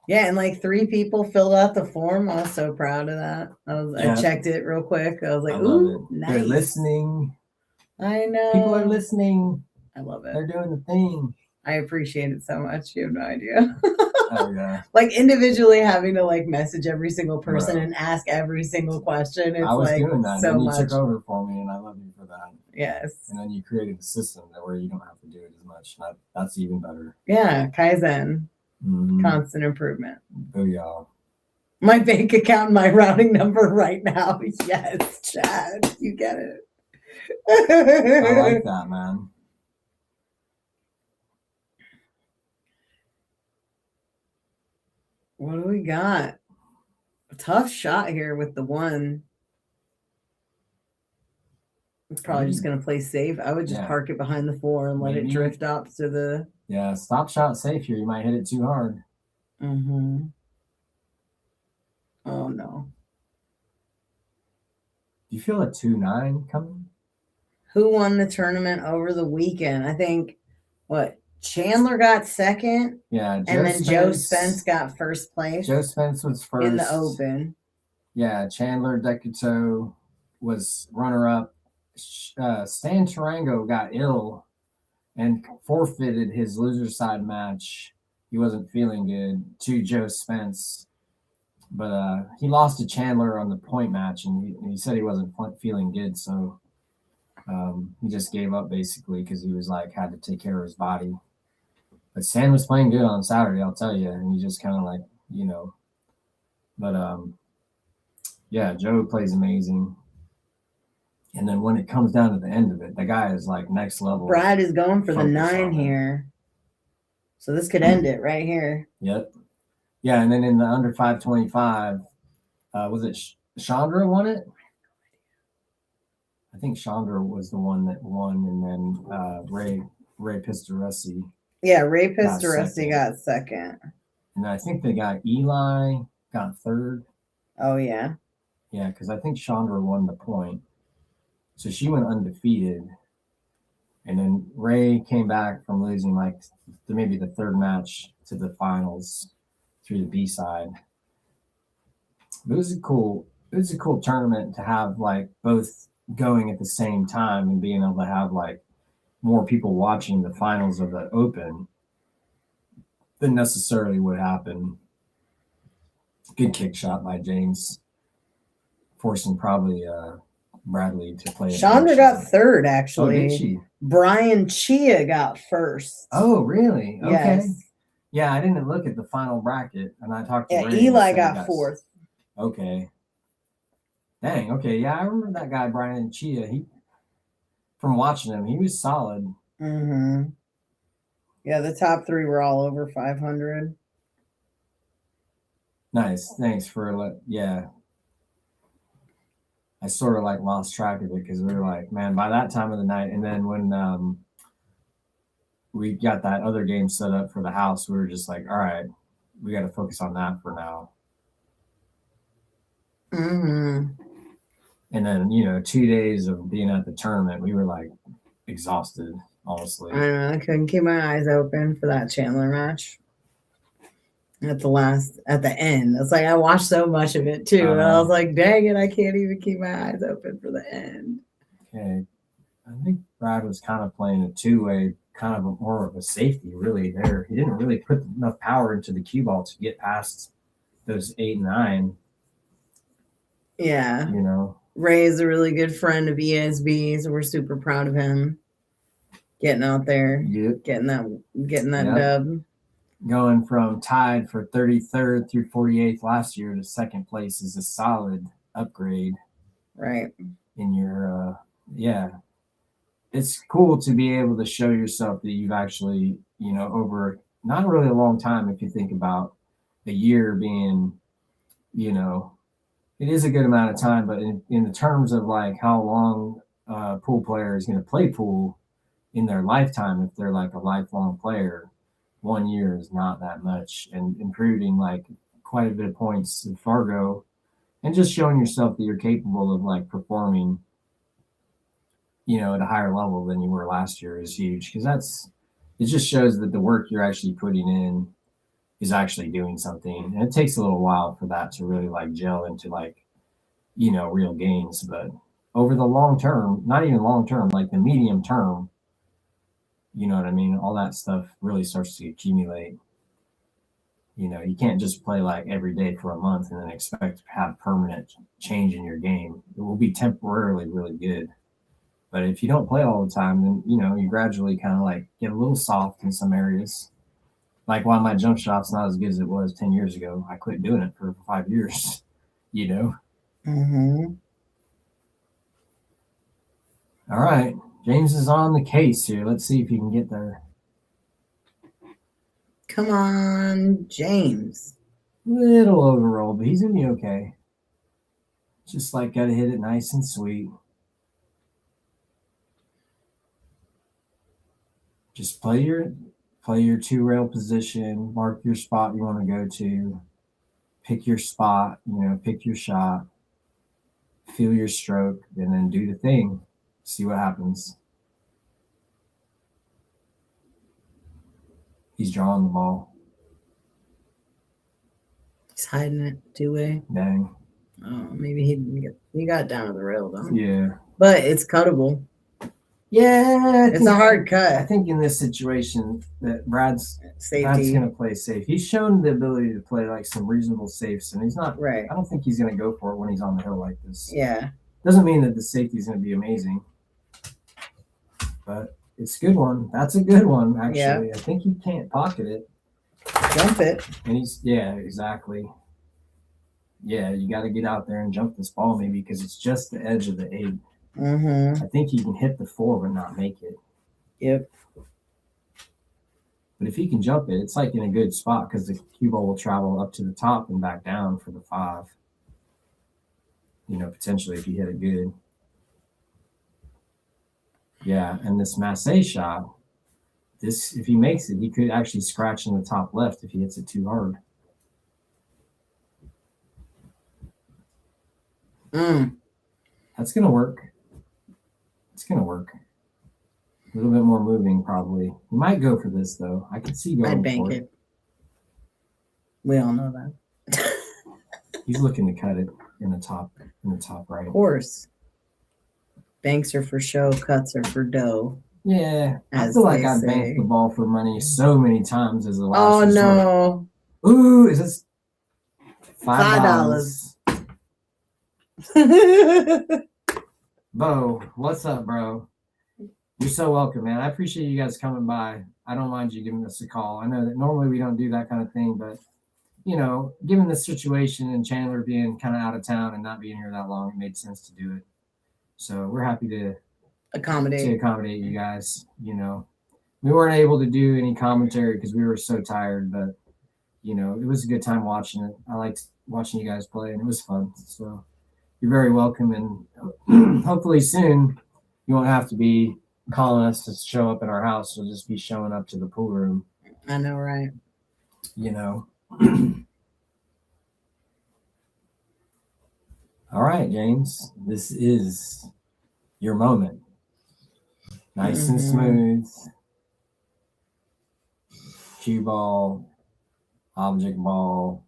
Yeah, and 3 people filled out the form. I was so proud of that. I checked it real quick. I was like, ooh, nice. They're listening. I know. People are listening. I love it. They're doing the thing. I appreciate it so much. You have no idea. Oh, yeah. Individually having to message every single person and ask every single question. It's I was doing that. So and you much. took over for me, and I love you for that. Yes. And then you created a system where you don't have to do it as much. That's even better. Yeah, Kaizen. Constant improvement. Booyah. My bank account, my routing number right now. Yes, Chad, you get it. I like that, man. What do we got? A tough shot here with the 1. It's probably just going to play safe. I would just park it behind the 4 and let it drift up to the... Yeah, stop shot safe here. You might hit it too hard. Oh, no. Do you feel a 2-9 coming? Who won the tournament over the weekend? I think, Chandler got second? Yeah. And then Joe Spence got first place? Joe Spence was first. In the Open. Yeah, Chandler Decato was runner-up. Stan Tarango got ill and forfeited his loser side match. He wasn't feeling good to Joe Spence, but he lost to Chandler on the point match, and he said he wasn't feeling good, so he just gave up basically because he was had to take care of his body. But Stan was playing good on Saturday, I'll tell you, and he just kind of but yeah, Joe plays amazing. And then when it comes down to the end of it, the guy is next level. Brad is going for the 9 here. So this could end it right here. Yep. Yeah, and then in the under 525, was it Chandra won it? I think Chandra was the one that won, and then Ray Pistoresi. Yeah, Ray Pistoresi got second. And I think Eli got third. Oh, yeah. Yeah, because I think Chandra won the point. So she went undefeated. And then Ray came back from losing maybe the third match to the finals through the B side. It was a cool tournament to have both going at the same time and being able to have more people watching the finals of the Open than necessarily would happen. Good kick shot by James, forcing probably Bradley to play. Chandra got third, Oh, actually. did she? Brian Chia got first. Oh, really? Okay. Yes. Yeah, I didn't look at the final bracket, and I talked to Yeah, Ray. Eli got fourth. Okay. Dang. Okay. Yeah, I remember that guy, Brian Chia. From watching him, he was solid. Mm-hmm. Yeah, the top three were all over 500. Nice. Thanks for yeah. I sort of lost track of it because we were like, man, by that time of the night, and then when we got that other game set up for the house, we were just like, all right, we got to focus on that for now. Mm-hmm. And then 2 days of being at the tournament, we were like exhausted, honestly. I know, I couldn't keep my eyes open for that Chandler match. At the end. It's like I watched so much of it too. And I was like, dang it, I can't even keep my eyes open for the end. Okay. I think Brad was kind of playing a two-way, kind of more of a safety really there. He didn't really put enough power into the cue ball to get past those 8 and 9. Yeah. Ray is a really good friend of ESB, so we're super proud of him getting out there, getting that dub. Going from tied for 33rd through 48th last year to second place is a solid upgrade. Right. In your, it's cool to be able to show yourself that you've actually, over not really a long time, if you think about a year being, it is a good amount of time, but in the terms of how long a pool player is going to play pool in their lifetime, if they're a lifelong player, 1 year is not that much. And improving quite a bit of points in Fargo and just showing yourself that you're capable of performing, at a higher level than you were last year is huge, because it just shows that the work you're actually putting in is actually doing something. And it takes a little while for that to really gel into real gains. But over the long term, not even long term, the medium term, you know what I mean? All that stuff really starts to accumulate. You can't just play every day for a month and then expect to have permanent change in your game. It will be temporarily really good. But if you don't play all the time, then, you gradually kind of get a little soft in some areas. While my jump shot's not as good as it was 10 years ago, I quit doing it for 5 years, Mm-hmm. All right. James is on the case here. Let's see if he can get there. Come on, James. Little overroll, but he's going to be okay. Just got to hit it nice and sweet. Just play your 2-rail position, mark your spot you want to go to, pick your spot, pick your shot, feel your stroke, and then do the thing. See what happens. He's drawing the ball. He's hiding it 2-way. Dang. Oh, maybe he got down to the rail though. Yeah. But it's cuttable. Yeah, it's a hard cut. I think in this situation that Brad's safety. Going to play safe. He's shown the ability to play some reasonable safes, and he's not. Right. I don't think he's going to go for it when he's on the hill like this. Yeah. Doesn't mean that the safety is going to be amazing, but it's a good one. That's a good one, actually. Yeah. I think he can't pocket it. Jump it. And exactly. Yeah, you got to get out there and jump this ball maybe because it's just the edge of the 8. Mm-hmm. I think he can hit the 4 but not make it. Yep. But if he can jump it, it's in a good spot because the cue ball will travel up to the top and back down for the 5. Potentially if you hit it good. Yeah, and this Massey shot, if he makes it, he could actually scratch in the top left if he hits it too hard. That's going to work. It's going to work. A little bit more moving, probably. You might go for this, though. I could see going I'd bank it. We all know that. He's looking to cut it in the top right. Of course. Banks are for show, cuts are for dough. Yeah. I feel like I banked the ball for money so many times as a last resort. No. Ooh, is this $5? Bo, what's up, bro? You're so welcome, man. I appreciate you guys coming by. I don't mind you giving us a call. I know that normally we don't do that kind of thing, but given the situation and Chandler being kind of out of town and not being here that long, it made sense to do it. So we're happy to Accommodate you guys. We weren't able to do any commentary because we were so tired, but it was a good time watching it. I liked watching you guys play, and it was fun. So you're very welcome, and hopefully soon you won't have to be calling us to show up at our house. You'll just be showing up to the pool room. I know, right? All right, James, this is your moment. Nice and smooth. Cue ball, object ball.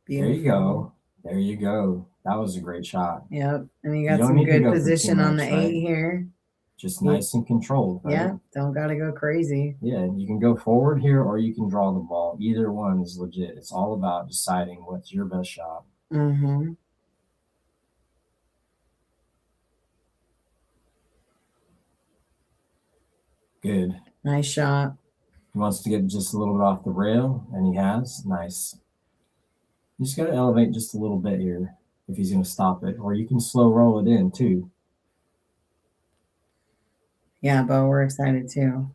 Beautiful. There you go. That was a great shot. Yep. And you got some good position on the 8 here. Just nice and controlled. Right? Yeah. Don't got to go crazy. Yeah. You can go forward here or you can draw the ball. Either one is legit. It's all about deciding what's your best shot. Mm-hmm. Good. Nice shot. He wants to get just a little bit off the rail, and he has. Nice. You just got to elevate just a little bit here if he's going to stop it, or you can slow roll it in too. Yeah, Bo, we're excited too.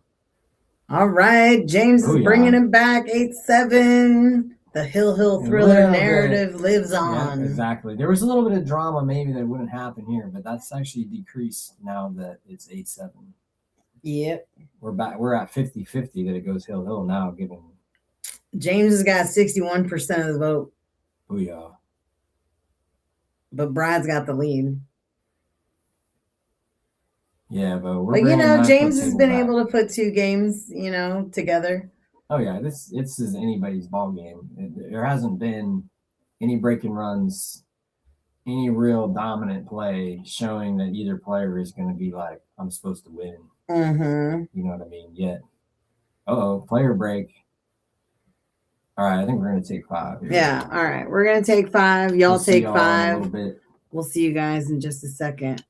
All right, James is bringing him back, 8-7. The Hill thriller narrative lives on. Yeah, exactly. There was a little bit of drama maybe that wouldn't happen here, but that's actually decreased now that it's 8-7. Yep. We're at 50-50 that it goes Hill now, given James has got 61% of the vote. Booyah. But Brad's got the lead. Yeah, but James has been able to put 2 games, together. Oh yeah, this is anybody's ball game. There hasn't been any break and runs, any real dominant play showing that either player is going to be like, I'm supposed to win. Mm-hmm. You know what I mean? Yet. Player break. All right, I think we're going to take 5 here. Yeah, all right. We're going to take 5. Y'all take 5. A little bit. We'll see you guys in just a second.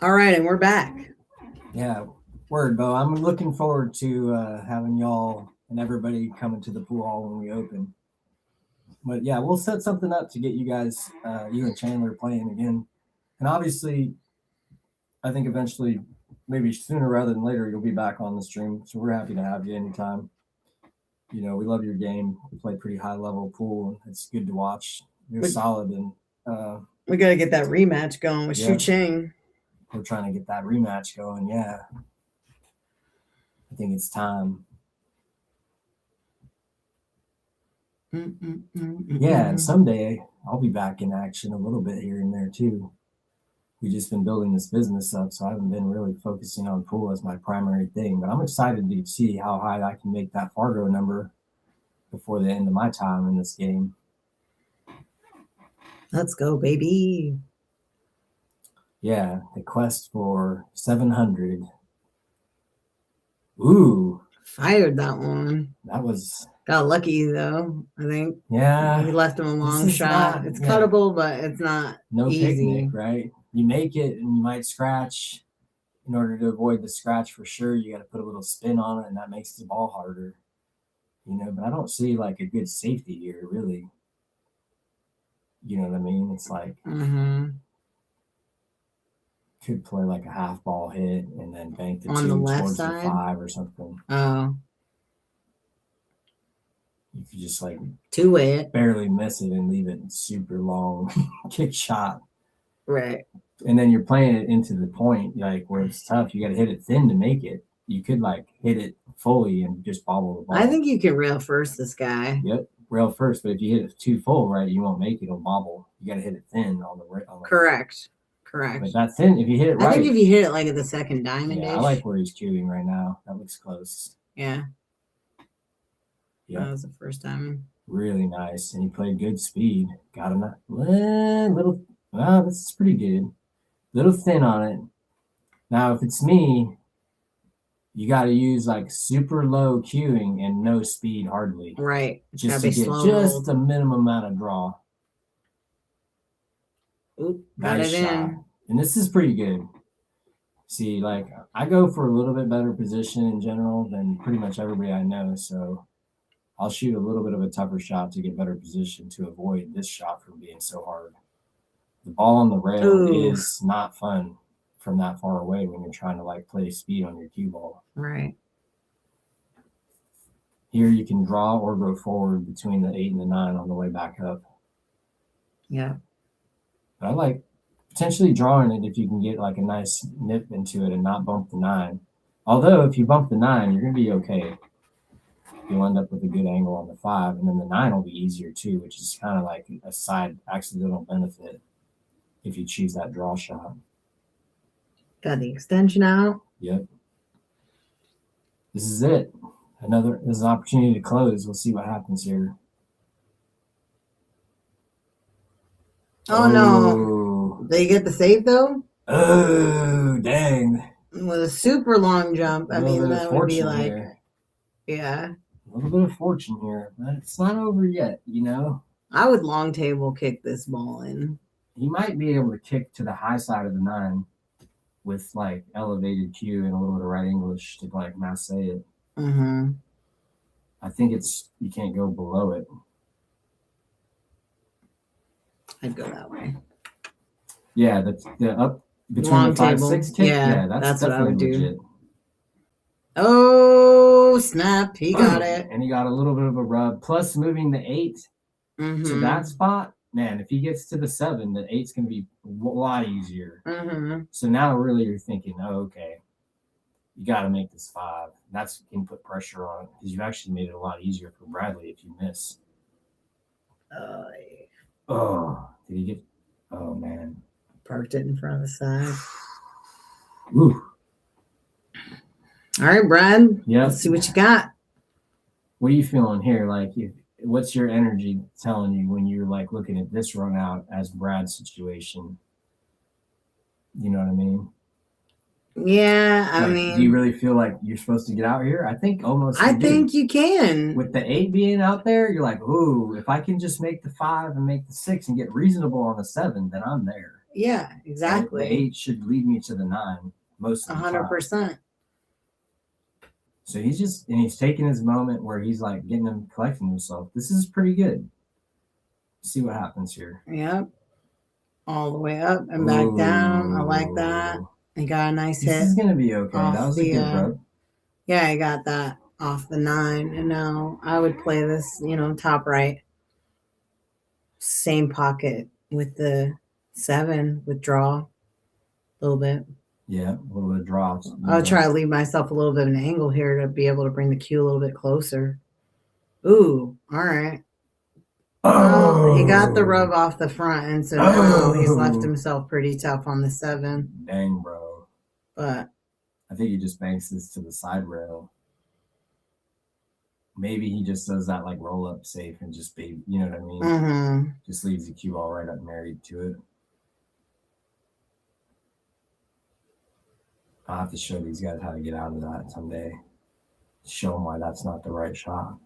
All right, and we're back. Yeah, word, Bo. I'm looking forward to having y'all and everybody coming to the pool hall when we open. But yeah, we'll set something up to get you guys, you and Chandler playing again. And obviously, I think eventually, maybe sooner rather than later, you'll be back on the stream. So we're happy to have you anytime. You know, we love your game. We play pretty high level pool. It's good to watch. You're solid, and we got to get that rematch going with Shu Ching. We're trying to get that rematch going. Yeah, I think it's time. Yeah, and someday I'll be back in action a little bit here and there too. We've just been building this business up, so I haven't been really focusing on pool as my primary thing. But I'm excited to see how high I can make that Fargo number before the end of my time in this game. Let's go, baby. Yeah, the quest for 700. Ooh. Fired that one. That was... Got lucky, though, I think. Yeah. We left him a long shot. It's cuttable, but it's not easy. Picnic, right? You make it and you might scratch. In order to avoid the scratch for sure, you got to put a little spin on it, and that makes the ball harder. You know, but I don't see like a good safety here, really. You know what I mean? It's like... Could play like a half ball hit and then bank the on 2 the left towards side? the 5 or something. Oh. You could just like two-way it, barely miss it and leave it super long kick shot. Right. And then you're playing it into the point, like where it's tough. You got to hit it thin to make it. You could like hit it fully and just bobble the ball. I think you can rail first this guy. Yep, rail first. But if you hit it too full, right, you won't make it. It'll bobble. You got to hit it thin on the right. Correct. But that thin, if you hit it right. I think if you hit it like at the second diamond. Yeah, I like where he's queuing right now. That looks close. Yeah. Yeah. That was the first time. Really nice. And he played good speed. Got him a little. Well, this is pretty good. Little thin on it. Now, if it's me, you got to use like super low queuing and no speed hardly. Right. Just to get just a minimum amount of draw. Oop, got it in. And this is pretty good. See, like I go for a little bit better position in general than pretty much everybody I know. So I'll shoot a little bit of a tougher shot to get better position to avoid this shot from being so hard. The ball on the rail is not fun from that far away when you're trying to like play speed on your cue ball. Right. Here you can draw or go forward between the 8 and the 9 on the way back up. Yeah. But I like potentially drawing it if you can get like a nice nip into it and not bump the 9. Although if you bump the 9, you're going to be okay. You'll end up with a good angle on the 5, and then the 9 will be easier too, which is kind of like a side accidental benefit if you choose that draw shot. Got the extension out. Yep. This is it. This is an opportunity to close. We'll see what happens here. Oh, no. Did you get the save, though? Oh, dang. With a super long jump. I mean, that would be like... Here. Yeah. A little bit of fortune here, but it's not over yet, you know? I would long table kick this ball in. He might be able to kick to the high side of the 9 with, like, elevated cue and a little bit of right English to, like, masse it. Mm-hmm. I think you can't go below it. I'd go that way. Yeah, the up between long the 5-6 table. kick. Yeah, that's what I would legit. do. Oh, snap. He got it. And he got a little bit of a rub. Plus moving the 8 to that spot. Man, if he gets to the 7, the 8's going to be a lot easier. Mm-hmm. So now really you're thinking, oh, okay, you got to make this 5. That's can put pressure on it because you've actually made it a lot easier for Bradley if you miss. Oh, did he get? Oh, man. Parked it in front of the side. Ooh. All right, Brad. Yeah. Let's see what you got. What are you feeling here? Like, what's your energy telling you when you're like looking at this run out as Brad's situation? You know what I mean? Yeah, I like, mean, do you really feel like you're supposed to get out here? I think almost. I think you can. With the 8 being out there, you're like, ooh, if I can just make the 5 and make the 6 and get reasonable on the 7, then I'm there. Yeah, The exactly. 8 should lead me to the 9 most of the time. 100%. So he's taking his moment where he's like collecting himself. This is pretty good. See what happens here. Yep. All the way up and back down. I like that. He got a nice hit. This is going to be okay. That was a good rub. Yeah, I got that off the 9. And now I would play this, top right. Same pocket with the 7 with draw a little bit. Yeah, a little bit of drops. I'll try to leave myself a little bit of an angle here to be able to bring the cue a little bit closer. Ooh, all right. Oh, he got the rub off the front, and so now he's left himself pretty tough on the 7. Dang, bro. But I think he just banks this to the side rail. Maybe he just does that like roll up safe and just you know what I mean? Mm-hmm. Just leaves the cue all right up married to it. I'll have to show these guys how to get out of that someday. Show them why that's not the right shot.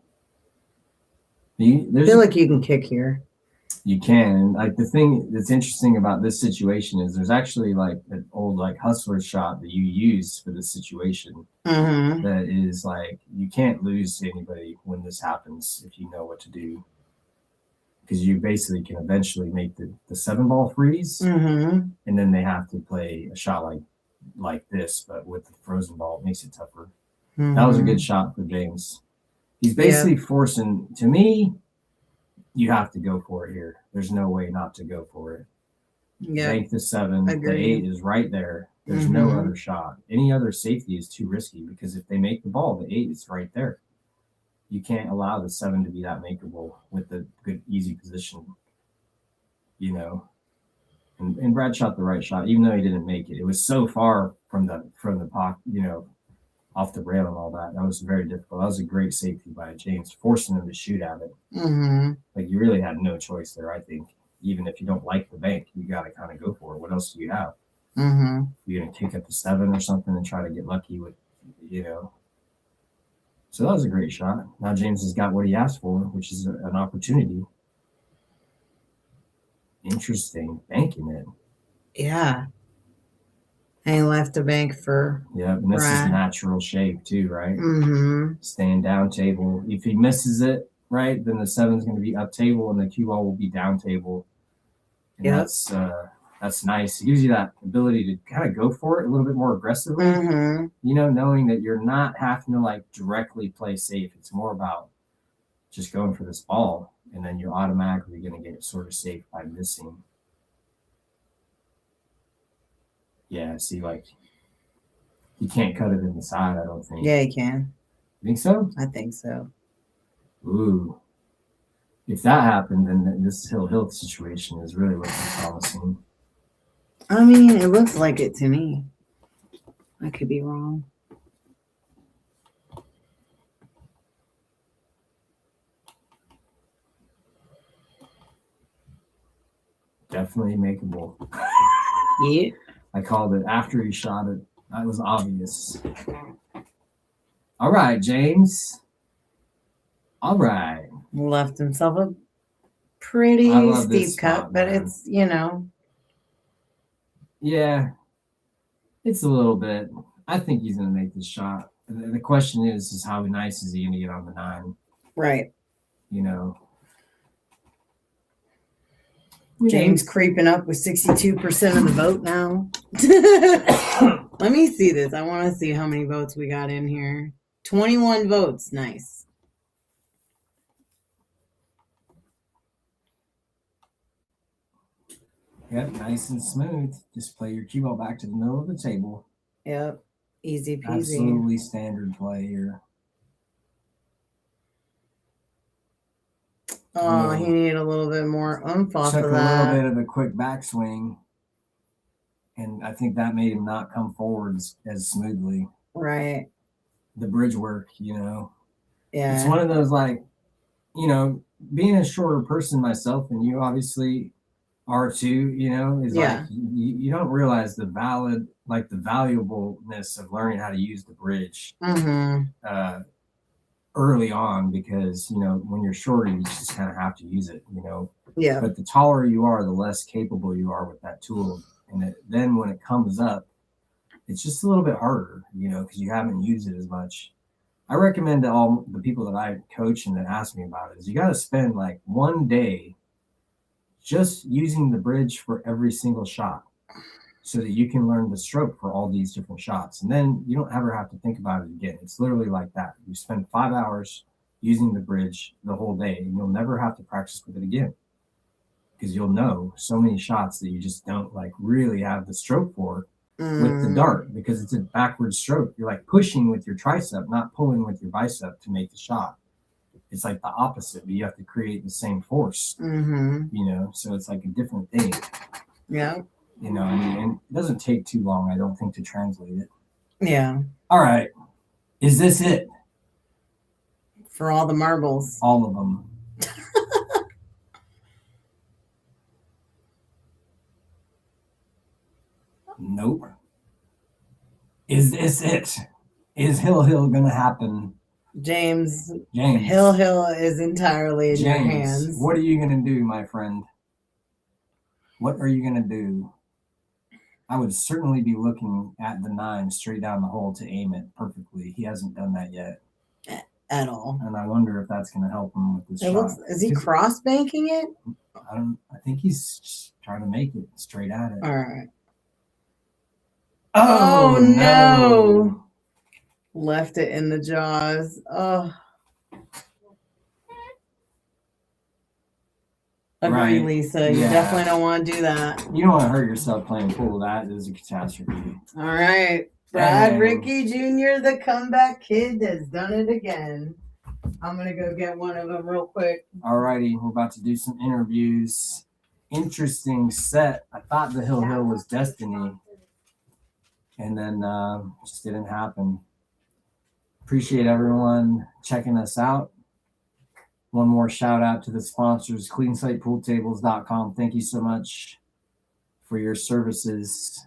I feel like you can kick here. You can. Like the thing that's interesting about this situation is there's actually like an old like hustler shot that you use for this situation. Mm-hmm. That is like you can't lose to anybody when this happens if you know what to do. Because you basically can eventually make the 7-ball freeze, mm-hmm. and then they have to play a shot like this, but with the frozen ball. It makes it tougher. Mm-hmm. That was a good shot for James. He's basically forcing, to me, you have to go for it here. There's no way not to go for it. Yeah. Bank the 7. Agreed. The 8 is right there. There's no other shot. Any other safety is too risky because if they make the ball, the 8 is right there. You can't allow the 7 to be that makeable with the good, easy position. And Brad shot the right shot, even though he didn't make it. It was so far from the pocket, off the rail and all that. That was very difficult. That was a great safety by James, forcing him to shoot at it. Mm-hmm. Like you really had no choice there, I think. Even if you don't like the bank, you got to kind of go for it. What else do you have? Mm-hmm. You're going to kick up the 7 or something and try to get lucky with, So that was a great shot. Now James has got what he asked for, which is an opportunity. Interesting. Banking it. Yeah. And he left the bank for and this is natural shape too, right? Mm-hmm. Staying down table. If he misses it, right, then the 7 is going to be up table and the cue ball will be down table. And that's nice. It gives you that ability to kind of go for it a little bit more aggressively. Mm-hmm. Knowing that you're not having to like directly play safe. It's more about just going for this ball, and then you're automatically going to get it sort of safe by missing. Yeah, see, like, you can't cut it in the side, I don't think. Yeah, you can. You think so? I think so. Ooh. If that happened, then this hill situation is really looking promising. I mean, it looks like it to me. I could be wrong. Definitely makeable. Yeah. I called it after he shot it. That was obvious. All right, James. All right. Left himself a pretty steep cut, but man. It's, Yeah. It's a little bit. I think he's going to make this shot. The question is how nice is he going to get on the 9? Right. James creeping up with 62% of the vote now. Let me see this. I want to see how many votes we got in here. 21 votes. Nice. Yep, nice and smooth. Just play your cue ball back to the middle of the table. Yep, easy peasy. Absolutely standard play here. Oh, he needed a little bit more oomph off of that. Took a little bit of a quick backswing, and I think that made him not come forward as smoothly. Right. The bridge work, Yeah. It's one of those, like, being a shorter person myself, and you obviously are too, is like you don't realize the valuableness of learning how to use the bridge. Mm-hmm. early on because, when you're shorter, you just kind of have to use it, Yeah. But the taller you are, the less capable you are with that tool. And then when it comes up, it's just a little bit harder, because you haven't used it as much. I recommend to all the people that I coach and that ask me about it is you got to spend like one day just using the bridge for every single shot so that you can learn the stroke for all these different shots. And then you don't ever have to think about it again. It's literally like that. You spend 5 hours using the bridge the whole day and you'll never have to practice with it again because you'll know so many shots that you just don't like really have the stroke for with the dart because it's a backward stroke. You're like pushing with your tricep, not pulling with your bicep to make the shot. It's like the opposite, but you have to create the same force, so it's like a different thing. Yeah. And it doesn't take too long, I don't think, to translate it. Yeah. All right. Is this it? For all the marbles. All of them. Nope. Is this it? Is Hill going to happen? James. Hill is entirely in your hands. What are you going to do, my friend? What are you going to do? I would certainly be looking at the 9 straight down the hole to aim it perfectly. He hasn't done that yet. At all. And I wonder if that's going to help him with this shot. Is he cross banking it? I think he's just trying to make it straight at it. All right. Oh no. Left it in the jaws. Oh. Agree, right. Lisa. You definitely don't want to do that. You don't want to hurt yourself playing pool. That is a catastrophe. All right. Brad Rickey Jr., the comeback kid, has done it again. I'm going to go get one of them real quick. All righty. We're about to do some interviews. Interesting set. I thought the Hill was destiny. And then just didn't happen. Appreciate everyone checking us out. One more shout out to the sponsors, cleanslatepooltables.com. Thank you so much for your services.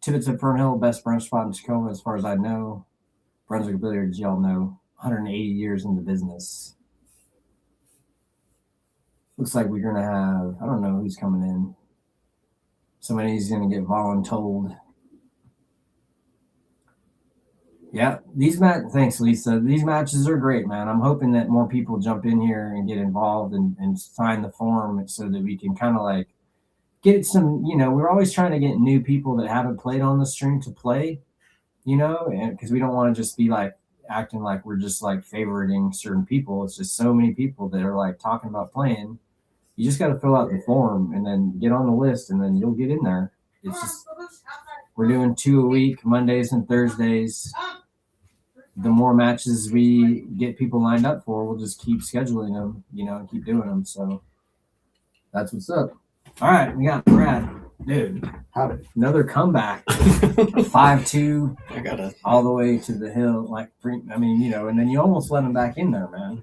Tibbitts at Fernhill, best brunch spot in Tacoma, as far as I know. Brunswick Billiards, y'all know, 180 years in the business. Looks like we're going to have, I don't know who's coming in. Somebody's going to get voluntold. Yeah, thanks, Lisa. These matches are great, man. I'm hoping that more people jump in here and get involved and sign the form so that we can kind of like get some, we're always trying to get new people that haven't played on the stream to play, and because we don't want to just be like acting like we're just like favoriting certain people. It's just so many people that are like talking about playing. You just got to fill out the form and then get on the list and then you'll get in there. It's just, we're doing 2 a week, Mondays and Thursdays. The more matches we get people lined up for, we'll just keep scheduling them, and keep doing them. So that's what's up. All right, we got Brad. Dude, another comeback. 5-2. I got it. All the way to the hill. And then you almost let him back in there, man.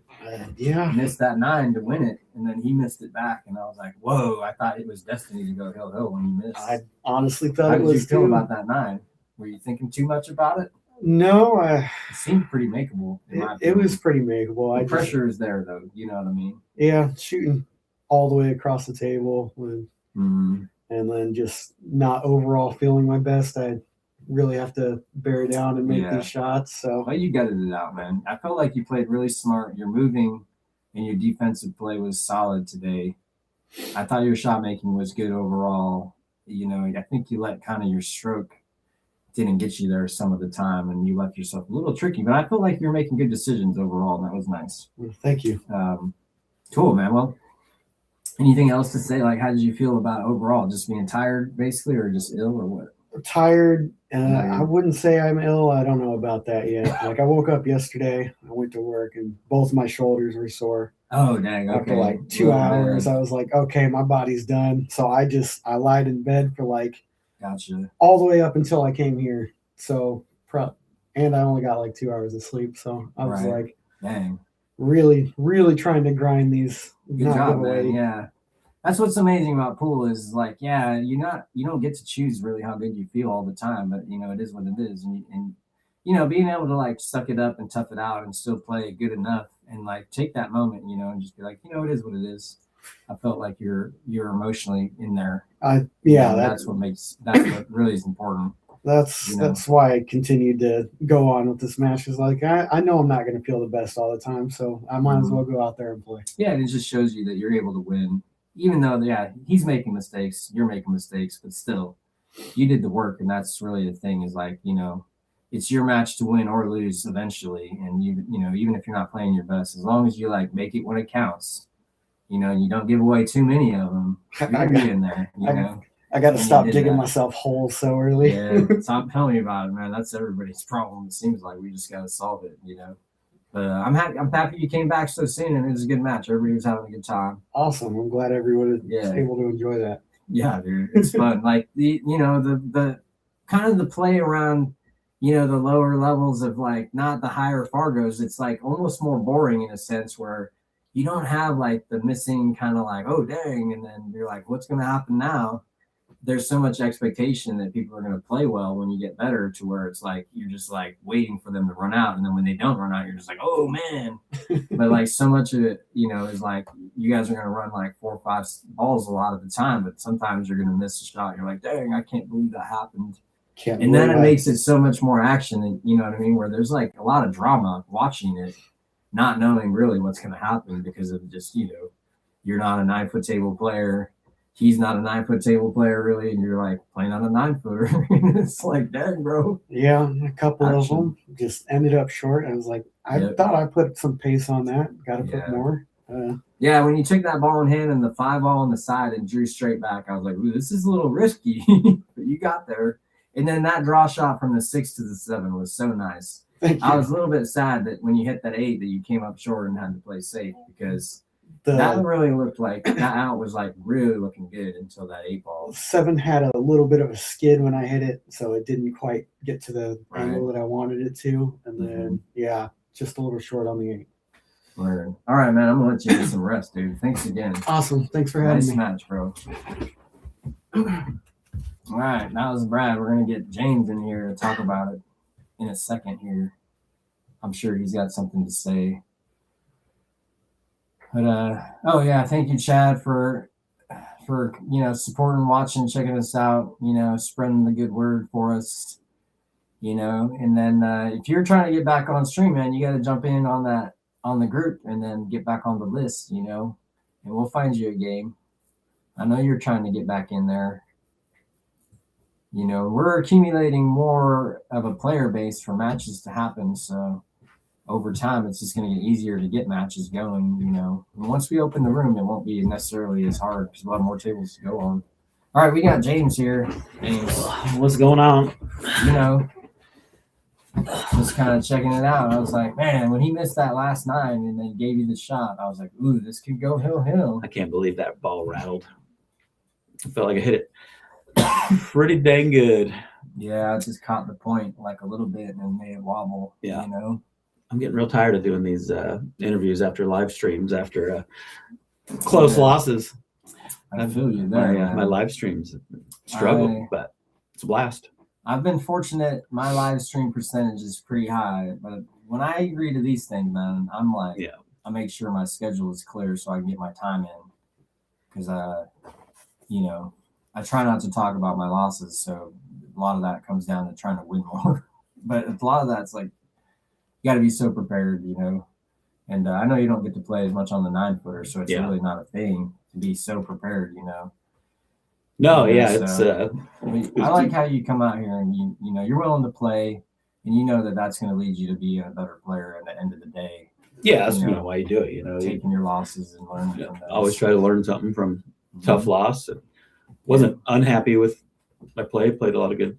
Yeah. Missed that 9 to win it, and then he missed it back. And I was like, whoa, I thought it was destiny to go hill when he missed. I honestly thought How it was. How did you feel about that 9? Were you thinking too much about it? No, it seemed pretty makeable. It was pretty makeable. The pressure is there, though. You know what I mean? Yeah, shooting all the way across the table, and then just not overall feeling my best. I really have to bear down and make these shots. So, well, you gutted it out, man. I felt like you played really smart. You're moving, and your defensive play was solid today. I thought your shot making was good overall. I think you let kind of your stroke didn't get you there some of the time, and you left yourself a little tricky. But I feel like you're making good decisions overall, and that was nice. Thank you. Cool, man. Well, anything else to say? Like, how did you feel about overall? Just being tired, basically, or just ill, or what? Tired. I wouldn't say I'm ill. I don't know about that yet. Like, I woke up yesterday. I went to work, and both my shoulders were sore. Oh, dang. Okay. After like 2 hours, I was like, okay, my body's done. So I lied in bed for like Gotcha. all the way up until I came here. So, and I only got like 2 hours of sleep. So I was like, dang, really, really trying to grind these. Good job, man. Yeah. That's what's amazing about pool is like, you don't get to choose really how good you feel all the time, but it is what it is. And being able to like suck it up and tough it out and still play good enough and like take that moment, and just be like, it is what it is. I felt like you're emotionally in there. That's what really is important. That's why I continued to go on with this match. Is like I know I'm not going to feel the best all the time, so I might as well go out there and play. Yeah, and it just shows you that you're able to win, even though he's making mistakes, you're making mistakes, but still, you did the work, and that's really the thing. Is like it's your match to win or lose eventually, and even if you're not playing your best, as long as you like make it when it counts, and you don't give away too many of them, you're gonna be in there. I got to stop digging myself holes so early. Yeah, stop telling me about it, man. That's everybody's problem. It seems like we just got to solve it, But I'm happy you came back so soon, and it was a good match. Everybody was having a good time. Awesome. I'm glad everyone was able to enjoy that. Yeah, dude, it's fun. Like the kind of the play around, the lower levels of like not the higher Fargos. It's like almost more boring in a sense where you don't have like the missing kind of like, oh dang, and then you're like, what's going to happen now? There's so much expectation that people are going to play well when you get better, to where it's like you're just like waiting for them to run out, and then when they don't run out, you're just like, oh man. But like so much of it, is like you guys are going to run like 4 or 5 balls a lot of the time, but sometimes you're going to miss a shot. You're like, dang, I can't believe that happened. And then it makes it so much more action, and you know what I mean, where there's like a lot of drama watching it, not knowing really what's going to happen because of just you're not a 9-foot table player. He's not a 9-foot table player, really, and you're like playing on a 9-footer. It's like, dang, bro. Yeah, a couple of them just ended up short. I was like, I thought I put some pace on that. Got to put more. Yeah, when you took that ball in hand and the 5-ball on the side and drew straight back, I was like, ooh, this is a little risky, but you got there. And then that draw shot from the 6 to the 7 was so nice. I was a little bit sad that when you hit that 8 that you came up short and had to play safe, because that really looked like that out was like really looking good until that 8-ball. 7 had a little bit of a skid when I hit it, so it didn't quite get to the angle that I wanted it to. And then, just a little short on the 8. Word. All right, man. I'm going to let you get some rest, dude. Thanks again. Awesome. Thanks for having me. Nice match, bro. All right. That was Brad. We're going to get James in here to talk about it in a second here. I'm sure he's got something to say. But thank you, Chad, for supporting, watching, checking us out, spreading the good word for us, and then if you're trying to get back on stream, man, you got to jump in on the group and then get back on the list, and we'll find you a game. I know you're trying to get back in there. We're accumulating more of a player base for matches to happen, so over time, it's just going to get easier to get matches going, And once we open the room, it won't be necessarily as hard because we'll have more tables to go on. All right, we got James here. James, what's going on? Just kind of checking it out. I was like, man, when he missed that last 9 and then gave you the shot, I was like, ooh, this could go hill. I can't believe that ball rattled. I felt like I hit it pretty dang good. Yeah, I just caught the point like a little bit and then made it wobble. Yeah. I'm getting real tired of doing these interviews after live streams, after close losses. I feel you there. My live streams struggle, but it's a blast. I've been fortunate. My live stream percentage is pretty high, but when I agree to these things, man, I'm like, I make sure my schedule is clear so I can get my time in. Because, I try not to talk about my losses, so a lot of that comes down to trying to win more. But a lot of that's like, you got to be so prepared, And I know you don't get to play as much on the 9-footer, so it's really not a thing to be so prepared, No, it's. I like how you come out here and you're willing to play, and that's going to lead you to be a better player at the end of the day. Yeah, that's why you do it. Taking your losses and learning from those. Always try to learn something from tough loss. And wasn't unhappy with my play. Played a lot of good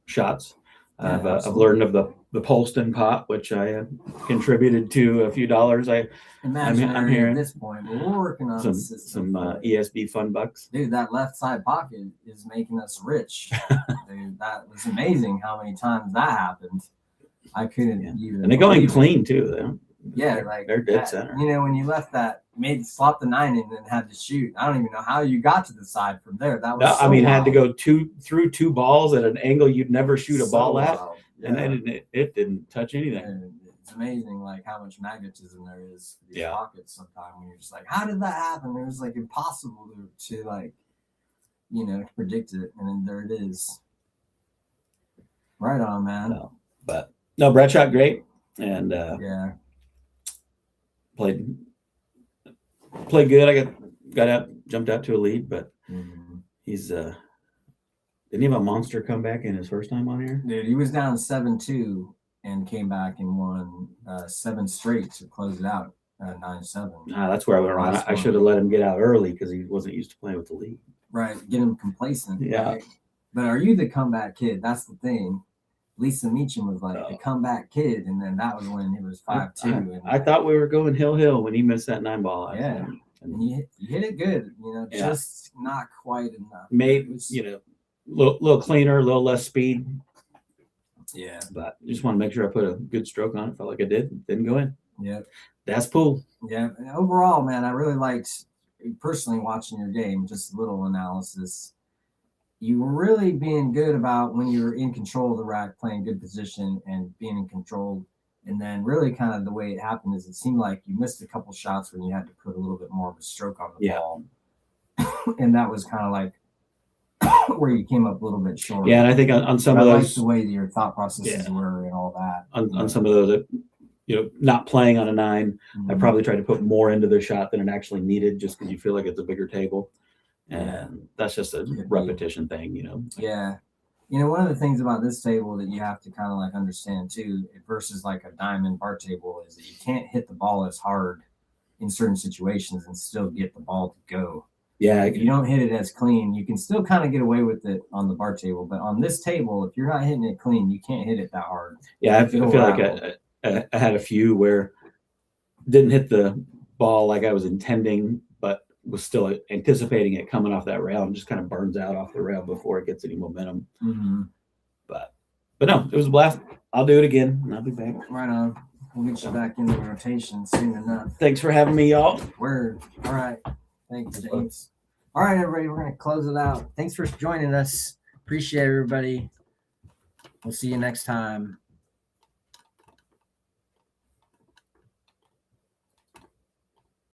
shots. I've learned of the Polston pot, which I contributed to a few dollars. I'm here at this point, but we're working on some ESB fun bucks. Dude, that left side pocket is making us rich. Dude, that was amazing how many times that happened. I couldn't even. And they're going clean too, though. Yeah, they're dead center. When you left that, slop the 9 in and had to shoot. I don't even know how you got to the side from there. That was I had to go through 2 balls at an angle you'd never shoot a ball at. and it didn't touch anything. And it's amazing, like how much magnetism there is for these Yeah. pockets. Sometimes when you're just like, how did that happen? It was like impossible to like, predict it, and then there it is. Right on, man. But no, Brett shot great, and Yeah. played good. I got out, jumped out to a lead, but he's didn't he have a monster comeback in his first time on here? Dude, he was down 7-2 and came back and won 7 straight to close it out 9-7. That's where I went wrong. I should have let him get out early because he wasn't used to playing with the lead. Right, get him complacent. Yeah. Right? But are you the comeback kid? That's the thing. Lisa Meacham was like the comeback kid, and then that was when it was 5-2. I thought we were going hill when he missed that 9-ball. Yeah, and you hit it good. Just not quite enough. Maybe little cleaner, a little less speed. Yeah, but just want to make sure I put a good stroke on it. Felt like I did. Didn't go in. Yeah, that's pool. Yeah, and overall, man, I really liked personally watching your game. Just a little analysis. You were really being good about when you were in control of the rack, playing good position and being in control. And then really kind of the way it happened is it seemed like you missed a couple shots when you had to put a little bit more of a stroke on the ball. And that was kind of like where you came up a little bit short. Yeah, and I think on some of those. I like the way that your thought processes were and all that. On some of those, not playing on a 9, I probably tried to put more into the shot than it actually needed just because you feel like it's a bigger table. And that's just a repetition thing, Yeah. One of the things about this table that you have to kind of like understand too, versus like a diamond bar table, is that you can't hit the ball as hard in certain situations and still get the ball to go. Yeah. If you don't hit it as clean, you can still kind of get away with it on the bar table. But on this table, if you're not hitting it clean, you can't hit it that hard. Yeah, I feel like I had a few where didn't hit the ball like I was intending, but was still anticipating it coming off that rail and just kind of burns out off the rail before it gets any momentum. But no, it was a blast. I'll do it again and I'll be back. Right on. We'll get you back into the rotation soon enough. Thanks for having me, y'all. Word. All right. Thanks, James. All right, everybody. We're going to close it out. Thanks for joining us. Appreciate everybody. We'll see you next time.